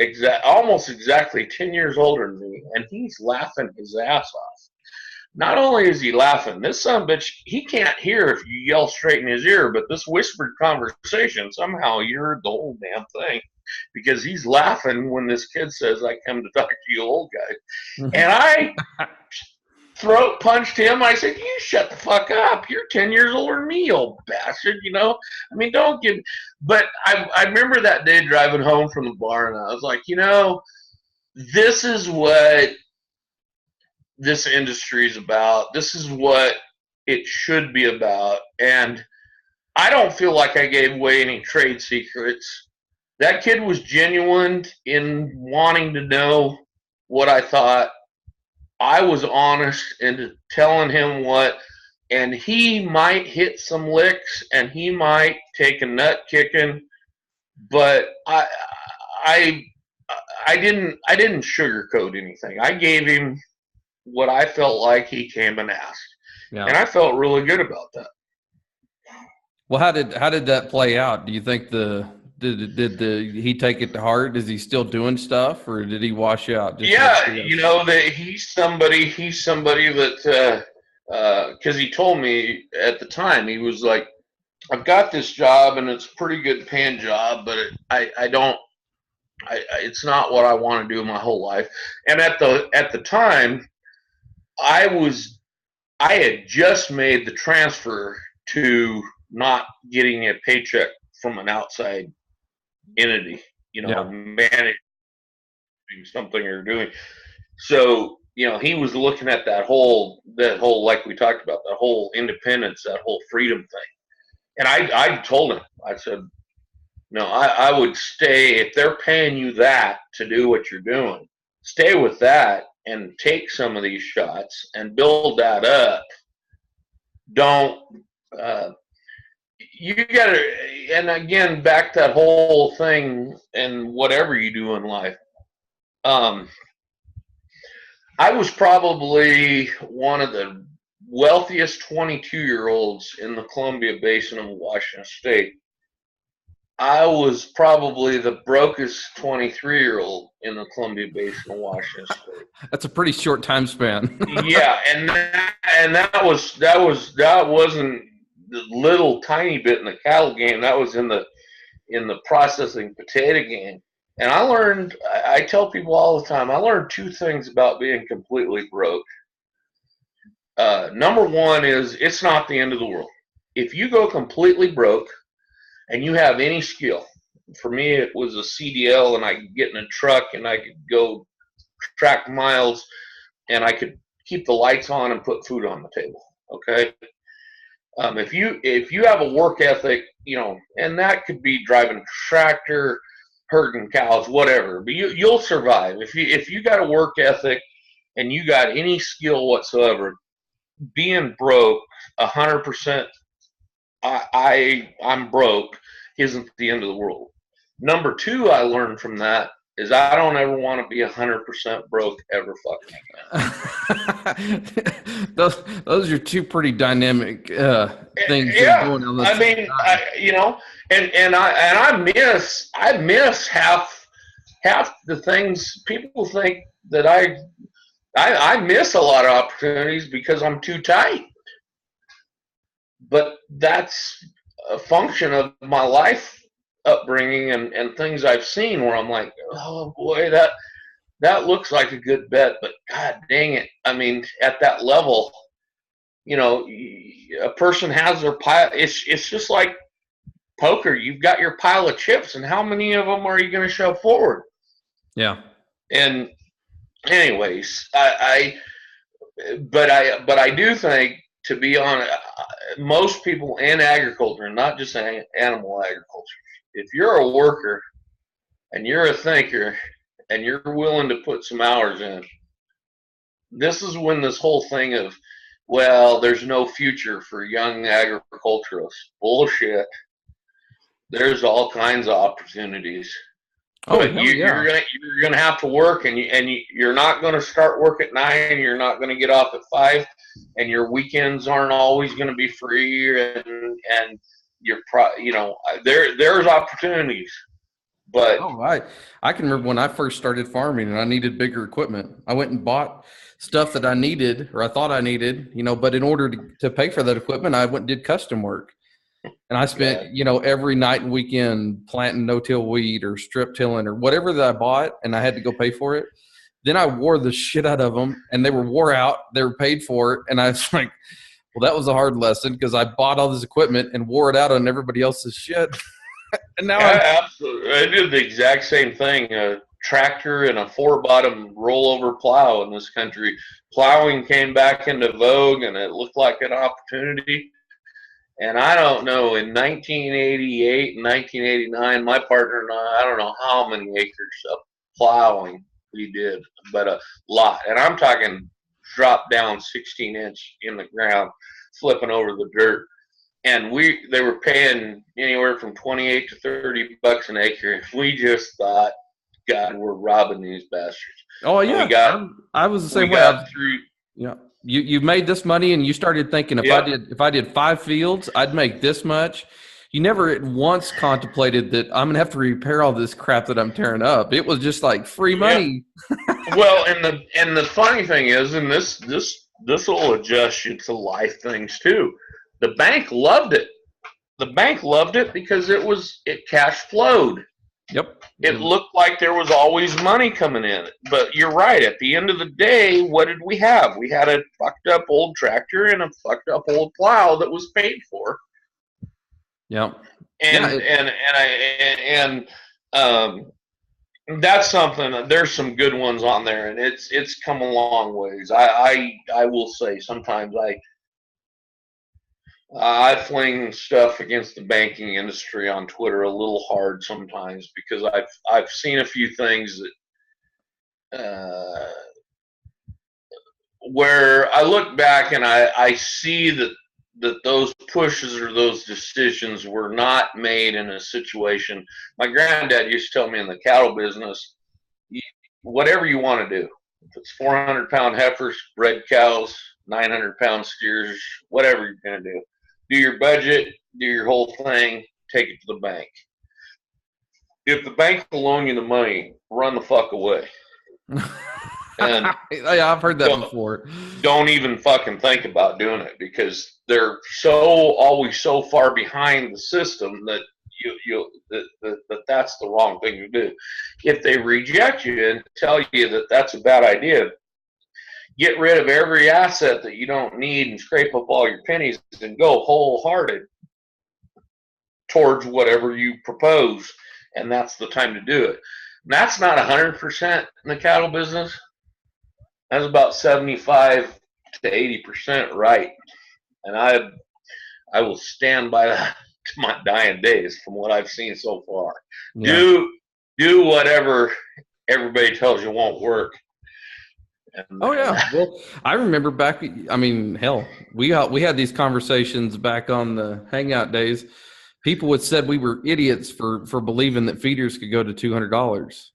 Speaker 2: almost exactly 10 years older than me, and he's laughing his ass off. Not only is he laughing, this son of a bitch, he can't hear if you yell straight in his ear, but this whispered conversation, somehow you heard the whole damn thing, because he's laughing when this kid says, I come to talk to you old guy. And I throat punched him. I said, you shut the fuck up. You're 10 years older than me, you old bastard, I mean, don't get. But I remember that day driving home from the bar, and I was like, this is what this industry is about. This is what it should be about. And I don't feel like I gave away any trade secrets. That kid was genuine in wanting to know what I thought. I was honest in telling him what, and he might hit some licks and he might take a nut kicking, but I didn't sugarcoat anything. I gave him what I felt like he came and asked. Yeah. And I felt really good about that.
Speaker 1: Well, how did that play out? Do you think did he take it to heart? Is he still doing stuff, or did he wash out?
Speaker 2: That he's somebody that because he told me at the time, he was like, I've got this job and it's a pretty good paying job, but it's not what I want to do my whole life. And at the time, I had just made the transfer to not getting a paycheck from an outside entity, managing something you're doing. So, he was looking at that whole, like we talked about, that whole independence, that whole freedom thing. And I told him, I said, no, I would stay, if they're paying you that to do what you're doing, stay with that and take some of these shots and build that up. Don't, you gotta, and again, back to that whole thing and whatever you do in life. I was probably one of the wealthiest 22-year-olds in the Columbia Basin of Washington State. I was probably the brokest 23-year-old in the Columbia Basin of Washington State.
Speaker 1: That's a pretty short time span.
Speaker 2: Yeah, and that wasn't the little tiny bit in the cattle game. That was in the processing potato game. And I learned, I tell people all the time, I learned two things about being completely broke. Number one is, it's not the end of the world. If you go completely broke and you have any skill, for me it was a CDL, and I could get in a truck and I could go track miles and I could keep the lights on and put food on the table. Okay. If you have a work ethic, and that could be driving a tractor, herding cows, whatever, but you'll survive. If you got a work ethic and you got any skill whatsoever, being broke 100%, I'm broke, isn't the end of the world. Number two, I learned from that is I don't ever want to be 100% broke ever fucking again.
Speaker 1: Those are two pretty dynamic things.
Speaker 2: Yeah, going on. I mean, I miss half the things. People think that I miss a lot of opportunities because I'm too tight. But that's a function of my life upbringing and things I've seen where I'm like, oh boy, that looks like a good bet, but god dang it. I mean, at that level, a person has their pile. It's just like poker. You've got your pile of chips, and how many of them are you going to shove forward?
Speaker 1: Yeah.
Speaker 2: And anyways, but I do think to be on most people in agriculture, not just animal agriculture. If you're a worker and you're a thinker and you're willing to put some hours in, this is when this whole thing of, well, there's no future for young agriculturalists. Bullshit. There's all kinds of opportunities.
Speaker 1: Oh,
Speaker 2: But
Speaker 1: hell yeah.
Speaker 2: you're gonna have to work, and you're not gonna start work at 9. You're not gonna get off at 5, and your weekends aren't always gonna be free. And there's opportunities. But
Speaker 1: Oh, I can remember when I first started farming and I needed bigger equipment. I went and bought stuff that I needed or I thought I needed, but in order to pay for that equipment, I went and did custom work. And I spent, every night and weekend planting no-till wheat or strip tilling or whatever that I bought, and I had to go pay for it. Then I wore the shit out of them, and they were wore out. They were paid for it, and I was like, well, that was a hard lesson because I bought all this equipment and wore it out on everybody else's shit. And now
Speaker 2: absolutely, I did the exact same thing. A tractor and a 4-bottom rollover plow in this country. Plowing came back into vogue, and it looked like an opportunity. And I don't know, in 1988 and 1989, my partner and I don't know how many acres of plowing we did, but a lot. And I'm talking drop down 16-inch in the ground, flipping over the dirt. And they were paying anywhere from 28 to 30 bucks an acre. We just thought, God, we're robbing these bastards.
Speaker 1: Oh yeah, I was the same way. Yeah. You made this money and you started thinking if I did 5 fields, I'd make this much. You never at once contemplated that I'm gonna have to repair all this crap that I'm tearing up. It was just like free money.
Speaker 2: Yeah. Well, and the funny thing is, and this will adjust you to life things too. The bank loved it. The bank loved it because it cash flowed.
Speaker 1: Yep.
Speaker 2: It looked like there was always money coming in. But you're right. At the end of the day, what did we have? We had a fucked up old tractor and a fucked up old plow that was paid for.
Speaker 1: Yep.
Speaker 2: And that's something. There's some good ones on there, and it's come a long ways. I will say sometimes I fling stuff against the banking industry on Twitter a little hard sometimes because I've seen a few things that where I look back and I see that those pushes or those decisions were not made in a situation. My granddad used to tell me in the cattle business, whatever you want to do, if it's 400-pound heifers, bred cows, 900-pound steers, whatever you're going to do your budget, do your whole thing, take it to the bank. If the bank will loan you the money, run the fuck away. And
Speaker 1: yeah, I've heard that before.
Speaker 2: Don't even fucking think about doing it because they're always so far behind the system that that's the wrong thing to do. If they reject you and tell you that that's a bad idea, get rid of every asset that you don't need and scrape up all your pennies and go wholehearted towards whatever you propose. And that's the time to do it. And that's not 100% in the cattle business. That's about 75 to 80% right. And I will stand by that to my dying days from what I've seen so far. Yeah. Do whatever everybody tells you won't work.
Speaker 1: Oh yeah. Well, I remember back. I mean, hell, we had these conversations back on the Hangout days. People had said we were idiots for believing that feeders could go to $200,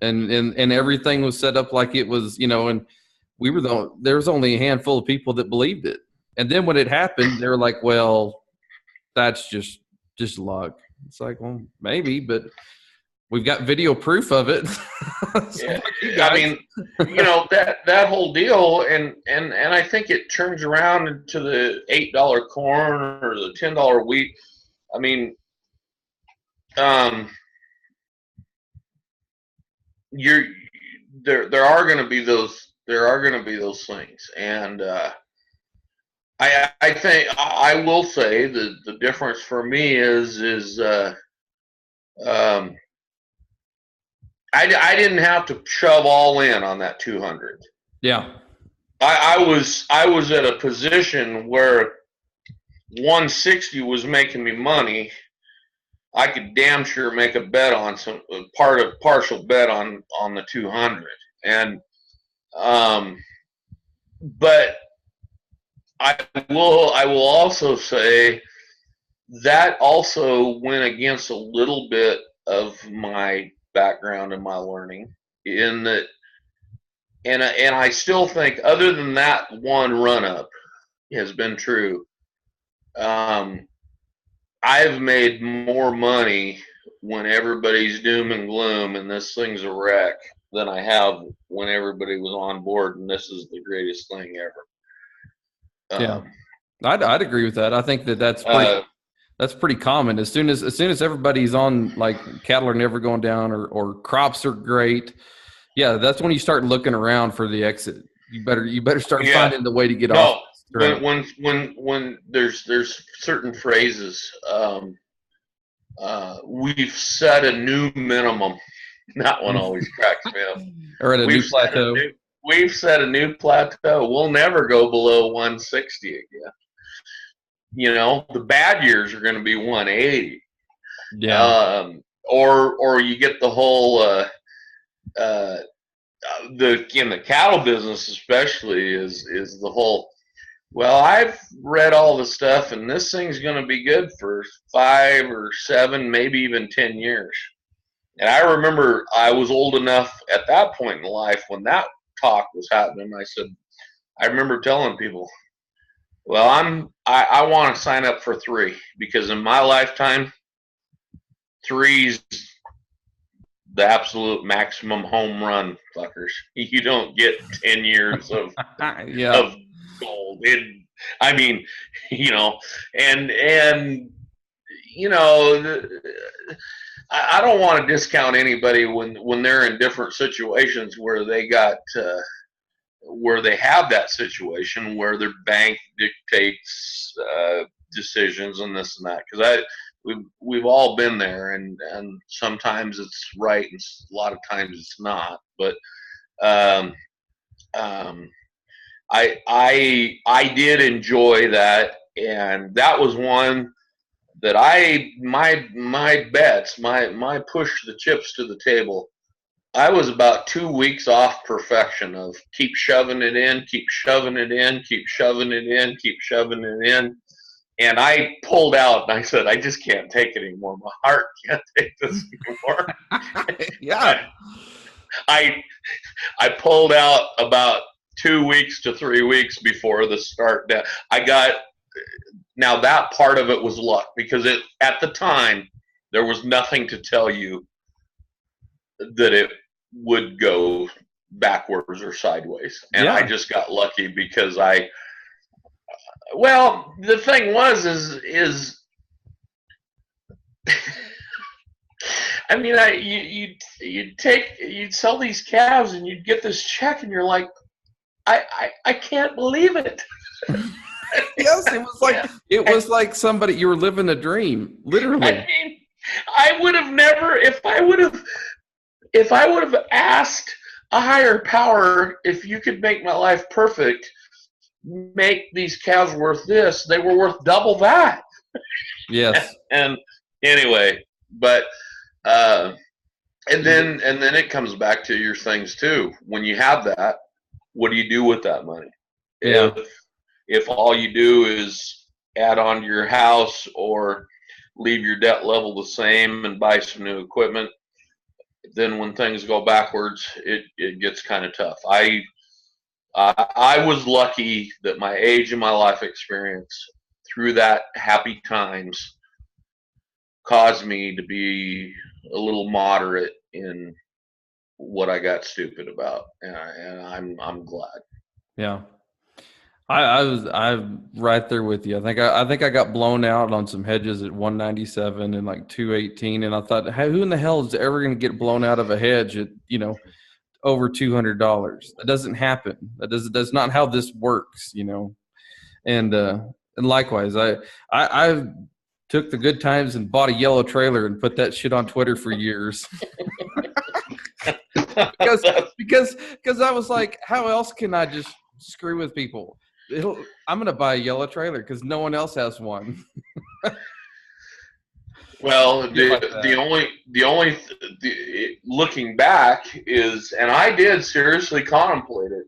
Speaker 1: and everything was set up like it was, and we were there was only a handful of people that believed it. And then when it happened, they were like, "Well, that's just luck." It's like, well, maybe, but we've got video proof of it.
Speaker 2: So yeah, I mean, that whole deal, and I think it turns around into the $8 corn or the $10 wheat. I mean, there are going to be those things, and I think I will say the difference for me is I didn't have to shove all in on that 200.
Speaker 1: Yeah.
Speaker 2: I was at a position where 160 was making me money. I could damn sure make a bet on partial bet on the 200. And but I will also say that also went against a little bit of my background and my learning in that, and I still think, other than that one run up has been true, I've made more money when everybody's doom and gloom and this thing's a wreck than I have when everybody was on board and this is the greatest thing ever.
Speaker 1: Yeah, I'd agree with that. I think that's pretty common. As soon as everybody's on, like, cattle are never going down or crops are great, yeah, that's when you start looking around for the exit. You better start finding the way to get off.
Speaker 2: When there's certain phrases, we've set a new minimum. That one always cracks me up.
Speaker 1: Or at a new plateau.
Speaker 2: We've set a new plateau. We'll never go below 160 again. You know, the bad years are going to be 180.
Speaker 1: Yeah.
Speaker 2: Or you get the whole in the cattle business especially is the whole, well, I've read all the stuff and this thing's going to be good for 5 or 7, maybe even 10 years. And I remember I was old enough at that point in life when that talk was happening. I remember telling people, well, I want to sign up for 3 because in my lifetime, 3's the absolute maximum home run, fuckers. You don't get 10 years of of gold. I mean, you know, and you know, I don't want to discount anybody when they're in different situations where they got where they have that situation where their bank dictates decisions and this and that, because we've all been there, and sometimes it's right and a lot of times it's not, but I did enjoy that, and that was one that my bets, my push the chips to the table, I was about 2 weeks off perfection of keep shoving it in, keep shoving it in, keep shoving it in, keep shoving it in. And I pulled out and I said, I just can't take it anymore. My heart can't take this anymore.
Speaker 1: Yeah.
Speaker 2: I pulled out about 2 weeks to 3 weeks before the start. Now that part of it was luck, because at the time there was nothing to tell you that it would go backwards or sideways, and I just got lucky because well, the thing was is I mean, you'd sell these calves and you'd get this check and you're like, I can't believe it.
Speaker 1: Yes, it was like somebody, you were living a dream, literally.
Speaker 2: I mean, I would have never, if I would have asked a higher power, if you could make my life perfect, make these calves worth this, they were worth double that.
Speaker 1: Yes.
Speaker 2: And anyway, but and then it comes back to your things too. When you have that, what do you do with that money?
Speaker 1: Yeah.
Speaker 2: If all you do is add on to your house or leave your debt level the same and buy some new equipment, then when things go backwards, it gets kind of tough. I was lucky that my age and my life experience through that happy times caused me to be a little moderate in what I got stupid about, and I'm glad.
Speaker 1: Yeah. I'm right there with you. I think I got blown out on some hedges at 197 and like 218, and I thought, who in the hell is ever going to get blown out of a hedge at over $200? That doesn't happen. That's not how this works, And likewise, I took the good times and bought a yellow trailer and put that shit on Twitter for years. because I was like, how else can I just screw with people. I'm going to buy a yellow trailer because no one else has one.
Speaker 2: Well, looking back is, and I did seriously contemplate it.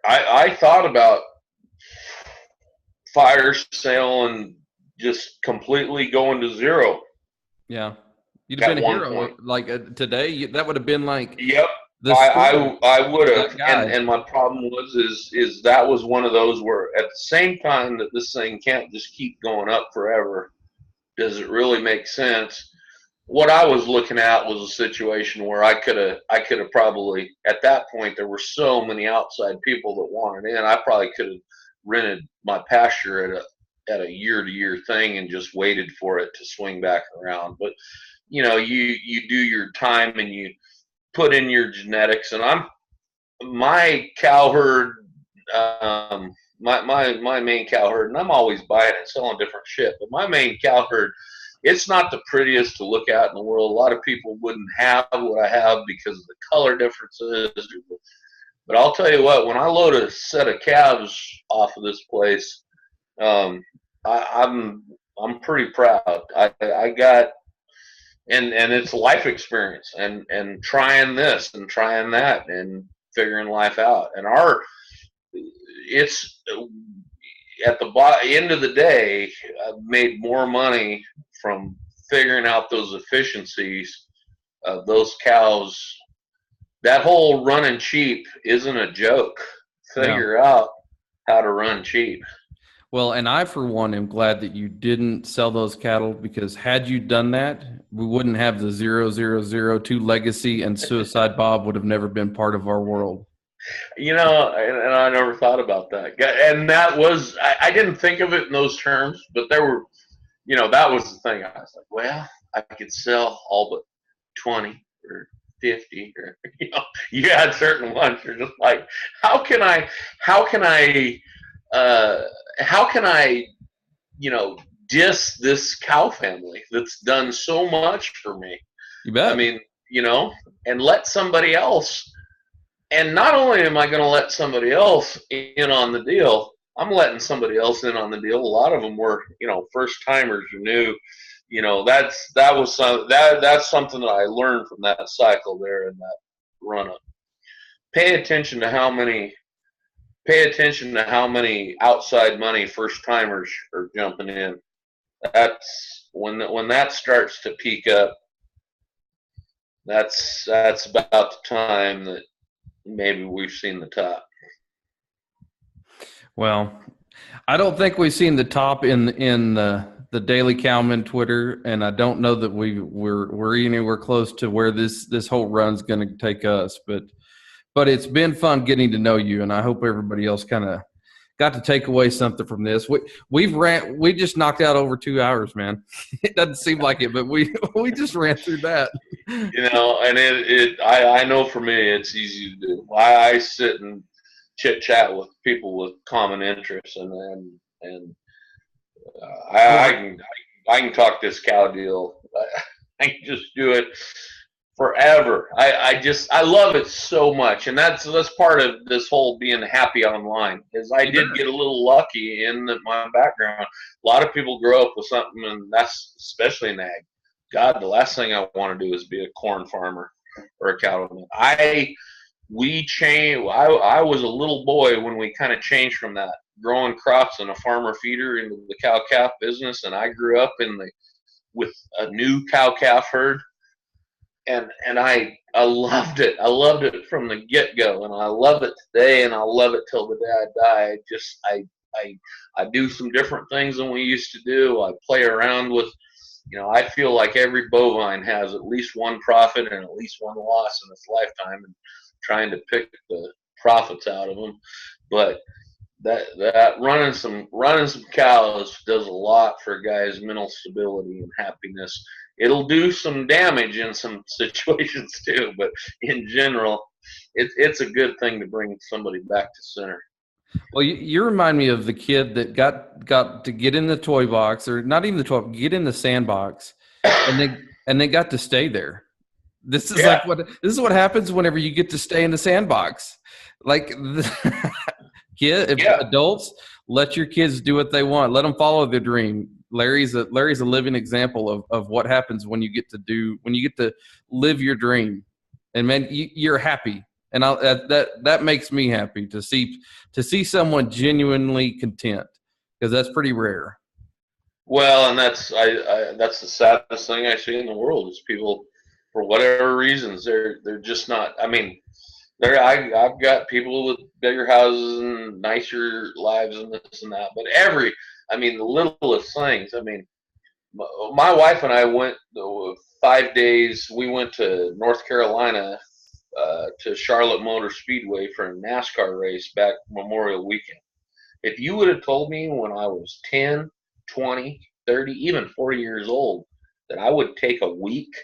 Speaker 2: I thought about fire sale and just completely going to zero.
Speaker 1: Yeah, you'd have been a hero. Point. Like today, that would have been like.
Speaker 2: Yep. I would have, and my problem is that was one of those where at the same time that this thing can't just keep going up forever, does it really make sense? What I was looking at was a situation where I could have probably, at that point, there were so many outside people that wanted in, I probably could have rented my pasture at a year-to-year thing and just waited for it to swing back around. But you do your time and you put in your genetics, and my cow herd, my main cow herd, and I'm always buying and selling different shit, but my main cow herd, it's not the prettiest to look at in the world. A lot of people wouldn't have what I have because of the color differences. But I'll tell you what, when I load a set of calves off of this place, I'm pretty proud. I got. And it's life experience and trying this and trying that and figuring life out. And it's at the end of the day, I've made more money from figuring out those efficiencies of those cows. That whole running cheap isn't a joke. Figure out how to run cheap.
Speaker 1: Well, and I, for one, am glad that you didn't sell those cattle, because had you done that, we wouldn't have the 0002 legacy, and Suicide Bob would have never been part of our world.
Speaker 2: And I never thought about that. And that was, I didn't think of it in those terms, but there were, that was the thing. I was like, well, I could sell all but 20 or 50, or, you had certain ones. You're just like, how can I diss this cow family that's done so much for me?
Speaker 1: You bet.
Speaker 2: I mean, and let somebody else. And not only am I going to let somebody else in on the deal, I'm letting somebody else in on the deal. A lot of them were, first timers who knew, that's something that I learned from that cycle there and that run up. Pay attention to how many outside money first timers are jumping in. That's when that starts to peak up. That's about the time that maybe we've seen the top.
Speaker 1: Well, I don't think we've seen the top in the Daily Cowman Twitter, and I don't know that we're anywhere close to where this whole run's going to take us. But it's been fun getting to know you, and I hope everybody else kind of got to take away something from this. We just knocked out over 2 hours, man. It doesn't seem like it, but we just ran through that.
Speaker 2: And I know for me it's easy to do. I sit and chit chat with people with common interests, and I can talk this cow deal. I can just do it forever. I love it so much, and that's part of this whole being happy online. Is I did get a little lucky in my background. A lot of people grow up with something, and that's especially in ag. God, the last thing I want to do is be a corn farmer or a cattleman. I was a little boy when we kind of changed from that growing crops and a farmer feeder into the cow calf business, and I grew up with a new cow calf herd. And I loved it. I loved it from the get-go, and I love it today, and I'll love it till the day I die. I do some different things than we used to do. I play around with, I feel like every bovine has at least one profit and at least one loss in its lifetime, and trying to pick the profits out of them. But that running some cows does a lot for a guy's mental stability and happiness. It'll do some damage in some situations too, but in general, it's a good thing to bring somebody back to center.
Speaker 1: Well, you remind me of the kid that got to get in the toy box, or not even the toy, get in the sandbox, and they got to stay there. This is what happens whenever you get to stay in the sandbox. Like adults, let your kids do what they want. Let them follow their dream. Larry's a living example of what happens when you get to live your dream. And man, you're happy. And that makes me happy to see someone genuinely content, because that's pretty rare.
Speaker 2: Well, and that's the saddest thing I see in the world is people, for whatever reasons, they're just not. I mean, I've got people with bigger houses and nicer lives and this and that, but the littlest things. I mean, my wife and I went 5 days. We went to North Carolina to Charlotte Motor Speedway for a NASCAR race back Memorial Weekend. If you would have told me when I was 10, 20, 30, even 40 years old that I would take a week,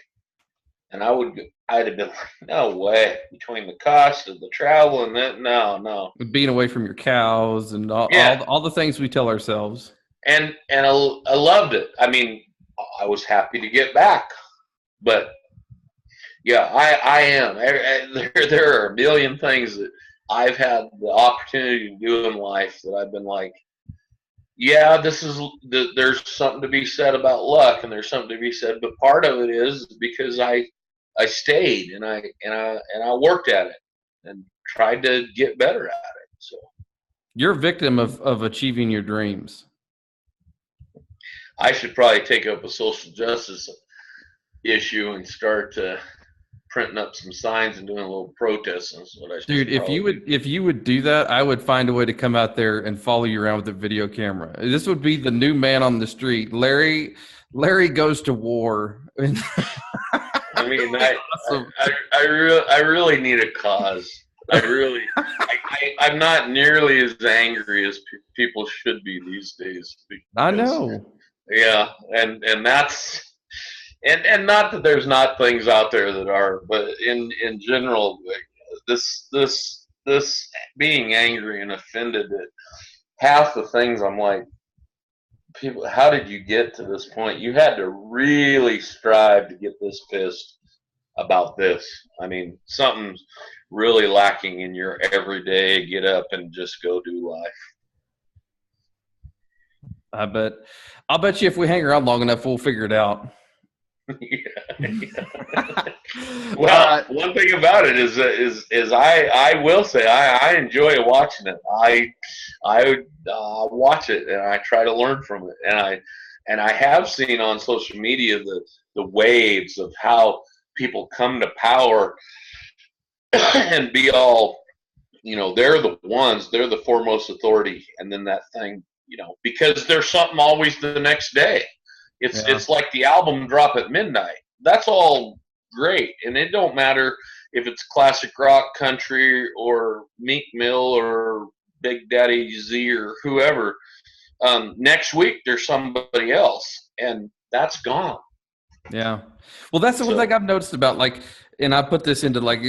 Speaker 2: and I'd have been like, no way, between the cost of the travel and that, no.
Speaker 1: Being away from your cows and all the things we tell ourselves.
Speaker 2: And I loved it. I mean, I was happy to get back, but yeah, I am. There are a million things that I've had the opportunity to do in life that I've been like, yeah, there's something to be said about luck, and there's something to be said, but part of it is because I stayed and I worked at it and tried to get better at it. So
Speaker 1: you're a victim of achieving your dreams.
Speaker 2: I should probably take up a social justice issue and start printing up some signs and doing a little protesting. That's what I should.
Speaker 1: Dude, if you would do that, I would find a way to come out there and follow you around with a video camera. This would be the new man on the street. Larry goes to war.
Speaker 2: I mean, awesome. I really need a cause. I'm not nearly as angry as people should be these days.
Speaker 1: I know.
Speaker 2: Yeah, and that's and not that there's not things out there that are, but in general, this being angry and offended at half the things, I'm like, people, how did you get to this point? You had to really strive to get this pissed about this. I mean, something's really lacking in your everyday get up and just go do life.
Speaker 1: I'll bet you if we hang around long enough, we'll figure it out.
Speaker 2: Yeah. Well, one thing about it is I will say I enjoy watching it. I watch it and I try to learn from it, and I have seen on social media the waves of how people come to power and be all, they're the foremost authority, and then that thing, because there's something always the next day. It's like the album drop at midnight. That's all great, and it don't matter if it's classic rock, country, or Meek Mill, or Big Daddy Z, or whoever. Next week there's somebody else, and that's gone.
Speaker 1: Yeah. Well, that's the one thing I've noticed about, like, and I put this into, like,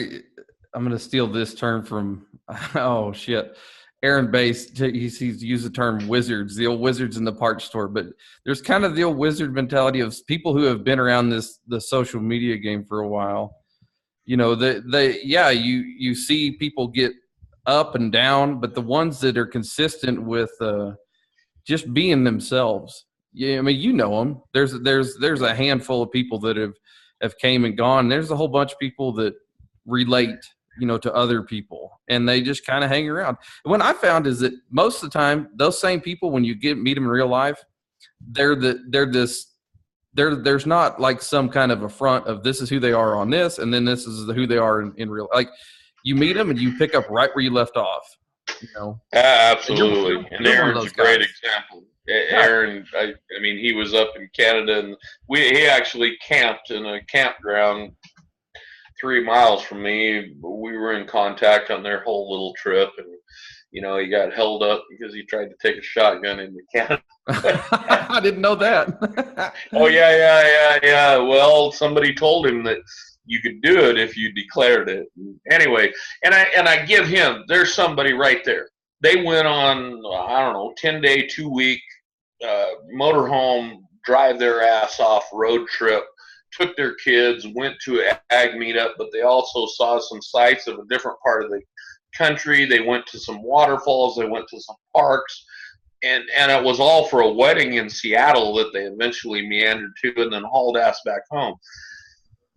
Speaker 1: I'm going to steal this term from, oh shit, Aaron Bass. He's used the term wizards, the old wizards in the parts store. But there's kind of the old wizard mentality of people who have been around the social media game for a while. You see people get up and down, but the ones that are consistent with just being themselves. Yeah, I mean, you know them. There's a handful of people that have came and gone. There's a whole bunch of people that relate, to other people, and they just kind of hang around. And what I found is that most of the time, those same people, when you meet them in real life, there's not like some kind of a front of this is who they are on this, and then this is who they are in real. Like, you meet them and you pick up right where you left off.
Speaker 2: Absolutely. And Aaron's a great example. Aaron, I mean, he was up in Canada, and he actually camped in a campground 3 miles from me. We were in contact on their whole little trip, and he got held up because he tried to take a shotgun into Canada.
Speaker 1: I didn't know that.
Speaker 2: Oh yeah. Well, somebody told him that you could do it if you declared it. Anyway, and I give him, there's somebody right there. They went on, 10-day, 2-week motorhome, drive their ass off road trip took their kids, went to an ag meetup, but they also saw some sights of a different part of the country. They went to some waterfalls. They went to some parks. And it was all for a wedding in Seattle that they eventually meandered to and then hauled ass back home.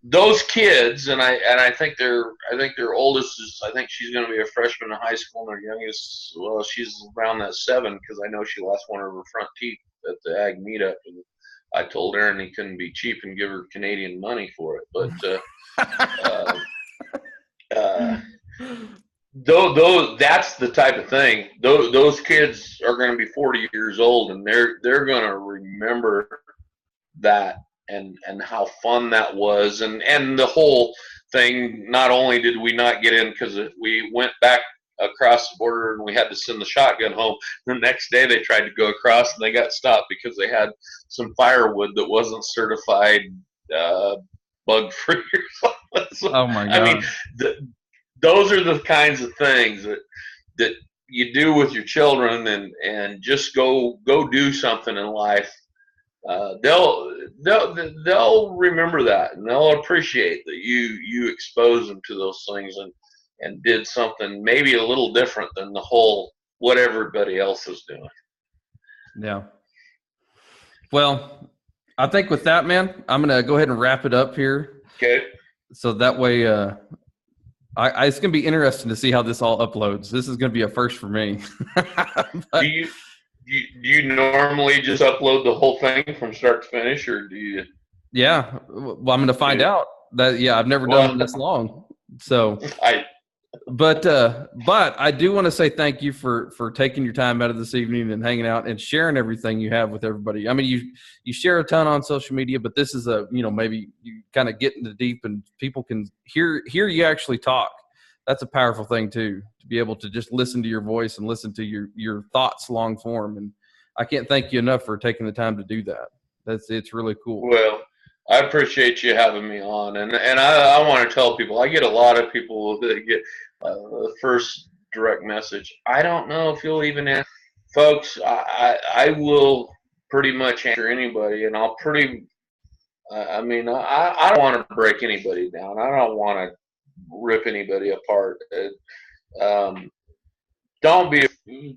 Speaker 2: Those kids, and I think their oldest is, I think she's going to be a freshman in high school, and their youngest, well, she's around that 7, because I know she lost one of her front teeth at the ag meetup, and I told Aaron he couldn't be cheap and give her Canadian money for it. But that's the type of thing. Those kids are going to be 40 years old, and they're going to remember that and how fun that was, and the whole thing. Not only did we not get in because we went back across the border and we had to send the shotgun home, the next day they tried to go across and they got stopped because they had some firewood that wasn't certified bug free or something. So,
Speaker 1: oh my God.
Speaker 2: I mean, those are the kinds of things that you do with your children, and just go do something in life. They'll remember that, and they'll appreciate that you exposed them to those things and did something maybe a little different than the whole what everybody else is doing. Yeah.
Speaker 1: Well, I think with that, man, I'm going to go ahead and wrap it up here.
Speaker 2: Okay.
Speaker 1: So that way, it's going to be interesting to see how this all uploads. This is going to be a first for me.
Speaker 2: But, do you normally just upload the whole thing from start to finish, or do you?
Speaker 1: Yeah. Well, I'm going to find out that. Yeah, I've never done this long. So. But I do want to say thank you for taking your time out of this evening and hanging out and sharing everything you have with everybody. I mean, you share a ton on social media, but this is maybe you kind of get into deep and people can hear you actually talk. That's a powerful thing too, to be able to just listen to your voice and listen to your thoughts long form. And I can't thank you enough for taking the time to do that. It's really cool.
Speaker 2: Well, I appreciate you having me on, and I want to tell people, I get a lot of people that get the first direct message. I don't know if you'll even answer. Folks, I will pretty much answer anybody, and I'll I don't want to break anybody down. I don't want to rip anybody apart. Don't be,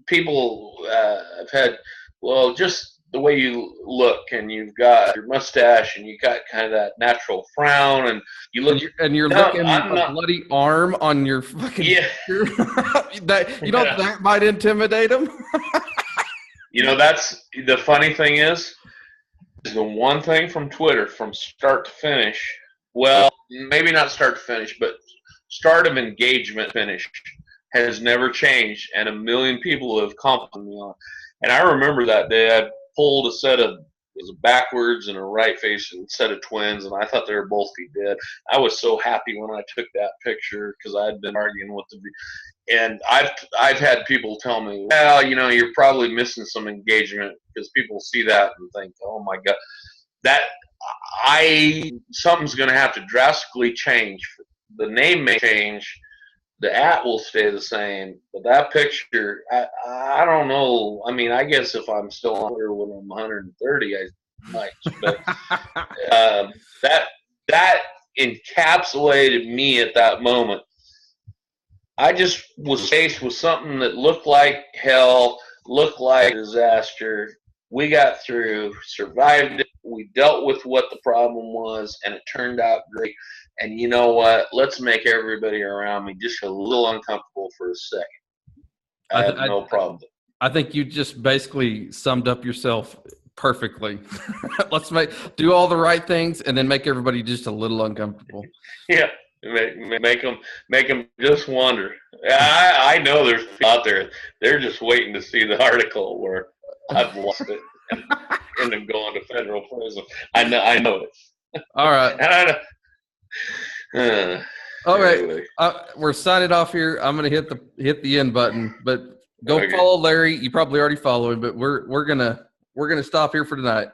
Speaker 2: people have had, well, just the way you look, and you've got your mustache, and you got kind of that natural frown, and you look,
Speaker 1: and you're looking a bloody arm on your fucking that might intimidate them.
Speaker 2: That's the funny thing is the one thing from Twitter from start to finish. Well, maybe not start to finish, but start of engagement finish has never changed, and 1 million people have complimented me on. And I remember that day I pulled a set of, it was a backwards and a right facing set of twins, and I thought they were both dead. I was so happy when I took that picture because I had been arguing with them. And I've had people tell me, well, you're probably missing some engagement, because people see that and think, oh my God, something's going to have to drastically change. The name may change. The @ will stay the same, but that picture, I don't know. I mean, I guess if I'm still on Twitter when I'm 130, I might. But that encapsulated me at that moment. I just was faced with something that looked like hell, looked like disaster. We got through, survived it. We dealt with what the problem was, and it turned out great. And you know what? Let's make everybody around me just a little uncomfortable for a second. I have no problem.
Speaker 1: I think you just basically summed up yourself perfectly. Let's do all the right things and then make everybody just a little uncomfortable.
Speaker 2: Yeah, make them just wonder. I know there's people out there. They're just waiting to see the article where I've lost it and end up going to federal prison. I know it.
Speaker 1: All right.
Speaker 2: And
Speaker 1: all right, we're signing off here. I'm gonna hit the end button, but go follow Larry. You probably already follow him, but we're gonna stop here for tonight.